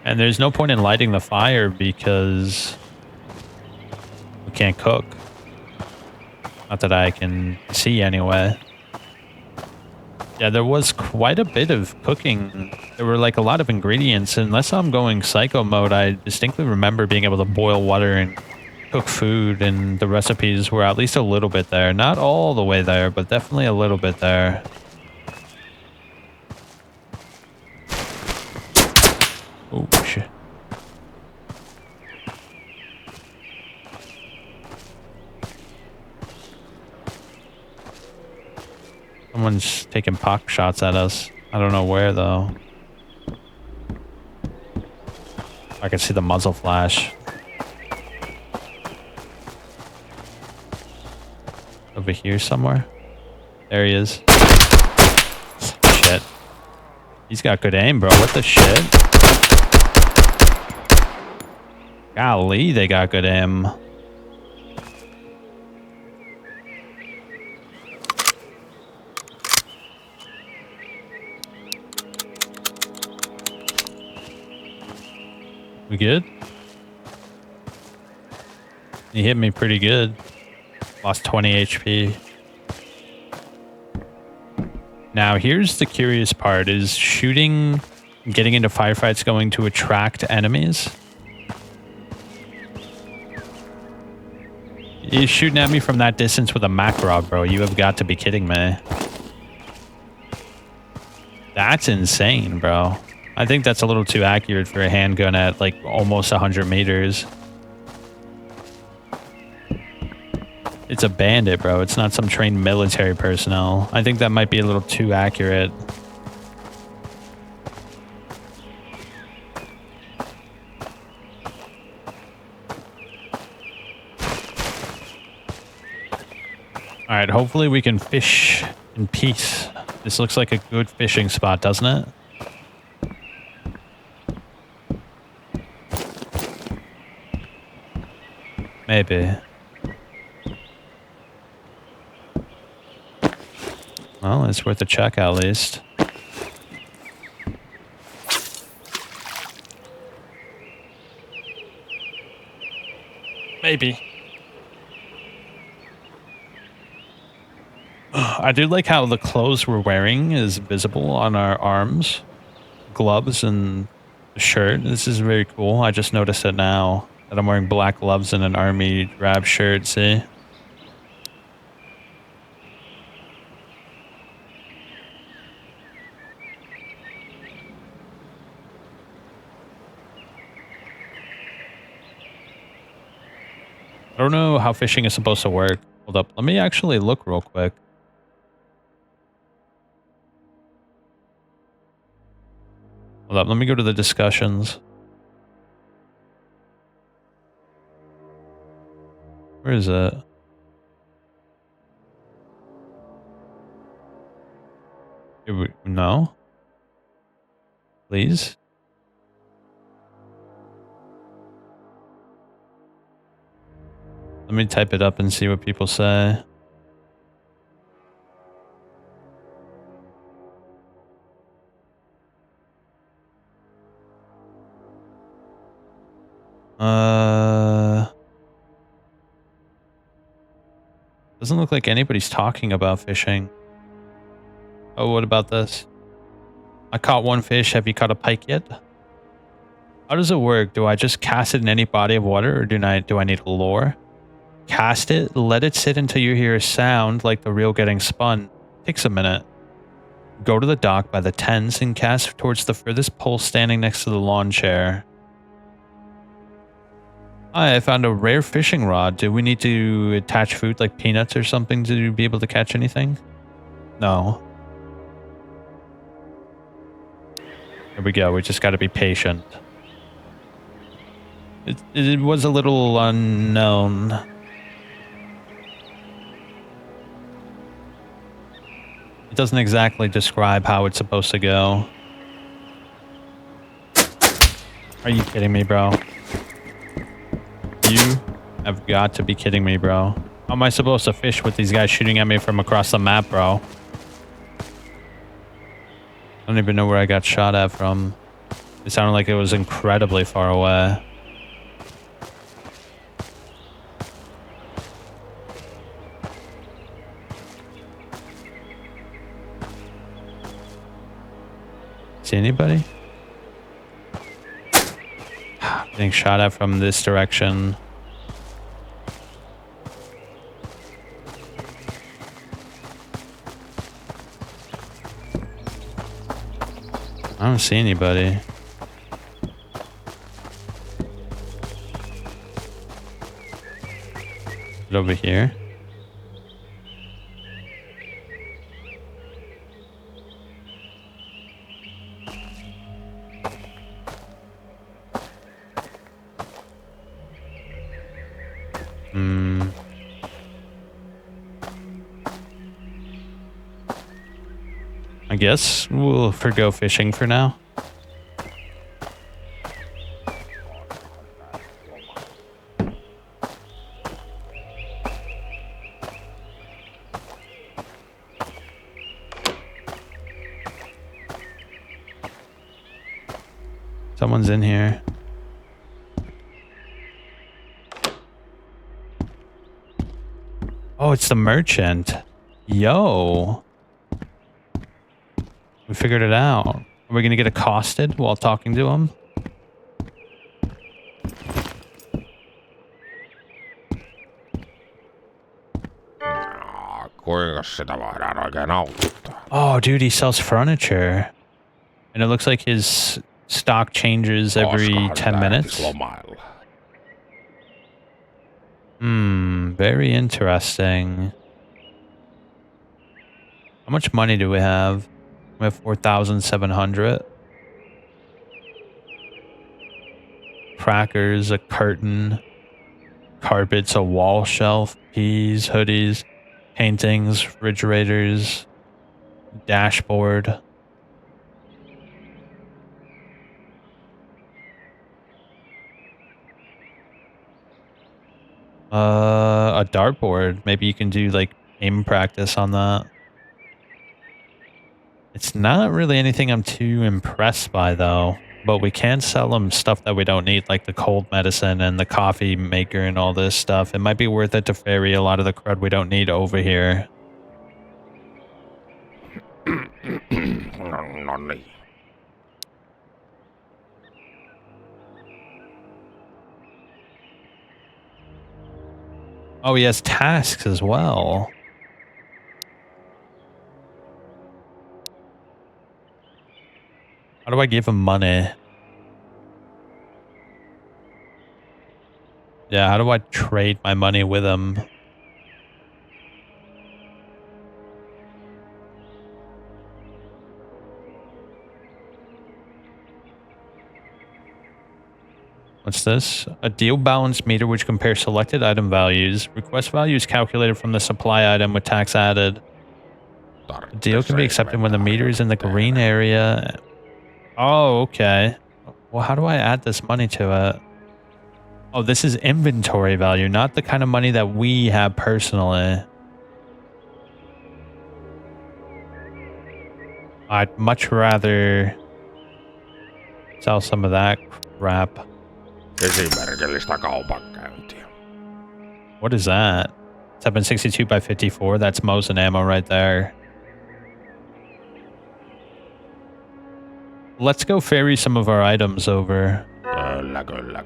And there's no point in lighting the fire because we can't cook. Not that I can see anyway. Yeah, there was quite a bit of cooking. There were like a lot of ingredients. Unless I'm going psycho mode, I distinctly remember being able to boil water and cook food, and the recipes were at least a little bit there. Not all the way there, but definitely a little bit there. Oh, shit. Someone's taking pot shots at us. I don't know where, though. I can see the muzzle flash. Over here somewhere? There he is. Shit. He's got good aim, bro. What the shit? Golly, they got good aim. We good? He hit me pretty good. Lost 20 HP. Now, here's the curious part. Is shooting, getting into firefights going to attract enemies? You're shooting at me from that distance with a Makarov, bro. You have got to be kidding me. That's insane, bro. I think that's a little too accurate for a handgun at like almost 100 meters. It's a bandit, bro. It's not some trained military personnel. I think that might be a little too accurate. All right, hopefully we can fish in peace. This looks like a good fishing spot, doesn't it? Maybe. Well, it's worth a check at least. Maybe. I do like how the clothes we're wearing is visible on our arms, gloves, and the shirt. This is very cool. I just noticed it now that I'm wearing black gloves and an army drab shirt. See? I don't know how fishing is supposed to work. Hold up. Let me actually look real quick. Hold up. Let me go to the discussions. Where is it? No. Please? Let me type it up and see what people say. Doesn't look like anybody's talking about fishing. Oh, what about this? I caught one fish. Have you caught a pike yet? How does it work? Do I just cast it in any body of water, or do I need a lure? Cast it, let it sit until you hear a sound like the reel getting spun. Takes a minute. Go to the dock by the tents and cast towards the furthest pole standing next to the lawn chair. Hi, I found a rare fishing rod. Do we need to attach food like peanuts or something to be able to catch anything? No. Here we go. We just got to be patient. It was a little unknown. It doesn't exactly describe how it's supposed to go. Are you kidding me, bro? You have got to be kidding me, bro. How am I supposed to fish with these guys shooting at me from across the map, bro? I don't even know where I got shot at from. It sounded like it was incredibly far away. See anybody? Getting shot at from this direction. I don't see anybody. Is it over here? I guess we'll forgo fishing for now. Someone's in here. Oh, it's the merchant. Yo. We figured it out. Are we going to get accosted while talking to him? Oh, dude, he sells furniture. And it looks like his stock changes every 10 minutes. Very interesting. How much money do we have? We have 4,700. Crackers, a curtain, carpets, a wall shelf, keys, hoodies, paintings, refrigerators, dashboard. A dartboard. Maybe you can do like aim practice on that. It's not really anything I'm too impressed by though, but we can sell them stuff that we don't need, like the cold medicine and the coffee maker and all this stuff. It might be worth it to ferry a lot of the crud we don't need over here. Oh, he has tasks as well. How do I give him money? Yeah, how do I trade my money with him? What's this? A deal balance meter which compares selected item values. Request value is calculated from the supply item with tax added. The deal can be accepted when the meter is in the green area. Oh, okay. Well, how do I add this money to it? Oh, this is inventory value, not the kind of money that we have personally. I'd much rather sell some of that crap. Esimerkillistä kaupankäyntiä. What is that? 762 by 54. That's Mosin ammo right there. Let's go ferry some of our items over. Kyllä.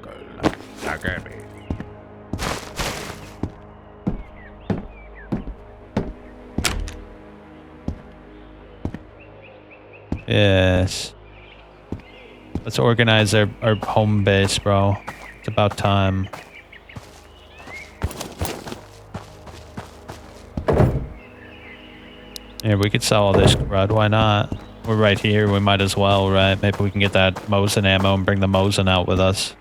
Näkemiin. Yes. Let's organize our home base, bro. It's about time. Yeah, we could sell all this crud. Why not? We're right here. We might as well, right? Maybe we can get that Mosin ammo and bring the Mosin out with us.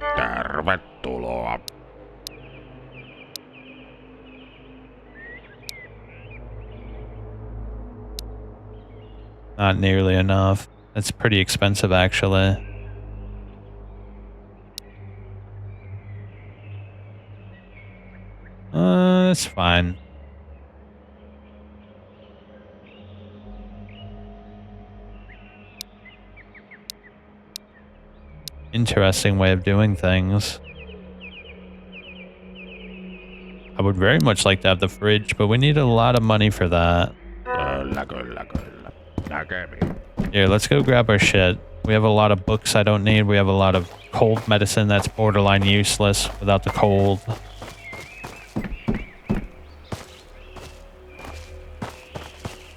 Tervetuloa. Not nearly enough. That's pretty expensive, actually. That's fine. Interesting way of doing things. I would very much like to have the fridge, but we need a lot of money for that. Kyllä. Näkemiin. Here, let's go grab our shit. We have a lot of books I don't need. We have a lot of cold medicine that's borderline useless without the cold.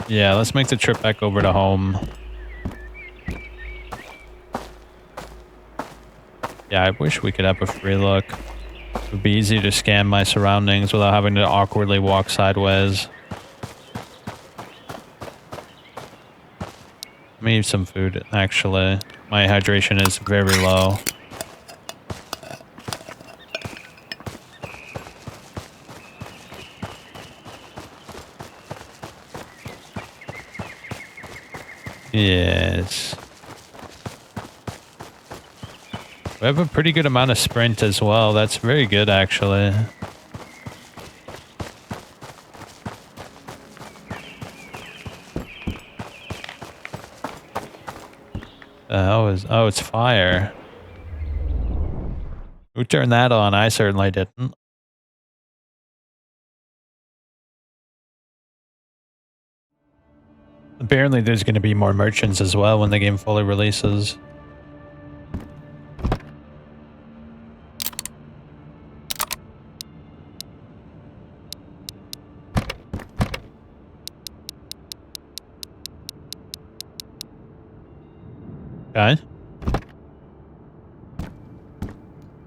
Yeah, let's make the trip back over to home. Yeah, I wish we could have a free look. It would be easy to scan my surroundings without having to awkwardly walk sideways. Let me eat some food, actually. My hydration is very low. Yes. We have a pretty good amount of sprint as well. That's very good, actually. The hell is... Oh, it's fire. Who turned that on? I certainly didn't. Apparently there's going to be more merchants as well when the game fully releases. Okay.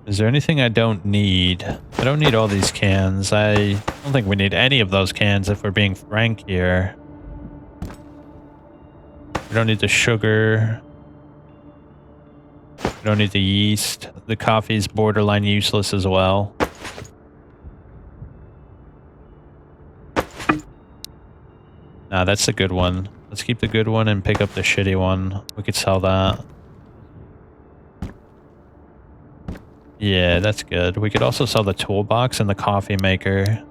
Is there anything I don't need? I don't need all these cans. I don't think we need any of those cans if we're being frank here. We don't need the sugar. We don't need the yeast. The coffee's borderline useless as well. Nah, that's the good one. Let's keep the good one and pick up the shitty one. We could sell that. Yeah, that's good. We could also sell the toolbox and the coffee maker.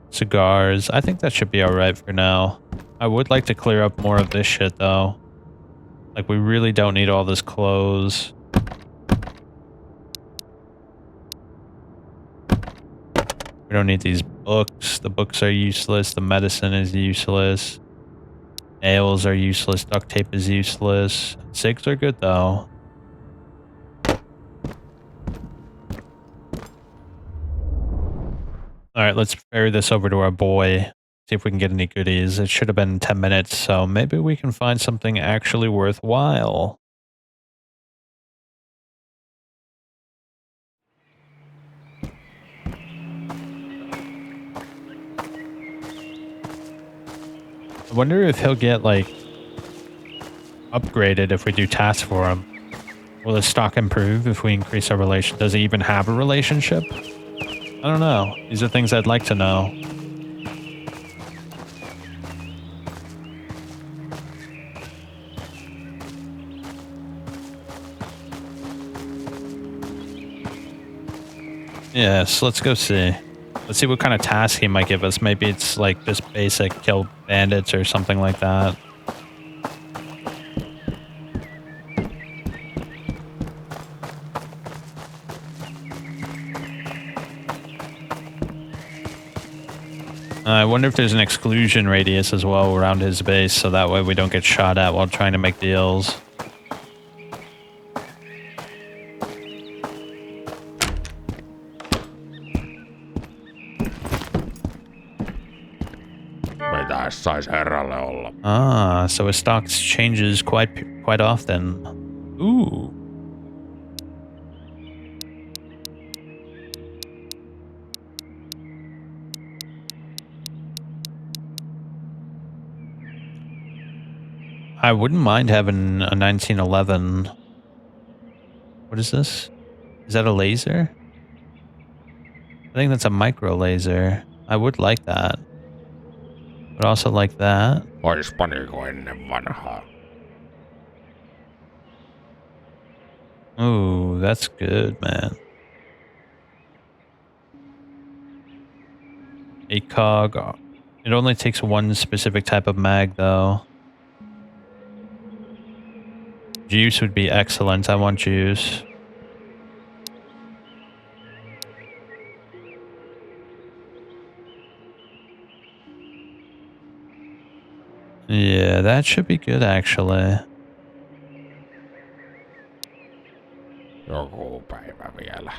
Cigars. I think that should be alright for now. I would like to clear up more of this shit, though. Like, we really don't need all this clothes. We don't need these books. The books are useless. The medicine is useless. Nails are useless. Duct tape is useless. Cigs are good, though. Alright, let's ferry this over to our boy. See if we can get any goodies. It should have been 10 minutes, so maybe we can find something actually worthwhile. I wonder if he'll get, like, upgraded if we do tasks for him. Will his stock improve if we increase our relation? Does he even have a relationship? I don't know. These are things I'd like to know. Yes, let's go see. Let's see what kind of task he might give us. Maybe it's like just basic kill bandits or something like that. I wonder if there's an exclusion radius as well around his base, so that way we don't get shot at while trying to make deals. Mitä sais herralle olla? Ah, so his stocks changes quite often. Ooh. I wouldn't mind having a 1911. What is this? Is that a laser? I think that's a micro laser. I would like that. But also like that. Ois paniko ennen vanhaa? Ooh, that's good, man. ACOG. It only takes one specific type of mag, though. Juice would be excellent. I want juice. Yeah, that should be good, actually. Joku päivä vielä.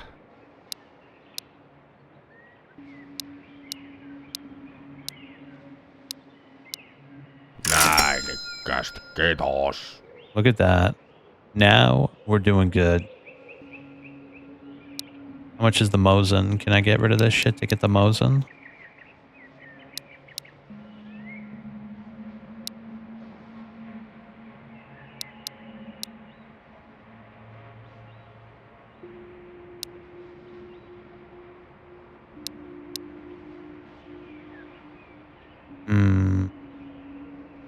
Näinikästi, kiitos. Look at that. Now we're doing good. How much is the Mosin? Can I get rid of this shit to get the Mosin?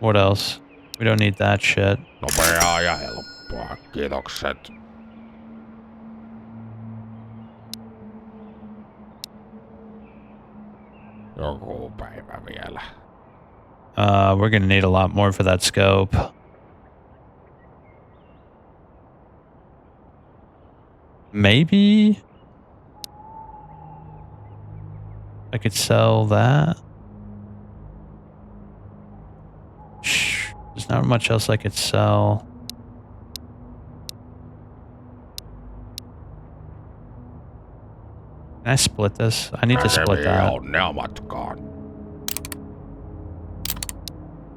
What else? We don't need that shit. Nopeaa ja helppoa, kiitokset. Joku päivä vielä. We're gonna need a lot more for that scope. Maybe I could sell that. There's not much else I could sell. Can I split this? I need to split that. Onnea matkaan.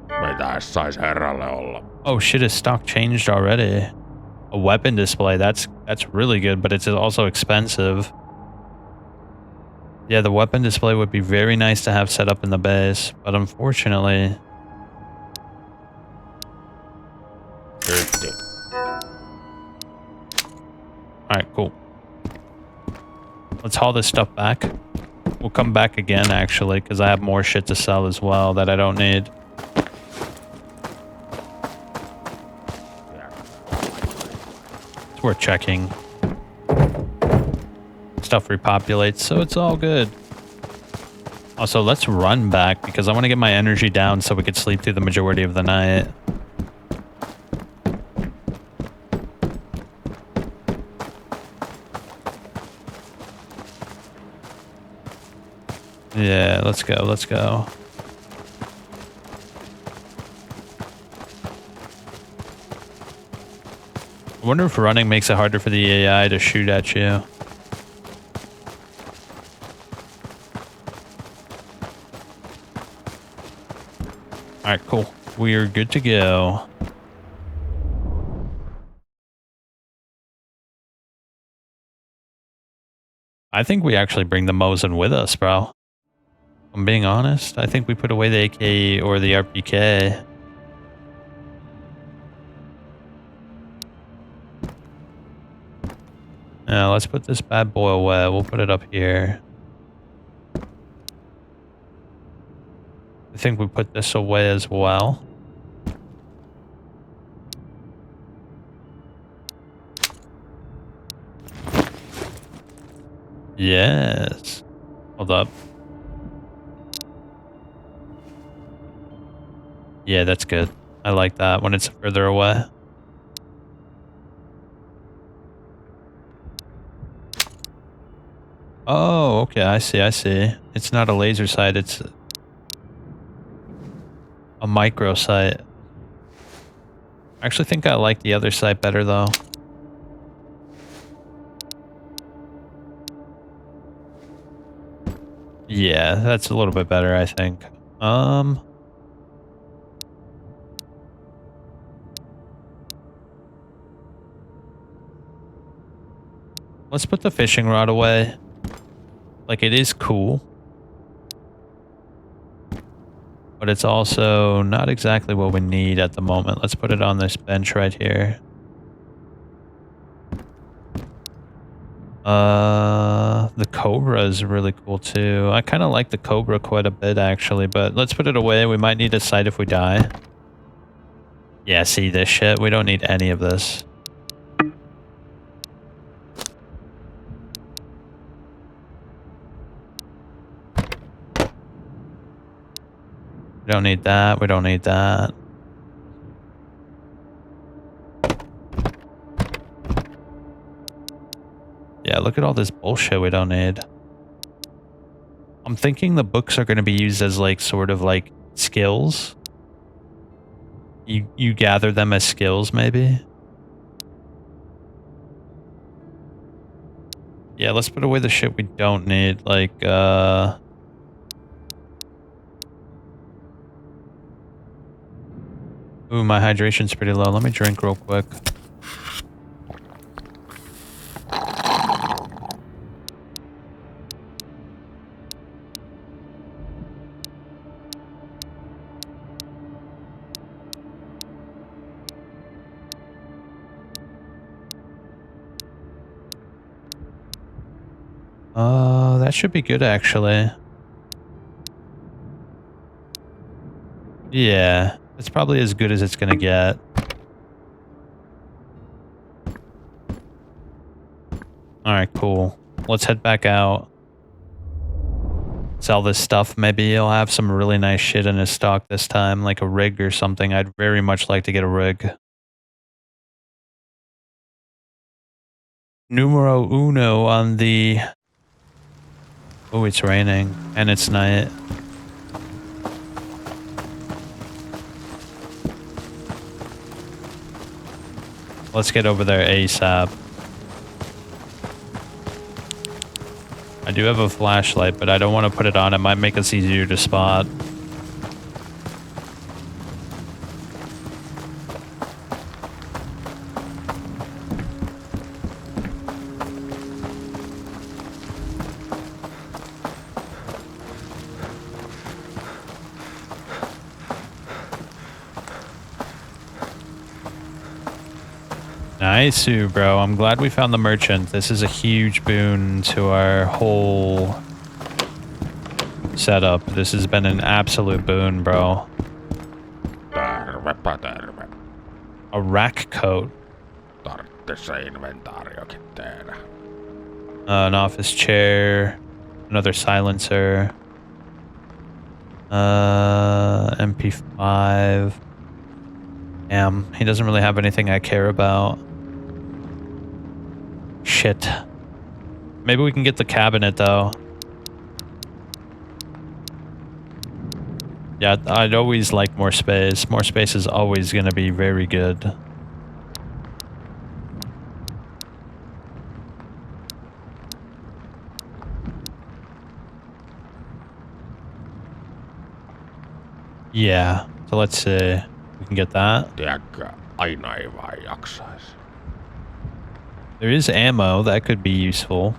Mitä sais herralle olla? Oh shit, his stock changed already. A weapon display, that's really good, but it's also expensive. Yeah, the weapon display would be very nice to have set up in the base, but unfortunately... Alright, cool. Let's haul this stuff back. We'll come back again, actually, because I have more shit to sell as well that I don't need. It's worth checking. Stuff repopulates, so it's all good. Also, let's run back, because I want to get my energy down so we could sleep through the majority of the night. Yeah, let's go, let's go. I wonder if running makes it harder for the AI to shoot at you. Alright, cool. We're good to go. I think we actually bring the Mosin with us, bro. I'm being honest. I think we put away the AK or the RPK. Now let's put this bad boy away. We'll put it up here. I think we put this away as well. Yes. Hold up. Yeah, that's good. I like that when it's further away. Oh, okay. I see. I see. It's not a laser sight. It's a micro sight. I actually think I like the other sight better though. Yeah, that's a little bit better, I think. Let's put the fishing rod away. Like, it is cool. But it's also not exactly what we need at the moment. Let's put it on this bench right here. The Cobra is really cool too. I kind of like the Cobra quite a bit actually, but let's put it away. We might need a sight if we die. Yeah, see this shit? We don't need any of this. We don't need that. We don't need that. Yeah, look at all this bullshit we don't need. I'm thinking the books are going to be used as like sort of like skills. You gather them as skills maybe. Yeah, let's put away the shit we don't need, like ooh, my hydration's pretty low. Let me drink real quick. That should be good actually. Yeah, it's probably as good as it's gonna get. Alright, cool. Let's head back out. Sell this stuff. Maybe he'll have some really nice shit in his stock this time, like a rig or something. I'd very much like to get a rig. Numero uno on the... Oh, it's raining. And it's night. Let's get over there ASAP. I do have a flashlight, but I don't want to put it on. It might make us easier to spot. Nice, bro. I'm glad we found the merchant. This is a huge boon to our whole setup. This has been an absolute boon, bro. Tervepä terve. A rack coat. Tarvittis se inventaariokin tehdä. An office chair. Another silencer. MP5. Damn, he doesn't really have anything I care about. Shit. Maybe we can get the cabinet, though. Yeah, I'd always like more space. More space is always going to be very good. Yeah, so let's see. We can get that. Tiedätkö, aina ei vaan jaksais. There is ammo. That could be useful.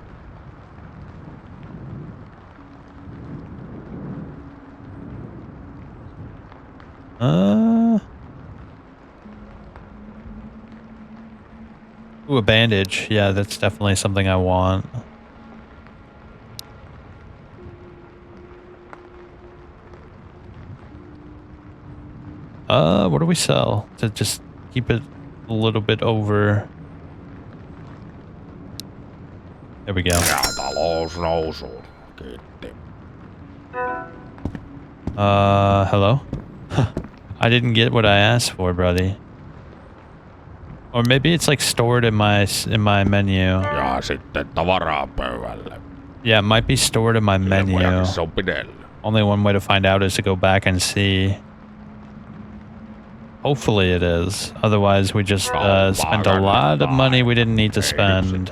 Ooh, a bandage. Yeah, that's definitely something I want. What do we sell? To just keep it a little bit over. There we go. Ja talo Talous nousuun. Kiitti. Hello? I didn't get what I asked for, buddy. Or maybe it's like stored in my menu. Ja sitten tavaraa pöydälle. Yeah, it might be stored in my menu. Ilmojakin se on pidellyt. Only one way to find out is to go back and see. Hopefully it is. Otherwise, we just spent a lot of money we didn't need to spend.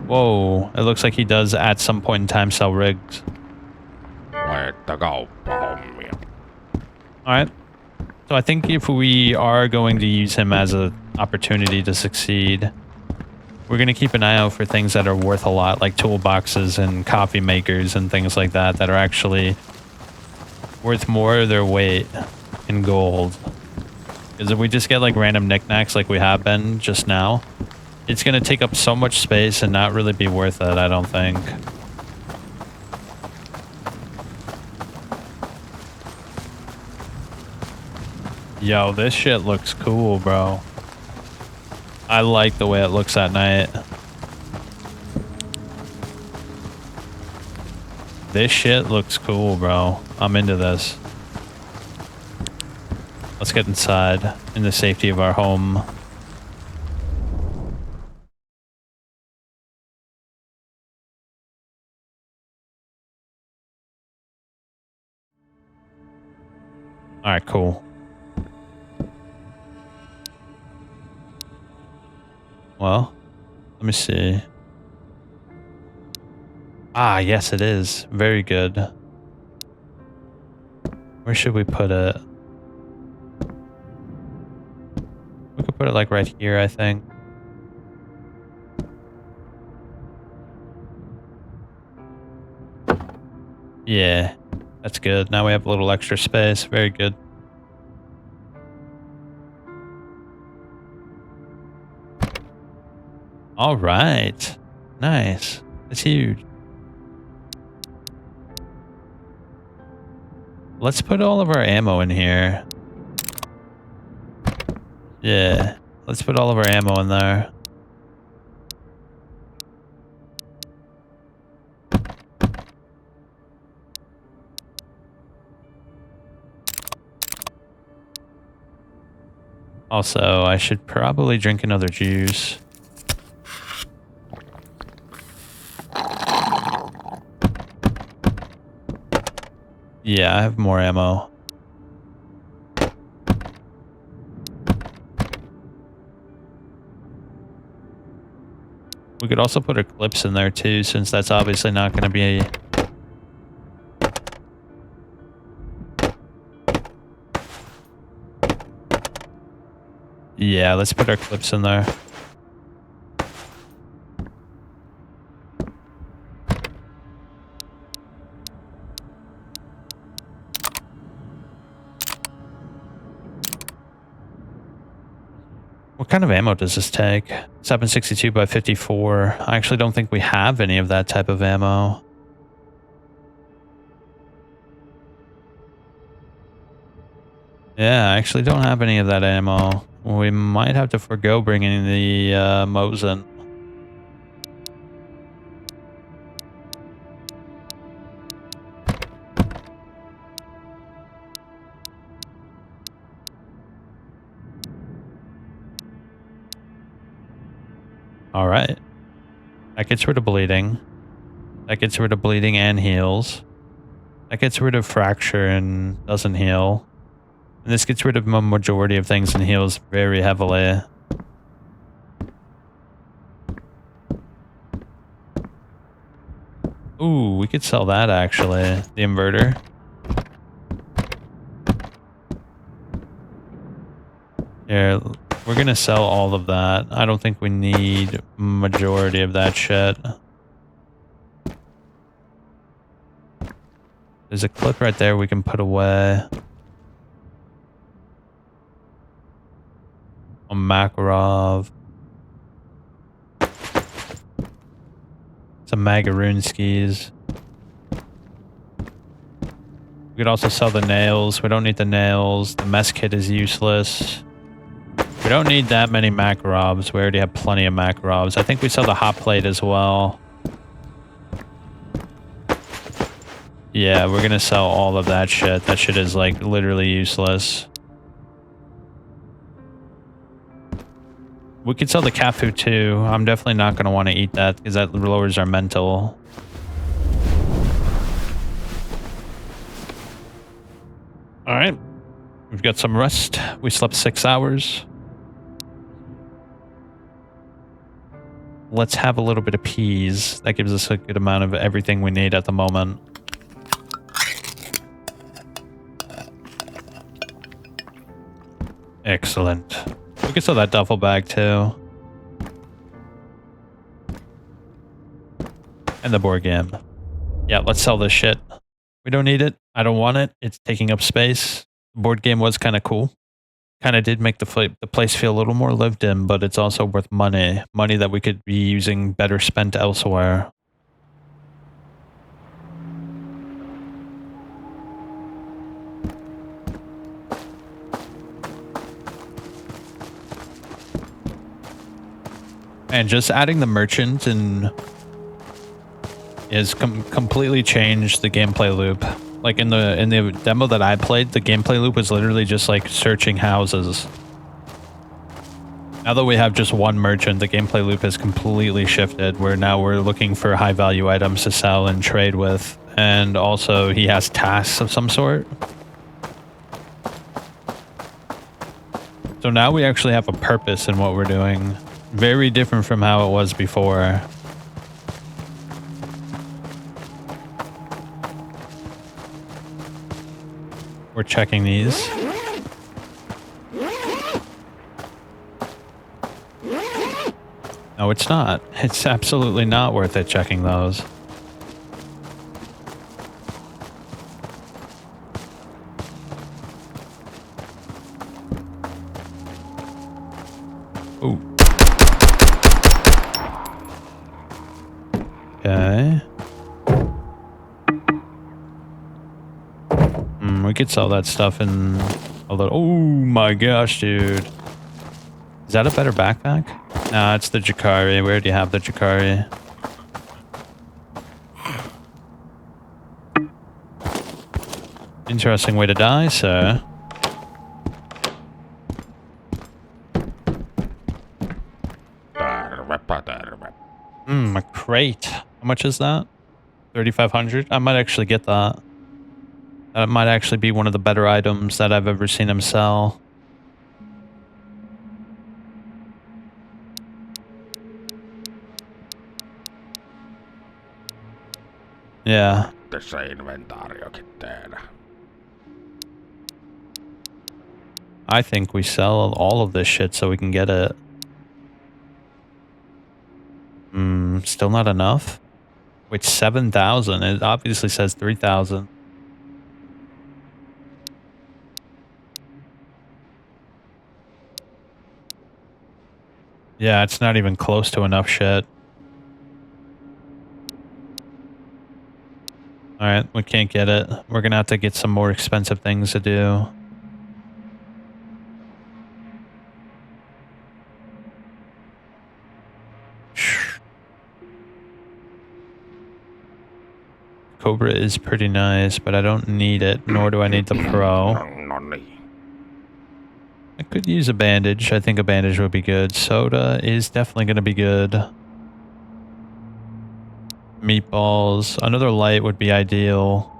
Whoa, it looks like he does at some point in time sell rigs. Vai että kauppahommia. Alright. So I think if we are going to use him as an opportunity to succeed, we're going to keep an eye out for things that are worth a lot, like toolboxes and coffee makers and things like that, that are actually worth more of their weight in gold. Because if we just get like random knickknacks like we have been just now, it's going to take up so much space and not really be worth it, I don't think. Yo, this shit looks cool, bro. I like the way it looks at night. This shit looks cool, bro. I'm into this. Let's get inside in the safety of our home. All right, cool. Well, let me see. Ah, yes, it is. Very good. Where should we put it? We could put it like right here, I think. Yeah, that's good. Now we have a little extra space. Very good. All right. Nice. It's huge. Let's put all of our ammo in here. Yeah. Let's put all of our ammo in there. Also, I should probably drink another juice. Yeah, I have more ammo. We could also put Eclipse in there too, since that's obviously not going to be... Yeah, let's put our Eclipse in there. What kind of ammo does this take? 762 by 54. I actually don't think we have any of that type of ammo. Yeah, I actually don't have any of that ammo. We might have to forgo bringing the Mosin. All right. That gets rid of bleeding. That gets rid of bleeding and heals. That gets rid of fracture and doesn't heal. And this gets rid of a majority of things and heals very heavily. Ooh, we could sell that actually. The inverter. Here, we're gonna sell all of that. I don't think we need majority of that shit. There's a clip right there we can put away. A Makarov. Some Magaroon skis. We could also sell the nails. We don't need the nails. The mess kit is useless. We don't need that many Makarovs. We already have plenty of Makarovs. I think we sell the hot plate as well. Yeah, we're gonna sell all of that shit. That shit is like literally useless. We could sell the cat food too. I'm definitely not gonna want to eat that because that lowers our mental. All right, we've got some rest. We slept 6 hours. Let's have a little bit of peas. That gives us a good amount of everything we need at the moment. Excellent. We can sell that duffel bag too. And the board game. Yeah, let's sell this shit. We don't need it. I don't want it. It's taking up space. The board game was kind of cool. Kind of did make the place feel a little more lived in, but it's also worth money. Money that we could be using better spent elsewhere. And just adding the merchant and is completely changed the gameplay loop. Like in the demo that I played, the gameplay loop was literally just like searching houses. Now that we have just one merchant, the gameplay loop has completely shifted, where now we're looking for high value items to sell and trade with. And also he has tasks of some sort. So now we actually have a purpose in what we're doing. Very different from how it was before. We're checking these. No, it's not. It's absolutely not worth it checking those. Ooh. Okay. We could sell that stuff in a little. Oh my gosh, dude. Is that a better backpack? Nah, it's the Jakari. We already have the Jakari. Interesting way to die, sir. A crate. How much is that? 3,500? I might actually get that. That might actually be one of the better items that I've ever seen him sell. Yeah. Tässä inventaariokin tehdä. I think we sell all of this shit so we can get it. Still not enough? Wait, 7,000. It obviously says 3,000. Yeah, it's not even close to enough shit. Alright, we can't get it. We're gonna have to get some more expensive things to do. Cobra is pretty nice, but I don't need it, nor do I need the Pro. I could use a bandage. I think a bandage would be good. Soda is definitely going to be good. Meatballs. Another light would be ideal.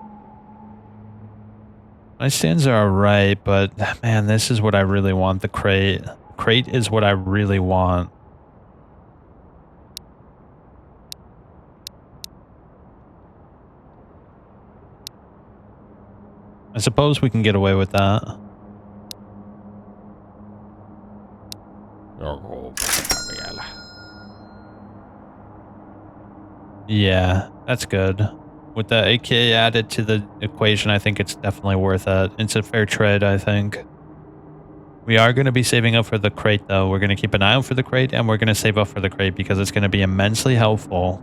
My stands are alright, but man, this is what I really want. The crate. Crate is what I really want. I suppose we can get away with that. Yeah, that's good. With the AK added to the equation, I think it's definitely worth it. It's a fair trade, I think. We are going to be saving up for the crate, though. We're going to keep an eye out for the crate, and we're going to save up for the crate because it's going to be immensely helpful.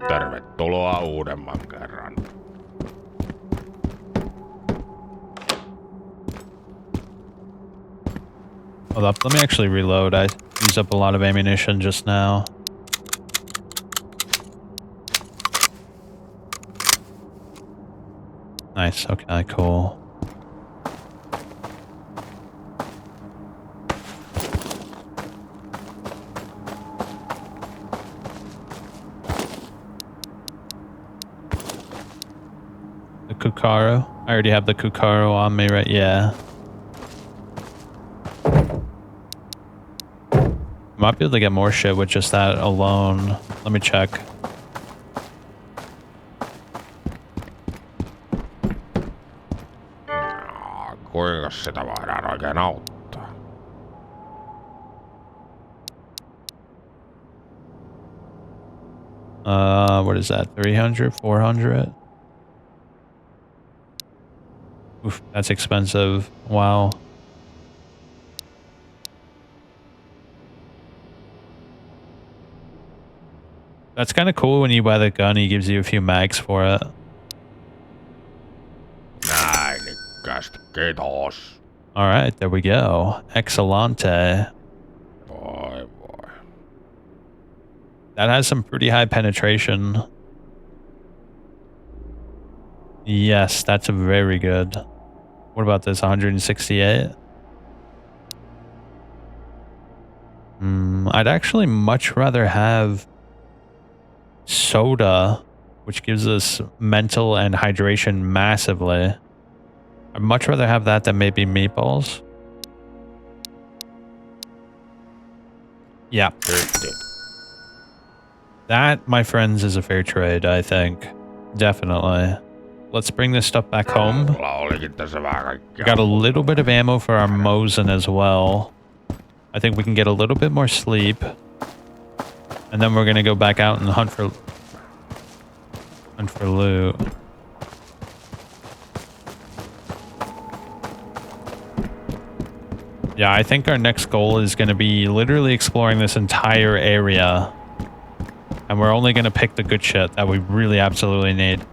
Tervetuloa uudemman kerran. Hold up, let me actually reload. I used up a lot of ammunition just now. Nice, okay, cool. The Kukaro? I already have the Kukaro on me, right? Yeah. Might be able to get more shit with just that alone. Let me check. Kuinka sitä voidaan oikein auttaa? What is that? 300, 400? Oof, that's expensive. Wow. That's kind of cool when you buy the gun, he gives you a few mags for it. Näin ikkästi, kiitos. All right, there we go. Excellente. Voi voi. That has some pretty high penetration. Yes, that's very good. What about this? 168? I'd actually much rather have soda, which gives us mental and hydration massively. I'd much rather have that than maybe meatballs. Yeah. That, my friends, is a fair trade, I think. Definitely. Let's bring this stuff back home. We got a little bit of ammo for our Mosin as well. I think we can get a little bit more sleep. And then we're going to go back out and hunt for loot. Yeah, I think our next goal is going to be literally exploring this entire area. And we're only going to pick the good shit that we really absolutely need.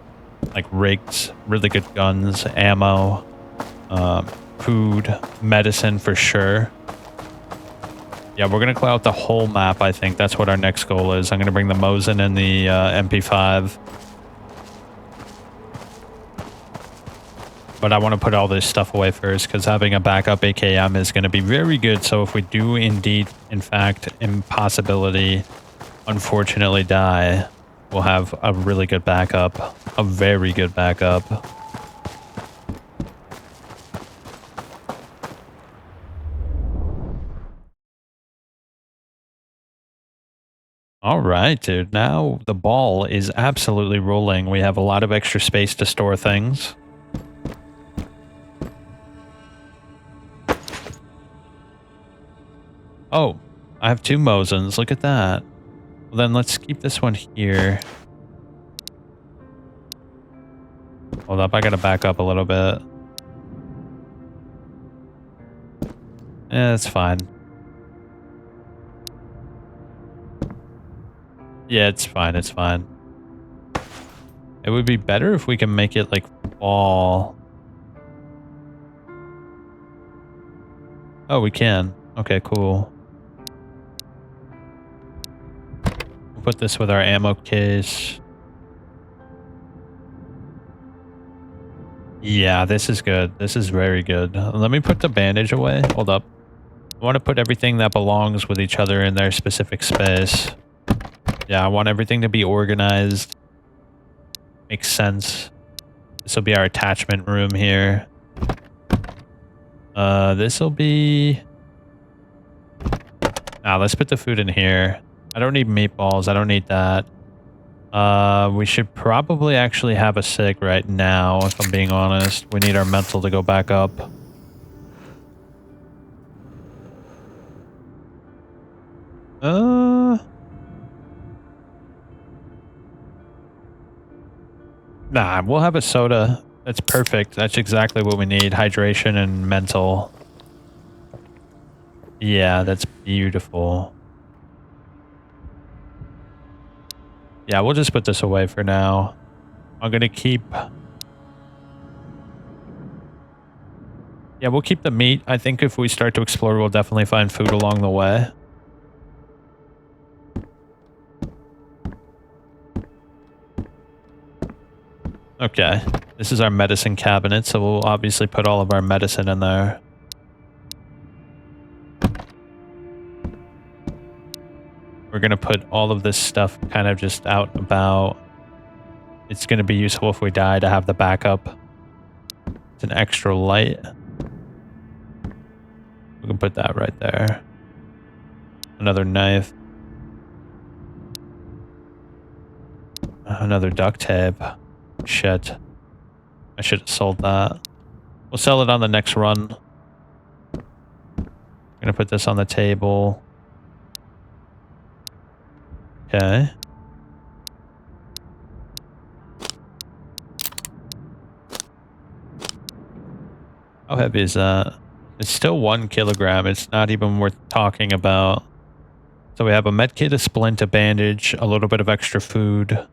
Like rigs, really good guns, ammo, food, medicine for sure. Yeah, we're going to clear out the whole map, I think. That's what our next goal is. I'm going to bring the Mosin and the MP5. But I want to put all this stuff away first because having a backup AKM is going to be very good. So if we do indeed, in fact, impossibility, unfortunately die, we'll have a really good backup. A very good backup. All right, dude. Now the ball is absolutely rolling. We have a lot of extra space to store things. Oh, I have 2 Mosins. Look at that. Well, then let's keep this one here. Hold up, I gotta back up a little bit. Yeah, that's fine. Yeah, it's fine, it's fine. It would be better if we can make it, like, fall. Oh, we can. Okay, cool. We'll put this with our ammo case. Yeah, this is good. This is very good. Let me put the bandage away. Hold up. I want to put everything that belongs with each other in their specific space. Yeah, I want everything to be organized. Makes sense. This will be our attachment room here. This will be... Nah, let's put the food in here. I don't need meatballs. I don't need that. We should probably actually have a sig right now, if I'm being honest. We need our mental to go back up. Nah, we'll have a soda. That's perfect. That's exactly what we need. Hydration and mental. Yeah, that's beautiful. Yeah, we'll just put this away for now. I'm gonna keep... Yeah, we'll keep the meat. I think if we start to explore, we'll definitely find food along the way. Okay, this is our medicine cabinet, so we'll obviously put all of our medicine in there. We're going to put all of this stuff kind of just out and about. It's going to be useful if we die to have the backup. It's an extra light. We can put that right there. Another knife. Another duct tape. Shit. I should have sold that. We'll sell it on the next run. I'm gonna put this on the table. Okay. How heavy is that? It's still 1 kilogram. It's not even worth talking about. So we have a medkit, a splint, a bandage, a little bit of extra food.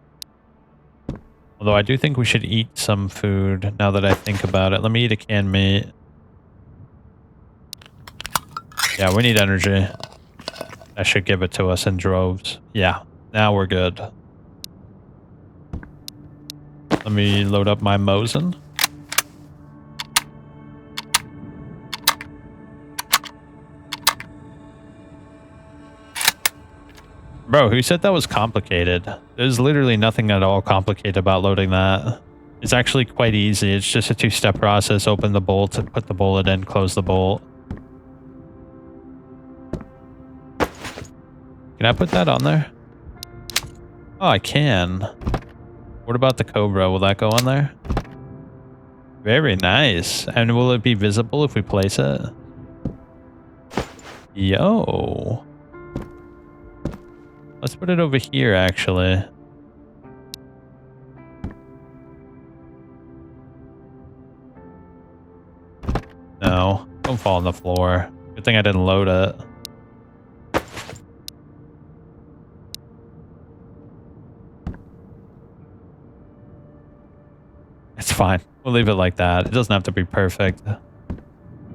Although I do think we should eat some food now that I think about it. Let me eat a canned meat. Yeah, we need energy. That should give it to us in droves. Yeah, now we're good. Let me load up my Mosin. Bro, who said that was complicated? There's literally nothing at all complicated about loading that. It's actually quite easy. It's just a 2-step process. Open the bolt, put the bullet in, close the bolt. Can I put that on there? Oh, I can. What about the Cobra? Will that go on there? Very nice. And will it be visible if we place it? Yo. Let's put it over here, actually. No, don't fall on the floor. Good thing I didn't load it. It's fine. We'll leave it like that. It doesn't have to be perfect.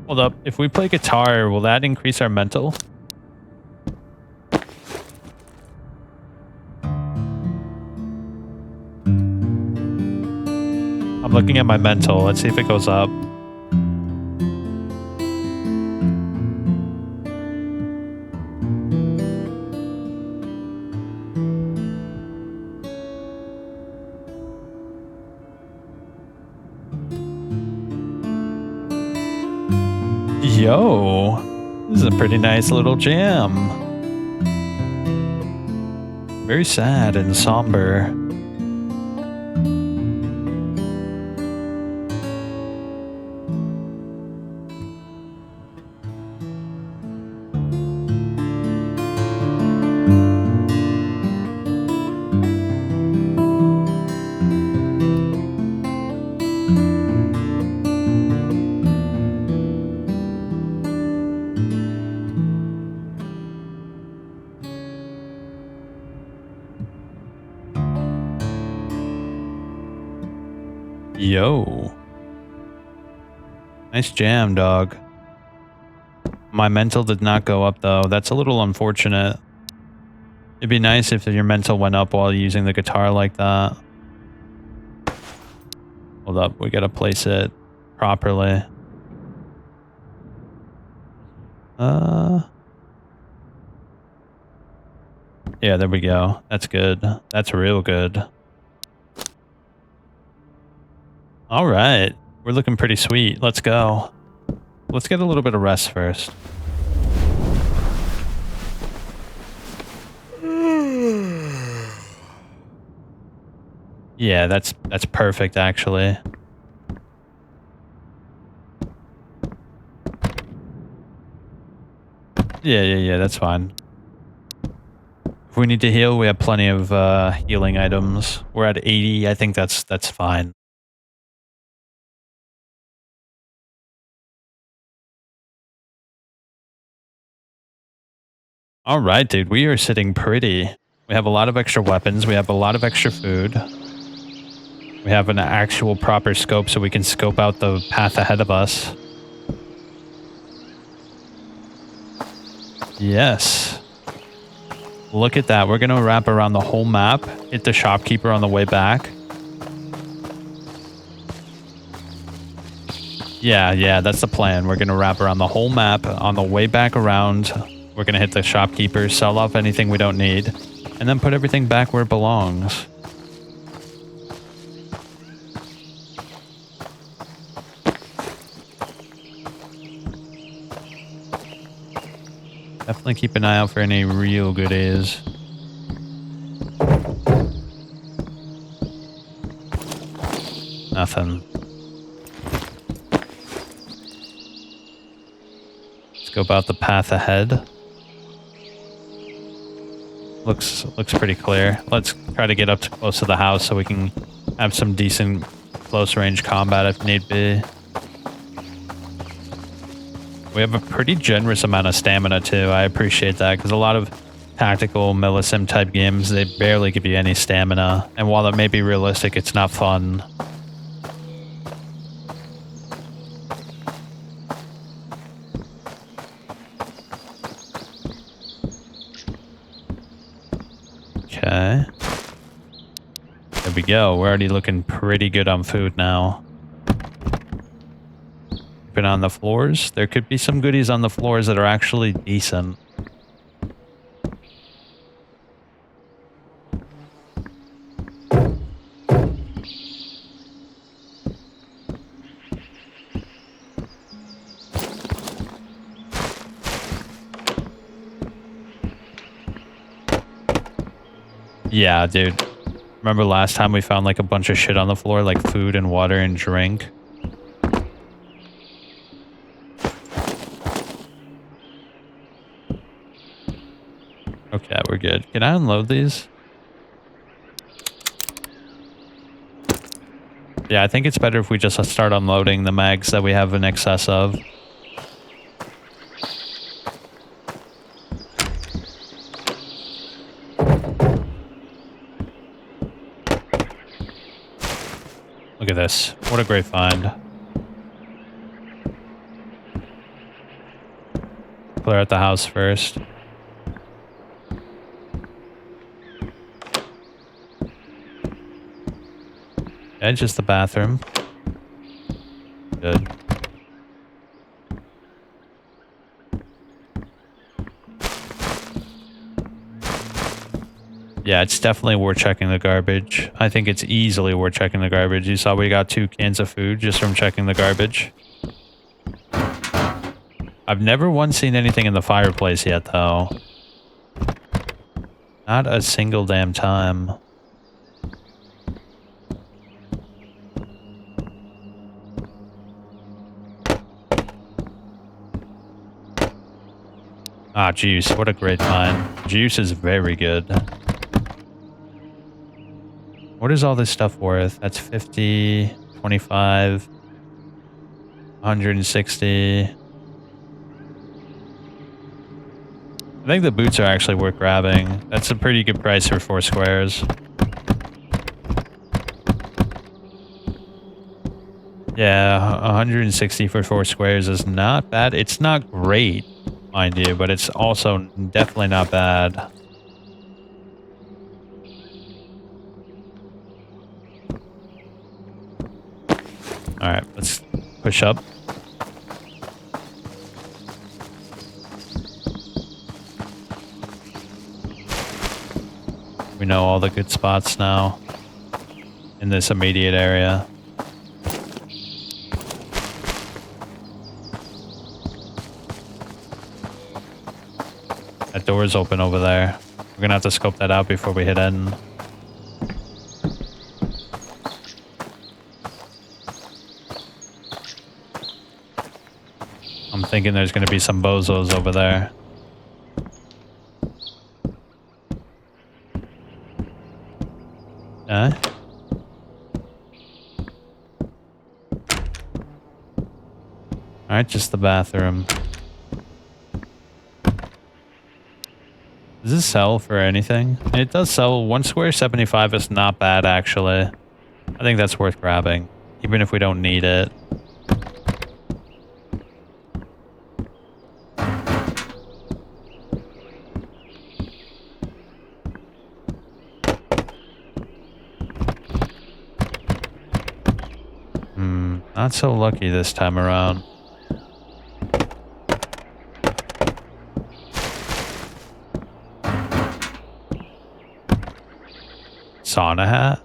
Hold up. If we play guitar, will that increase our mental? I'm looking at my mental. Let's see if it goes up. Yo, this is a pretty nice little jam. Very sad and somber. Yo. Nice jam, dog. My mental did not go up, though. That's a little unfortunate. It'd be nice if your mental went up while using the guitar like that. Hold up. We gotta place it properly. Yeah, there we go. That's good. That's real good. All right. We're looking pretty sweet. Let's go. Let's get a little bit of rest first. Yeah, that's perfect, actually. Yeah, that's fine. If we need to heal, we have plenty of healing items. We're at 80. I think that's fine. All right, dude. We are sitting pretty. We have a lot of extra weapons. We have a lot of extra food. We have an actual proper scope so we can scope out the path ahead of us. Yes. Look at that. We're going to wrap around the whole map. Hit the shopkeeper on the way back. Yeah, that's the plan. We're going to wrap around the whole map. On the way back around, we're going to hit the shopkeeper, sell off anything we don't need, and then put everything back where it belongs. Definitely keep an eye out for any real goodies. Nothing. Let's go about the path ahead. Looks pretty clear. Let's try to get up close to the house so we can have some decent close range combat if need be. We have a pretty generous amount of stamina too. I appreciate that because a lot of tactical millisim type games, they barely give you any stamina. And while that may be realistic, it's not fun. Okay. There we go. We're already looking pretty good on food now. Been on the floors. There could be some goodies on the floors that are actually decent. Yeah, dude. Remember last time we found like a bunch of shit on the floor, like food and water and drink? Okay, we're good. Can I unload these? Yeah, I think it's better if we just start unloading the mags that we have in excess of. Look at this. What a great find. Clear out the house first. Yeah, just the bathroom. Good. Yeah, it's definitely worth checking the garbage. I think it's easily worth checking the garbage. You saw we got 2 cans of food just from checking the garbage. I've never once seen anything in the fireplace yet, though. Not a single damn time. Ah, juice. What a great find. Juice is very good. What is all this stuff worth? That's 50, 25, 160. I think the boots are actually worth grabbing. That's a pretty good price for 4 squares. Yeah, 160 for 4 squares is not bad. It's not great, mind you, but it's also definitely not bad. Alright, let's push up. We know all the good spots now in this immediate area. That door's open over there. We're gonna have to scope that out before we hit in. I'm thinking there's gonna be some bozos over there. Okay. Alright, just the bathroom. Does this sell for anything? It does sell. 1 square 75 is not bad, actually. I think that's worth grabbing, even if we don't need it. Not so lucky this time around. Sauna hat.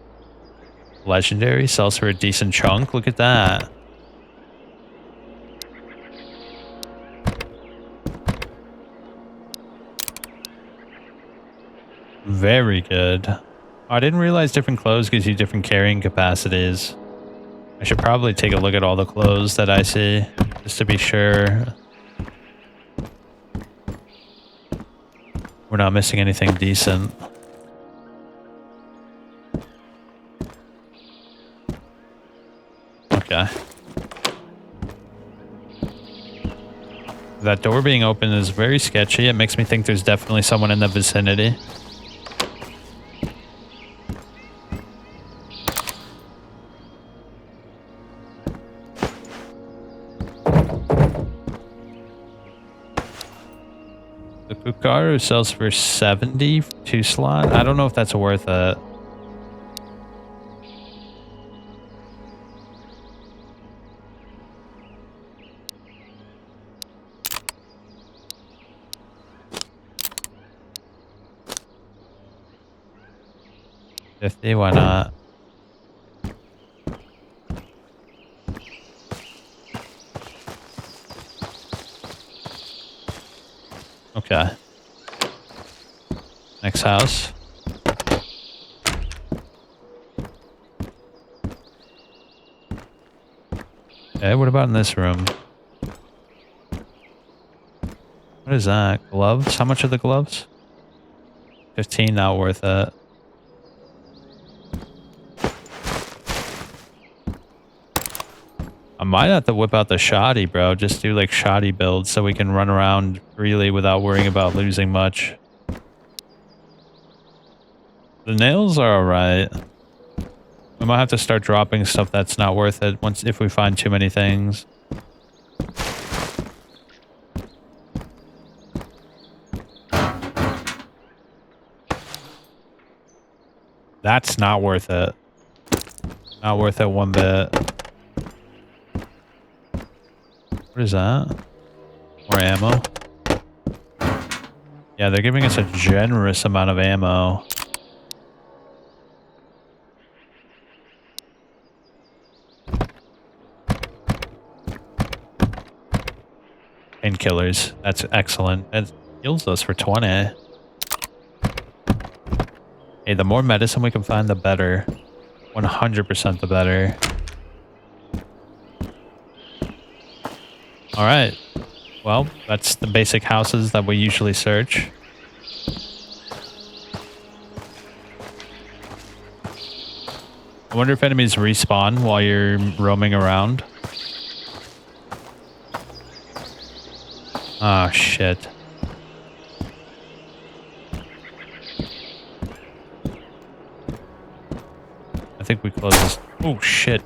Legendary. Sells for a decent chunk. Look at that. Very good. Oh, I didn't realize different clothes gives you different carrying capacities. I should probably take a look at all the clothes that I see, just to be sure we're not missing anything decent. Okay. That door being open is very sketchy. It makes me think there's definitely someone in the vicinity. The Kukaru sells for 70, 2 slot. I don't know if that's worth it. $50, why not? Okay. Next house. Okay, what about in this room? What is that? Gloves? How much are the gloves? 15, not worth it. I might have to whip out the shoddy, bro. Just do like shoddy builds so we can run around freely without worrying about losing much. The nails are alright. We might have to start dropping stuff that's not worth it if we find too many things. That's not worth it. Not worth it one bit. What is that? More ammo? Yeah, they're giving us a generous amount of ammo. Painkillers. That's excellent. It heals us for 20. Hey, the more medicine we can find, the better. 100% the better. Alright. Well, that's the basic houses that we usually search. I wonder if enemies respawn while you're roaming around. Ah, shit. I think we close this. Oh, shit.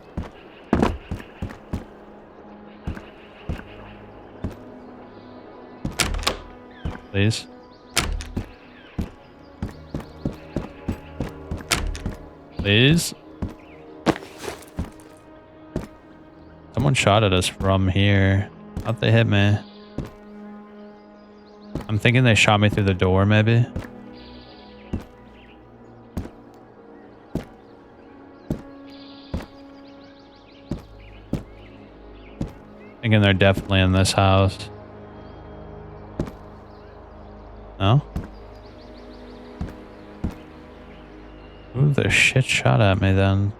Please. Please. Someone shot at us from here. How'd they hit me? I'm thinking they shot me through the door, maybe. Thinking they're definitely in this house. No? Who the shit shot at me then?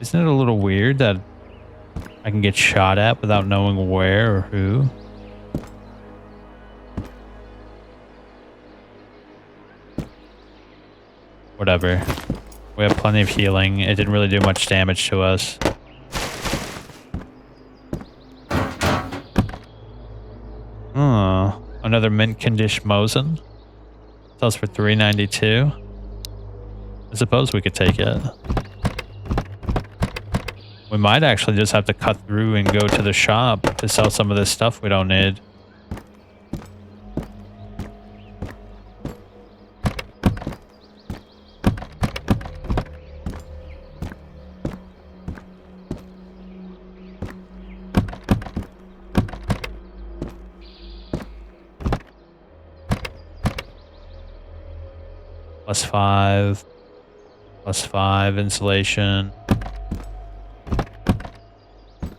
Isn't it a little weird that I can get shot at without knowing where or who? Whatever. We have plenty of healing. It didn't really do much damage to us. Oh, another mint condition Mosin. Sells for $3.92. I suppose we could take it. We might actually just have to cut through and go to the shop to sell some of this stuff we don't need. +5. +5 insulation.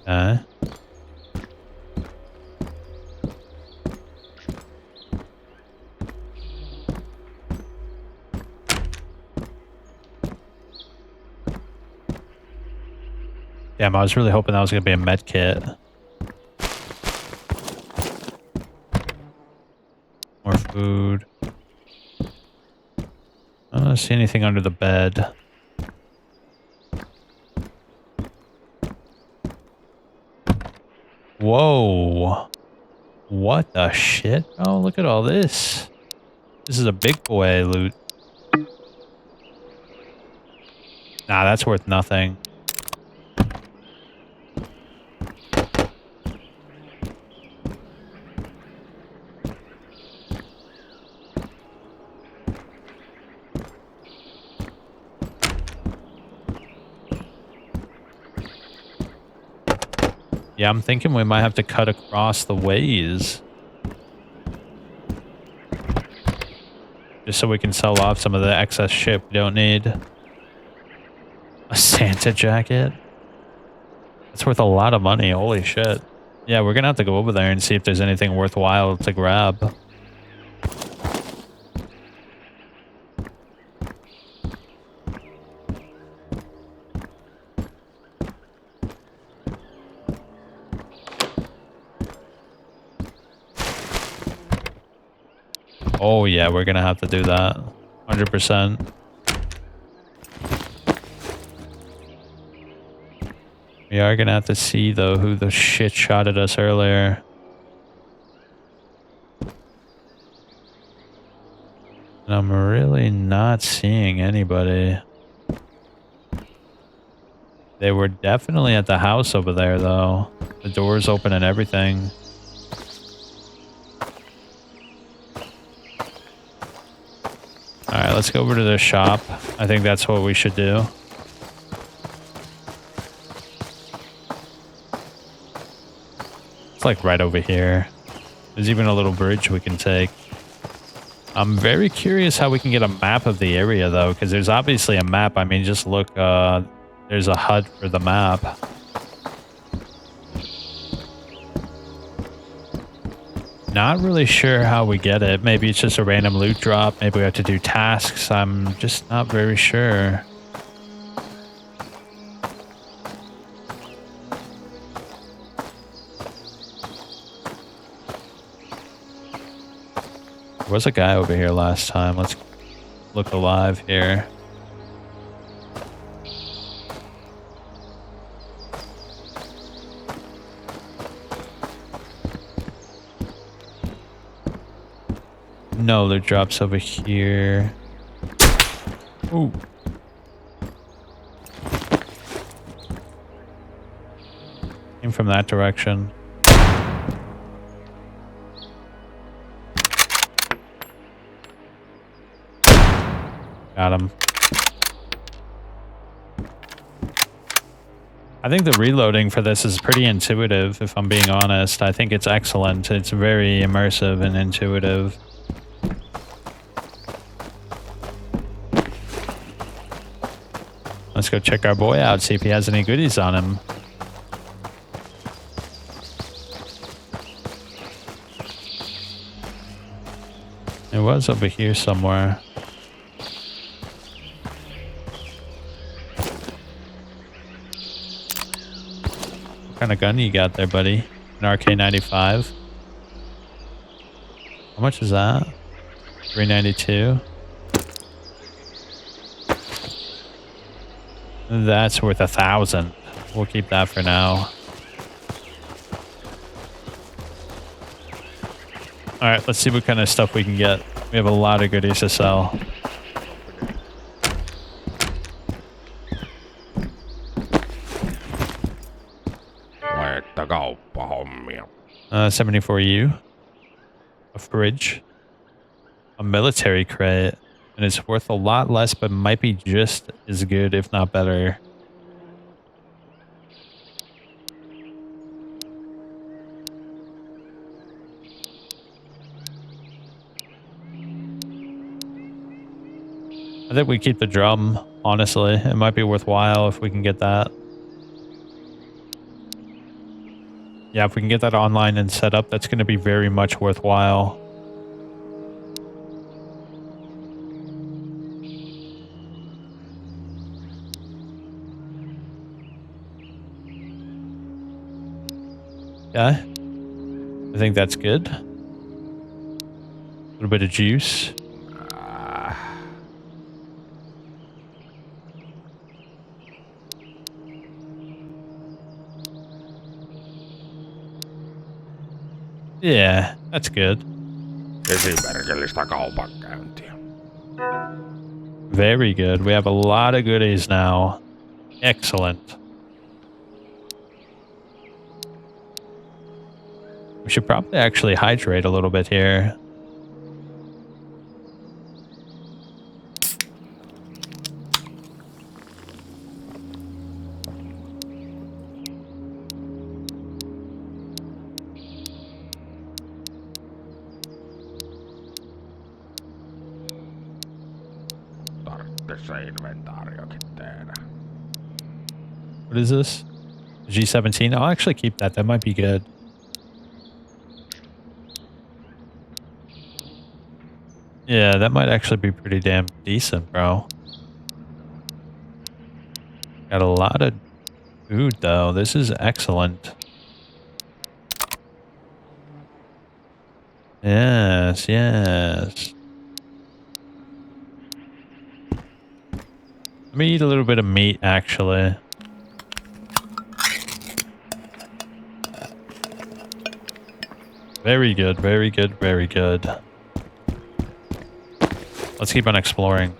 Okay. Damn, I was really hoping that was going to be a med kit. More food. I don't see anything under the bed. Whoa. What the shit? Oh, look at all this. This is a big boy loot. Nah, that's worth nothing. Yeah, I'm thinking we might have to cut across the ways. Just so we can sell off some of the excess shit we don't need. A Santa jacket? That's worth a lot of money, holy shit. Yeah, we're gonna have to go over there and see if there's anything worthwhile to grab. Oh yeah, we're gonna have to do that. 100%. We are gonna have to see though who the shit shot at us earlier. And I'm really not seeing anybody. They were definitely at the house over there though. The door's open and everything. Alright, let's go over to the shop. I think that's what we should do. It's like right over here. There's even a little bridge we can take. I'm very curious how we can get a map of the area though, because there's obviously a map. I mean, just look, there's a HUD for the map. Not really sure how we get it. Maybe it's just a random loot drop. Maybe we have to do tasks. I'm just not very sure. There was a guy over here last time. Let's look alive here. No, loot drops over here. Ooh. Came from that direction. Got him. I think the reloading for this is pretty intuitive, if I'm being honest. I think it's excellent. It's very immersive and intuitive. Let's go check our boy out, see if he has any goodies on him. It was over here somewhere. What kind of gun you got there, buddy? An RK-95? How much is that? $392. That's worth 1,000. We'll keep that for now. All right, let's see what kind of stuff we can get. We have a lot of goodies to sell. Laita kauppahommia. 74U. A fridge. A military crate. And it's worth a lot less, but might be just as good, if not better. I think we keep the drum, honestly. It might be worthwhile if we can get that. Yeah, if we can get that online and set up, that's going to be very much worthwhile. Yeah, I think that's good. A little bit of juice. Yeah, that's good. Esimerkillistä kaupankäyntiä. Very good. We have a lot of goodies now. Excellent. We should probably actually hydrate a little bit here. Tarvitsee inventaariokin tehdä. What is this? G17? I'll actually keep that. That might be good. Yeah, that might actually be pretty damn decent, bro. Got a lot of food, though. This is excellent. Yes, yes. Let me eat a little bit of meat, actually. Very good, very good, very good. Let's keep on exploring.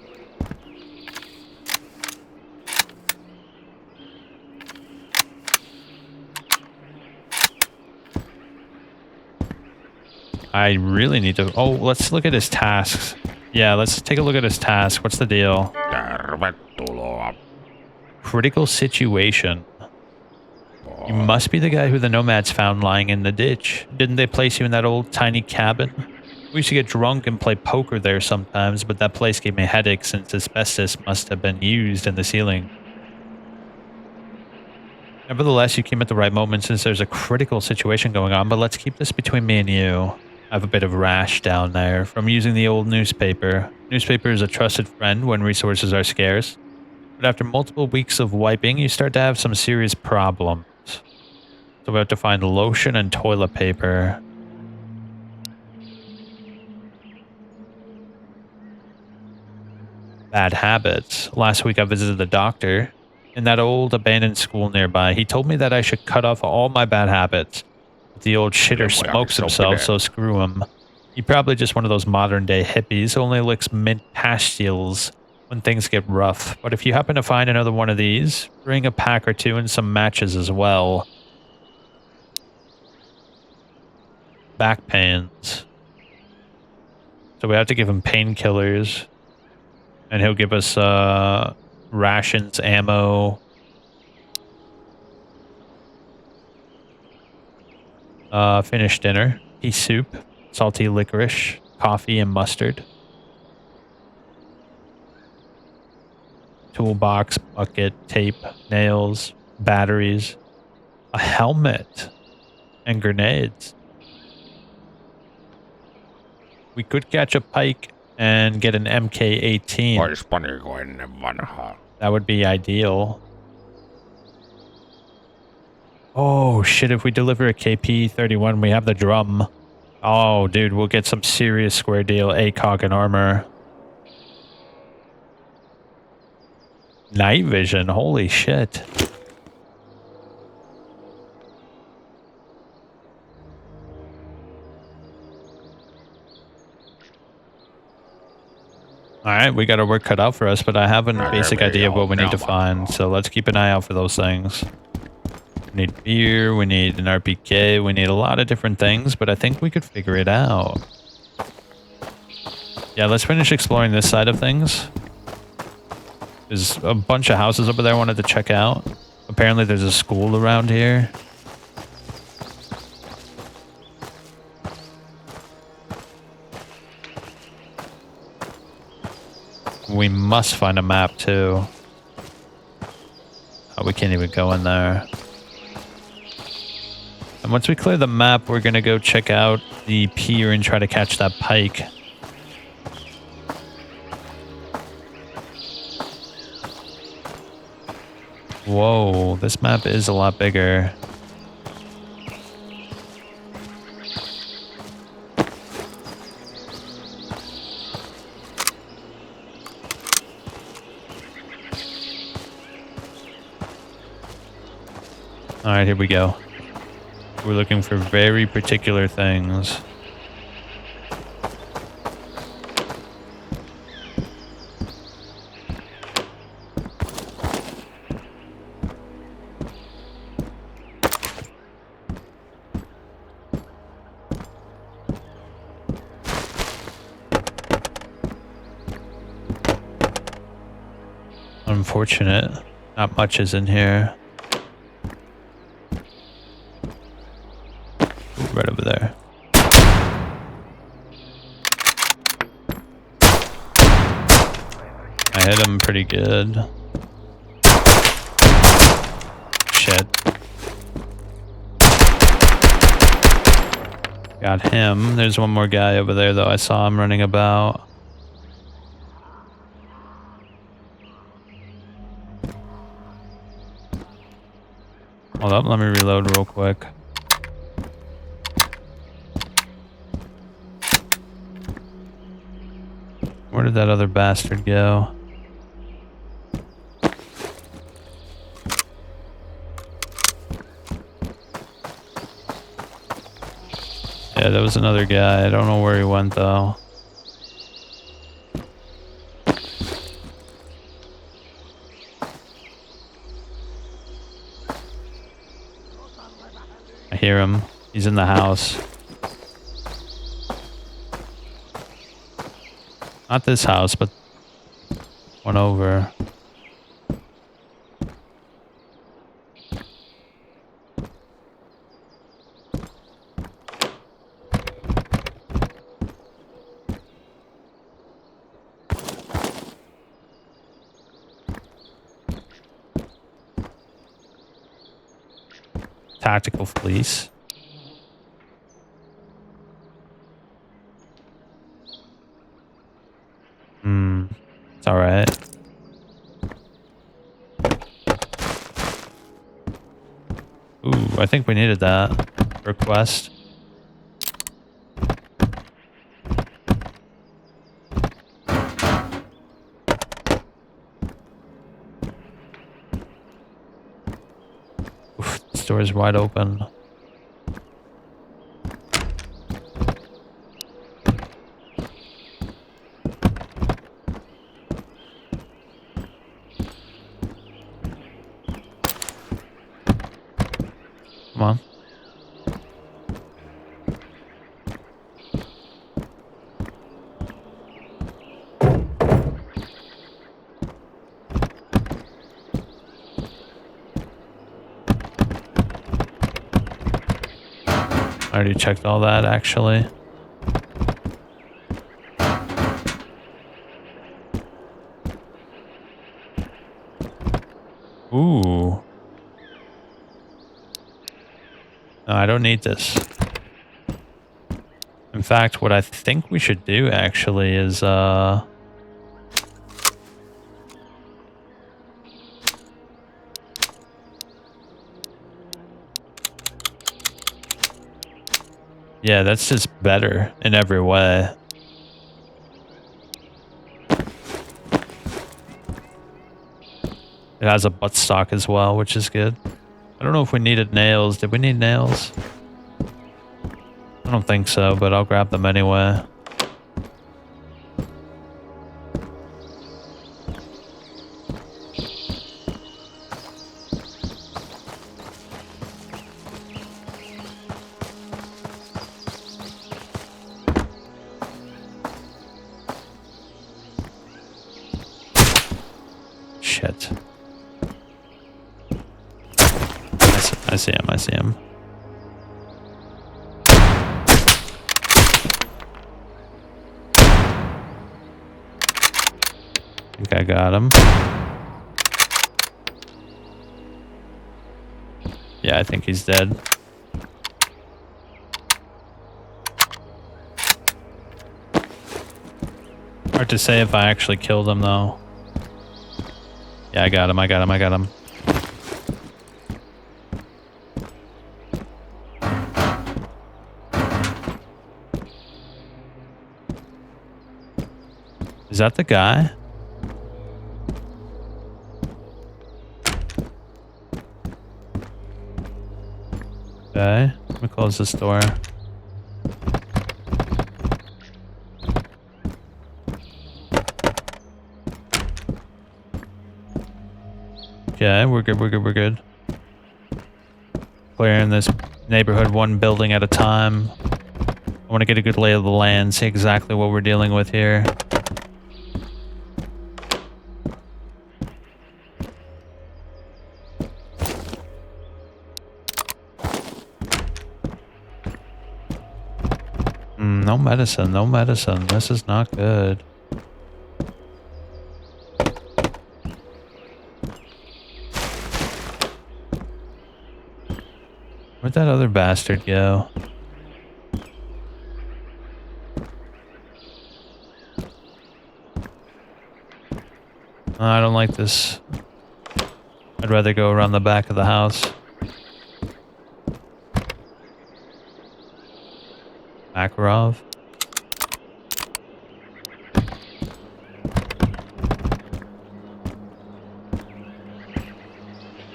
I really need to... Oh, let's look at his tasks. Yeah, let's take a look at his task. What's the deal? Tervetuloa. Critical situation. You must be the guy who the nomads found lying in the ditch. Didn't they place you in that old tiny cabin? We used to get drunk and play poker there sometimes, but that place gave me headaches since asbestos must have been used in the ceiling. Nevertheless, you came at the right moment since there's a critical situation going on, but let's keep this between me and you. I have a bit of rash down there from using the old newspaper. Newspaper is a trusted friend when resources are scarce, but after multiple weeks of wiping, you start to have some serious problems. So we have to find lotion and toilet paper. Bad habits. Last week I visited the doctor in that old abandoned school nearby. He told me that I should cut off all my bad habits. But the old shitter smokes himself, so screw him. He probably just one of those modern day hippies, only licks mint pastilles when things get rough. But if you happen to find another one of these, bring a pack or two and some matches as well. Back pains. So we have to give him painkillers. And he'll give us rations, ammo. Finished dinner. Pea soup, salty licorice, coffee, and mustard. Toolbox, bucket, tape, nails, batteries, a helmet, and grenades. We could catch a pike and get an MK18. Oispaniko ennen vanhaa? That would be ideal. Oh shit, if we deliver a KP-31, we have the drum. Oh dude, we'll get some serious square deal ACOG and armor. Night vision, holy shit. Alright, we got our work cut out for us, but I have a basic idea of what we need to find, so let's keep an eye out for those things. We need beer, we need an RPK, we need a lot of different things, but I think we could figure it out. Yeah, let's finish exploring this side of things. There's a bunch of houses over there I wanted to check out. Apparently there's a school around here. We must find a map too. Oh, we can't even go in there. And once we clear the map, we're gonna go check out the pier and try to catch that pike. Whoa, this map is a lot bigger. All right, here we go. We're looking for very particular things. Unfortunate. Not much is in here. Right over there. I hit him pretty good. Shit. Got him. There's one more guy over there though. I saw him running about. Hold up, let me reload real quick. Where did that other bastard go? Yeah, there was another guy. I don't know where he went though. I hear him. He's in the house. Not this house, but one over. Tactical fleece. It's all right. Ooh, I think we needed that request. Oof, this door is wide open. Come on. I already checked all that actually. Ooh. No, I don't need this. In fact, what I think we should do actually is yeah, that's just better in every way. It has a buttstock as well, which is good. I don't know if we needed nails. Did we need nails? I don't think so, but I'll grab them anyway. Shit. I see him, I see him. I think I got him. Yeah, I think he's dead. Hard to say if I actually killed him, though. Yeah, I got him, I got him, I got him. Is that the guy? Okay, let me close this door. Okay, we're good, we're good, we're good. Clearing this neighborhood one building at a time. I want to get a good lay of the land, see exactly what we're dealing with here. No medicine, no medicine. This is not good. Where'd that other bastard go? I don't like this. I'd rather go around the back of the house. Makarov.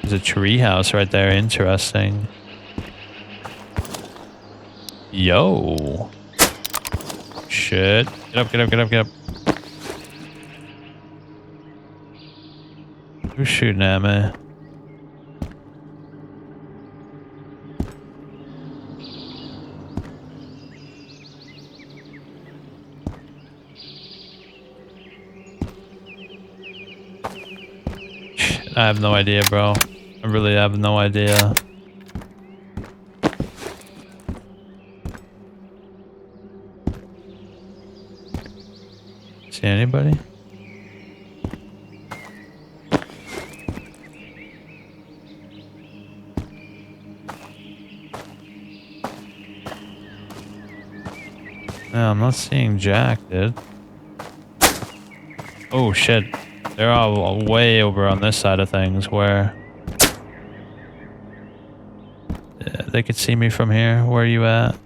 There's a tree house right there. Interesting. Yo. Shit. Get up, get up, get up, get up. Who's shooting at me? Shit, I have no idea, bro. I really have no idea. See anybody? No, I'm not seeing Jack, dude. Oh shit. They're all way over on this side of things where... Yeah, they could see me from here. Where are you at?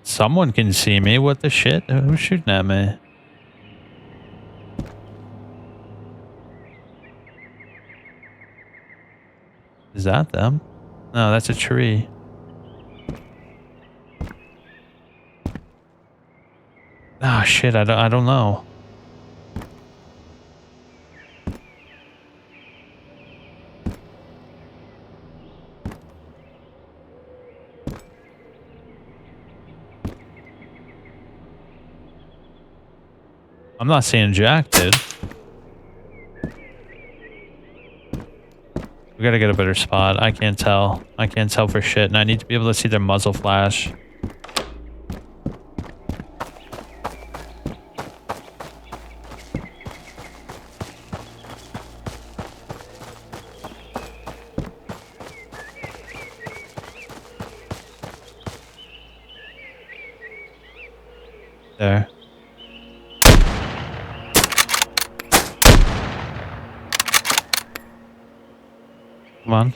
Someone can see me. What the shit? Who's shooting at me? Is that them? No, that's a tree. Ah, shit. I don't know. I'm not seeing Jack, dude. We gotta get a better spot. I can't tell. I can't tell for shit, and I need to be able to see their muzzle flash. There. Come on.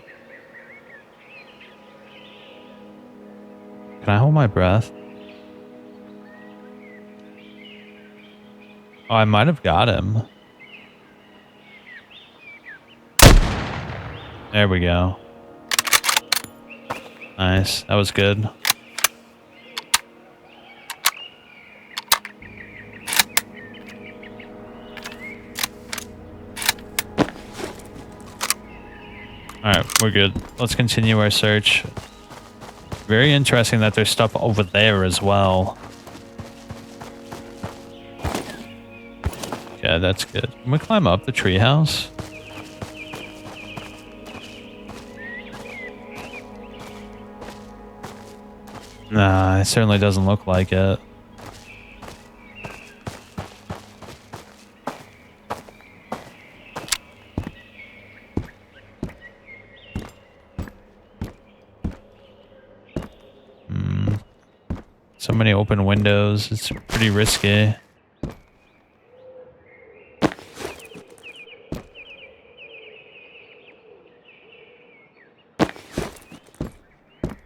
Can I hold my breath? Oh, I might have got him. There we go. Nice. That was good. Alright, we're good. Let's continue our search. Very interesting that there's stuff over there as well. Yeah, that's good. Can we climb up the treehouse? Nah, it certainly doesn't look like it. So many open windows. It's pretty risky.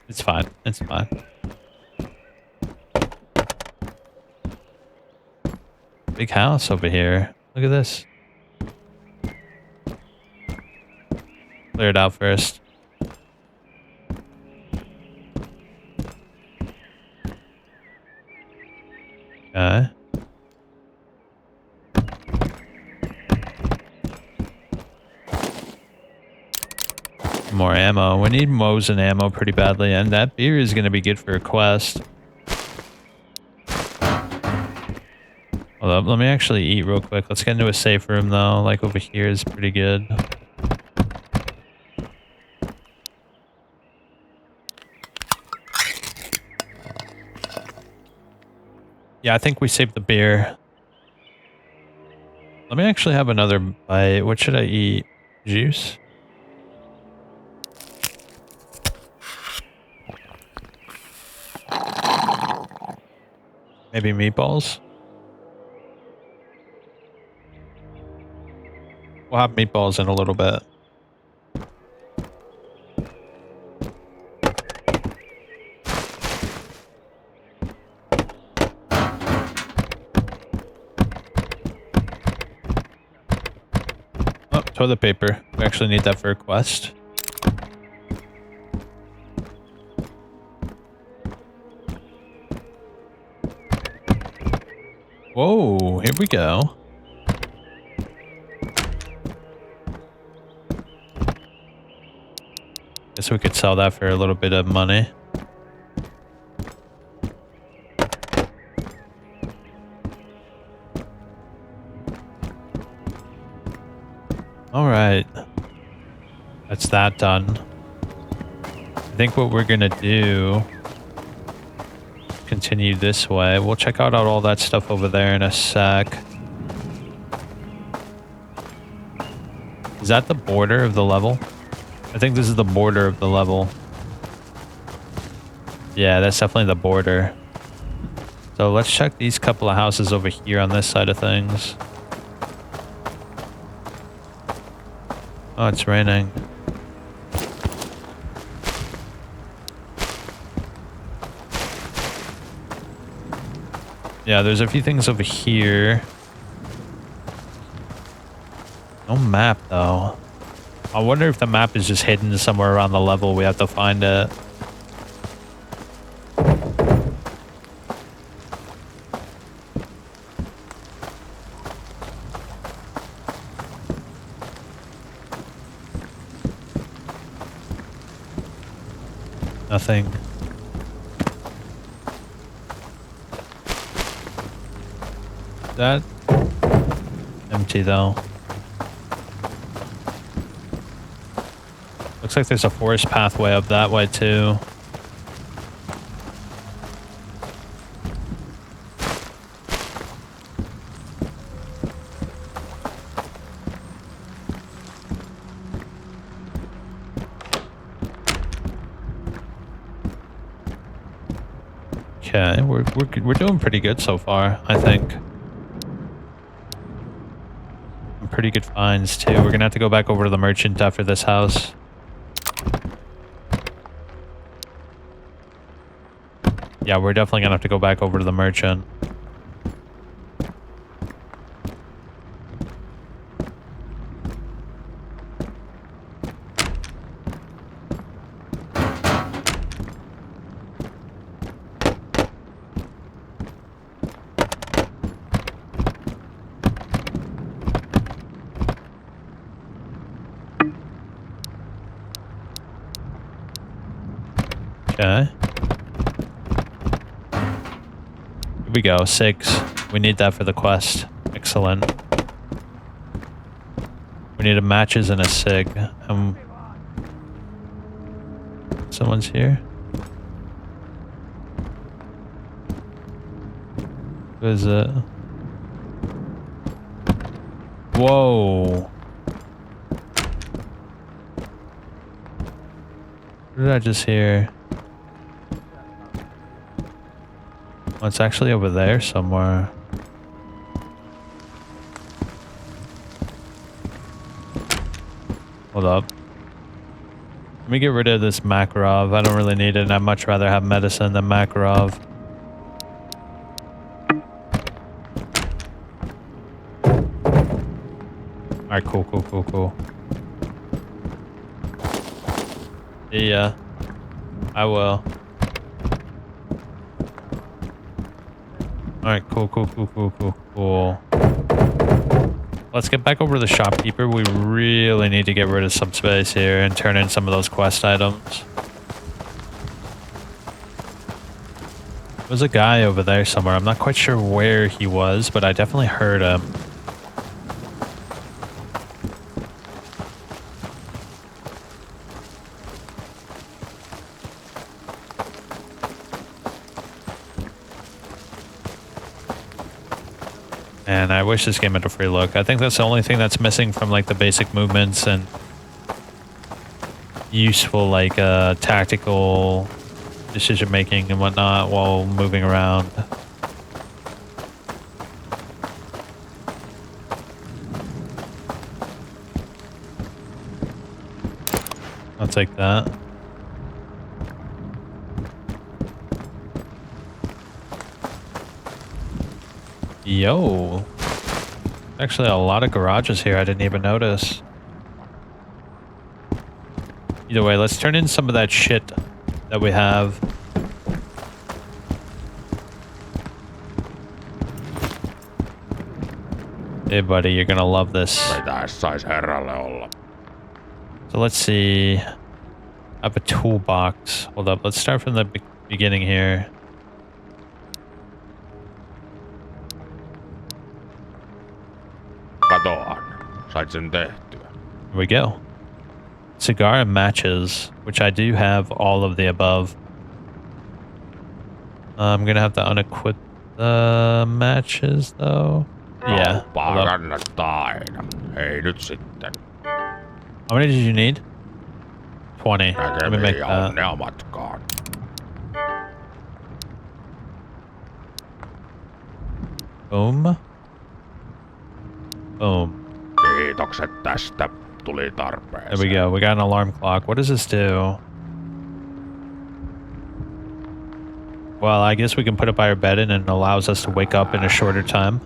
It's fine. It's fine. Big house over here. Look at this. Clear it out first. Okay. More ammo. We need Mo's and ammo pretty badly, and that beer is going to be good for a quest. Hold up, let me actually eat real quick. Let's get into a safe room though. Like over here is pretty good. Yeah, I think we saved the beer. Let me actually have another bite. What should I eat? Juice? Maybe meatballs? We'll have meatballs in a little bit. Oh, toilet paper. We actually need that for a quest. Whoa, here we go. Guess we could sell that for a little bit of money. All right. That's that done. I think what we're gonna do, continue this way. We'll check out all that stuff over there in a sec. Is that the border of the level? I think this is the border of the level. Yeah, that's definitely the border. So let's check these couple of houses over here on this side of things. Oh, it's raining. Yeah, there's a few things over here. No map, though. I wonder if the map is just hidden somewhere around the level. We have to find it. Nothing. That empty though. Looks like there's a forest pathway up that way too. Okay, we're doing pretty good so far, I think. Pretty good finds too. We're gonna have to go back over to the merchant after this house. Yeah, we're definitely gonna have to go back over to the merchant. Okay. Here we go, 6. We need that for the quest. Excellent. We need a matches and a sig. Someone's here. What is it? Whoa. What did I just hear? Oh, it's actually over there somewhere. Hold up. Let me get rid of this Makarov. I don't really need it, and I'd much rather have medicine than Makarov. Alright, cool. Yeah, I will. Alright, cool. Let's get back over to the shopkeeper. We really need to get rid of some space here and turn in some of those quest items. There's a guy over there somewhere. I'm not quite sure where he was, but I definitely heard him. And I wish this game had a free look. I think that's the only thing that's missing from like the basic movements and useful like tactical decision making and whatnot while moving around. I'll take that. Yo. Actually a lot of garages here I didn't even notice. Either way, let's turn in some of that shit that we have. Hey buddy, you're gonna love this. So let's see. I have a toolbox. Hold up, let's start from the beginning here. Here we go. Cigar and matches, which I do have all of the above. I'm gonna have to unequip the matches though. Yeah. How many did you need? 20. Let me make that. Boom. Boom. There we go. We got an alarm clock. What does this do? Well, I guess we can put it by our bed and it allows us to wake up in a shorter time.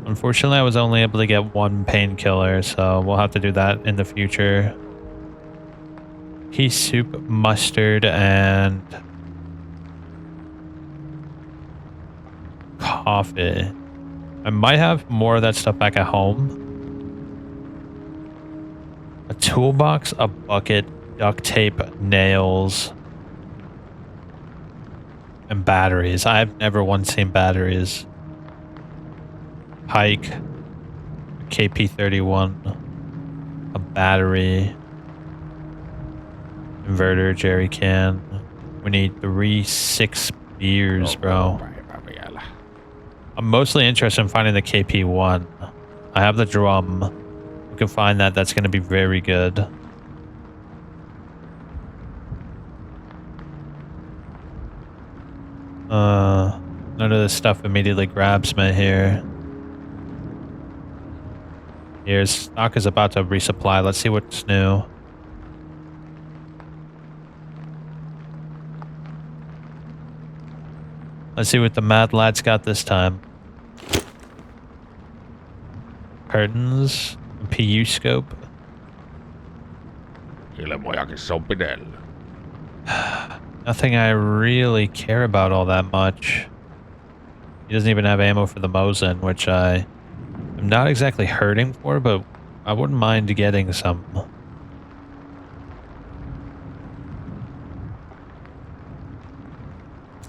Unfortunately, I was only able to get one painkiller, so we'll have to do that in the future. Pea soup, mustard, and coffee. I might have more of that stuff back at home. A toolbox, a bucket, duct tape, nails, and batteries. I've never once seen batteries. Pike, KP31, a battery, inverter, jerry can. We need 6 beers, bro. I'm mostly interested in finding the KP1. I have the drum. We can find that. That's going to be very good. None of this stuff immediately grabs me here. Here's stock is about to resupply. Let's see what's new. Let's see what the Mad Lad's got this time. Curtains, PU scope. Nothing I really care about all that much. He doesn't even have ammo for the Mosin, which I am not exactly hurting for, but I wouldn't mind getting some.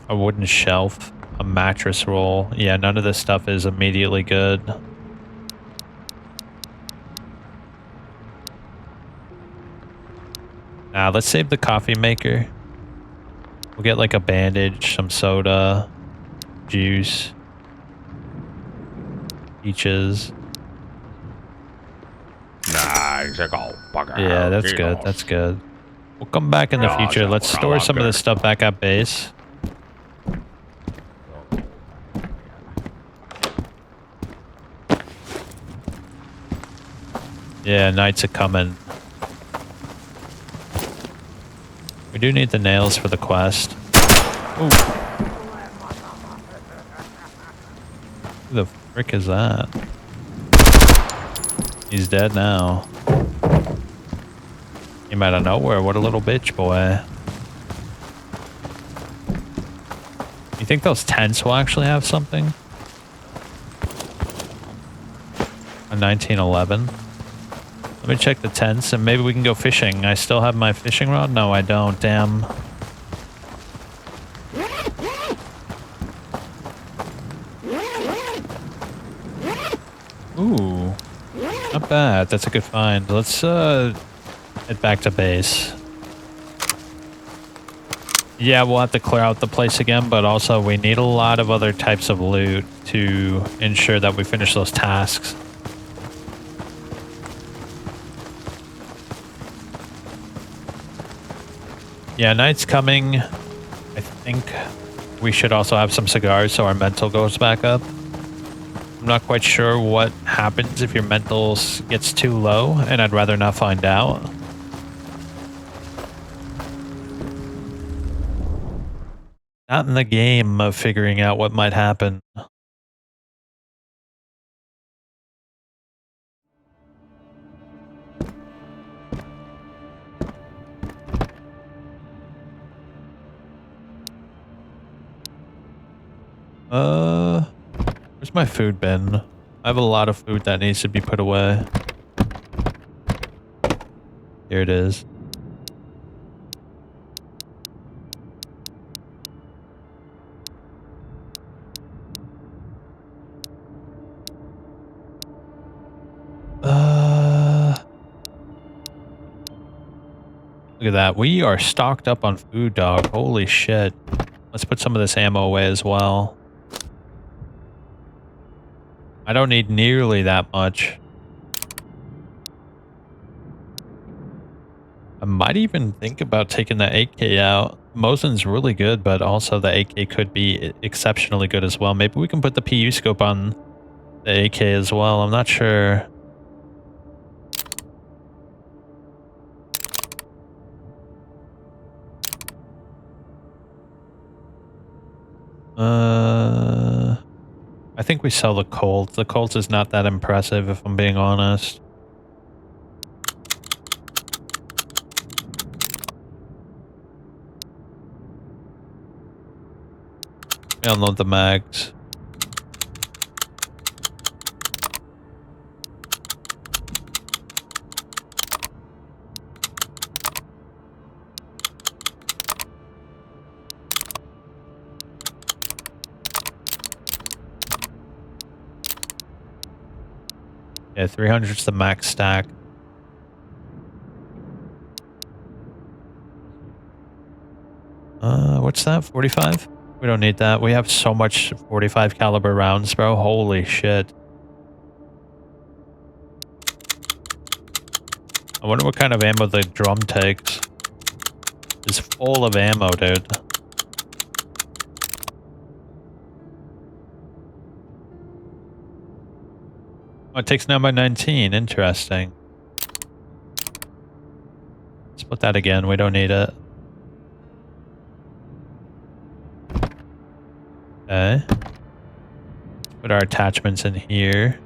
A wooden shelf, a mattress roll. Yeah, none of this stuff is immediately good. Let's save the coffee maker. We'll get like a bandage, some soda, juice, peaches. Näin se kauppa käy. Yeah, that's good. Kiitos. That's good. We'll come back in the future. Let's store some of this stuff back at base. Yeah, nights are coming. We do need the nails for the quest. Ooh. Who the frick is that? He's dead now. Came out of nowhere. What a little bitch, boy. You think those tents will actually have something? A 1911. Let me check the tents and maybe we can go fishing. I still have my fishing rod? No, I don't. Damn. Ooh. Not bad. That's a good find. Let's head back to base. Yeah, we'll have to clear out the place again, but also we need a lot of other types of loot to ensure that we finish those tasks. Yeah, night's coming. I think we should also have some cigars so our mental goes back up. I'm not quite sure what happens if your mental gets too low, and I'd rather not find out. Not in the game of figuring out what might happen. Where's my food bin? I have a lot of food that needs to be put away. Here it is. Look at that. We are stocked up on food, dog. Holy shit. Let's put some of this ammo away as well. I don't need nearly that much. I might even think about taking the 8K out. Mosin's really good, but also the 8K could be exceptionally good as well. Maybe we can put the PU scope on the 8K as well. I'm not sure. I think we sell the Colt. The Colt is not that impressive, if I'm being honest. We unload the mags. Yeah, 300's the max stack. What's that? 45? We don't need that. We have so much 45 caliber rounds, bro. Holy shit. I wonder what kind of ammo the drum takes. It's full of ammo, dude. Oh, it takes now by 19. Interesting. Let's put that again. We don't need it. Okay. Put our attachments in here.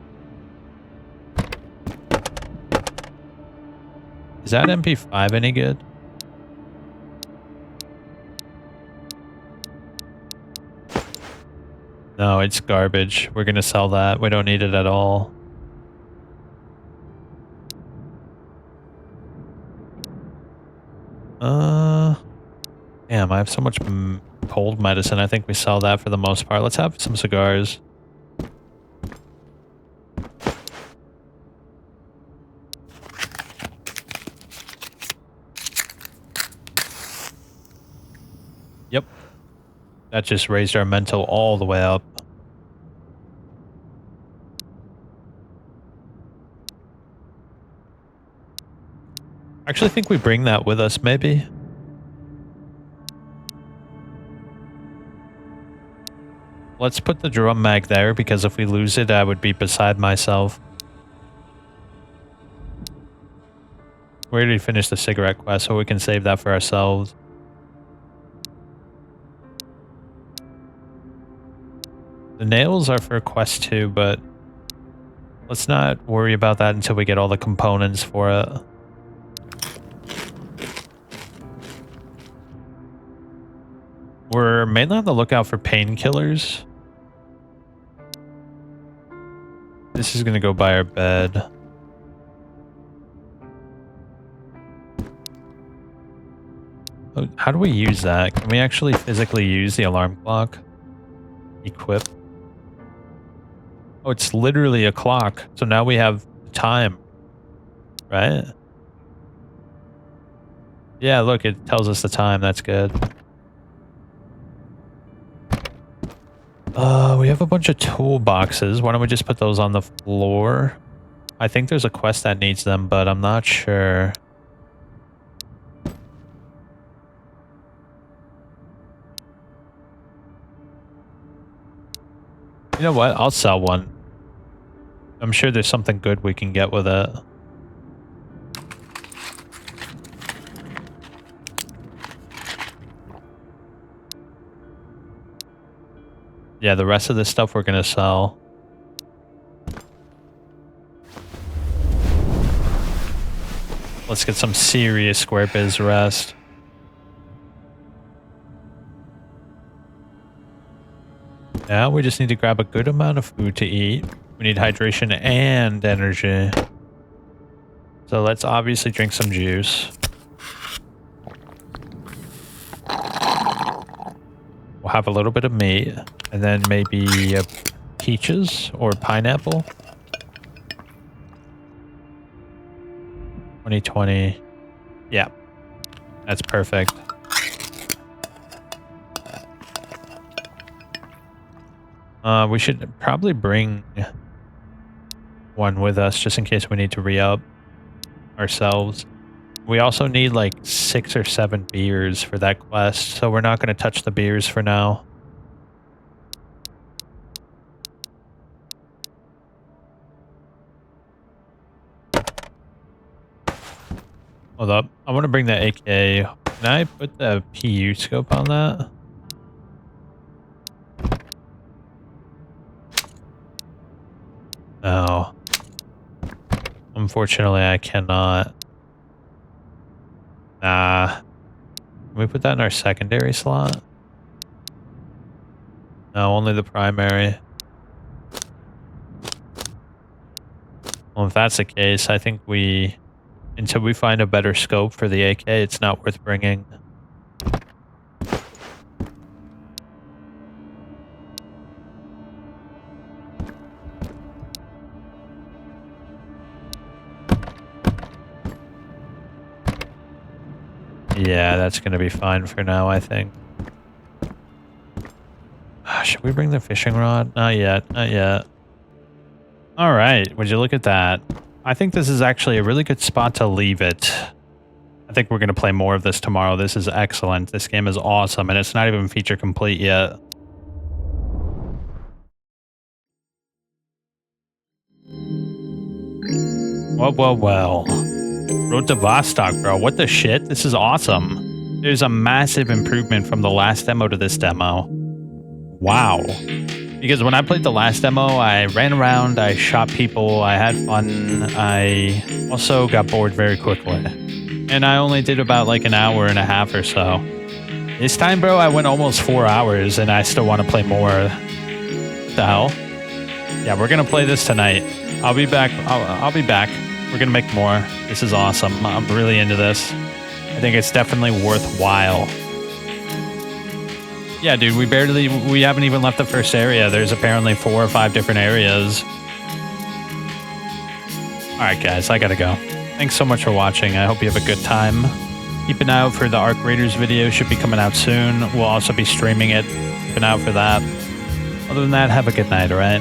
Is that MP5 any good? No, it's garbage. We're gonna sell that. We don't need it at all. Damn, I have so much cold medicine. I think we sell that for the most part. Let's have some cigars. Yep. That just raised our mental all the way up. I actually think we bring that with us, maybe. Let's put the drum mag there, because if we lose it, I would be beside myself. We already finished the cigarette quest, so we can save that for ourselves. The nails are for quest 2, but let's not worry about that until we get all the components for it. We're mainly on the lookout for painkillers. This is going to go by our bed. Oh, how do we use that? Can we actually physically use the alarm clock? Equip. Oh, it's literally a clock. So now we have time. Right? Yeah, look, it tells us the time. That's good. We have a bunch of toolboxes. Why don't we just put those on the floor? I think there's a quest that needs them, but I'm not sure. You know what? I'll sell one. I'm sure there's something good we can get with it. Yeah, the rest of this stuff we're gonna sell. Let's get some serious square biz rest. Now we just need to grab a good amount of food to eat. We need hydration and energy. So let's obviously drink some juice. We'll have a little bit of meat, and then maybe peaches or pineapple. 2020. Yeah, that's perfect. We should probably bring one with us just in case we need to re-up ourselves. We also need like 6 or 7 beers for that quest, so we're not going to touch the beers for now. Hold up. I want to bring the AK. Can I put the PU scope on that? No. Unfortunately, I cannot. Nah. Can we put that in our secondary slot? No, only the primary. Well, if that's the case, I think until we find a better scope for the AK, it's not worth bringing. Yeah, that's going to be fine for now, I think. Should we bring the fishing rod? Not yet, not yet. All right, would you look at that? I think this is actually a really good spot to leave it. I think we're going to play more of this tomorrow. This is excellent. This game is awesome, and it's not even feature complete yet. Well. Road to Vostok, bro. What the shit? This is awesome. There's a massive improvement from the last demo to this demo. Wow. Because when I played the last demo, I ran around, I shot people, I had fun. I also got bored very quickly. And I only did about like an hour and a half or so. This time, bro, I went almost 4 hours and I still want to play more. What the hell? Yeah, we're going to play this tonight. I'll be back. I'll be back. We're going to make more. This is awesome. I'm really into this. I think it's definitely worthwhile. Yeah, dude, we haven't even left the first area. There's apparently 4 or 5 different areas. All right, guys, I got to go. Thanks so much for watching. I hope you have a good time. Keep Keep an eye out for the Arc Raiders video. Should be coming out soon. We'll also be streaming it. Keep an eye out for that. Other than that, have a good night, all right?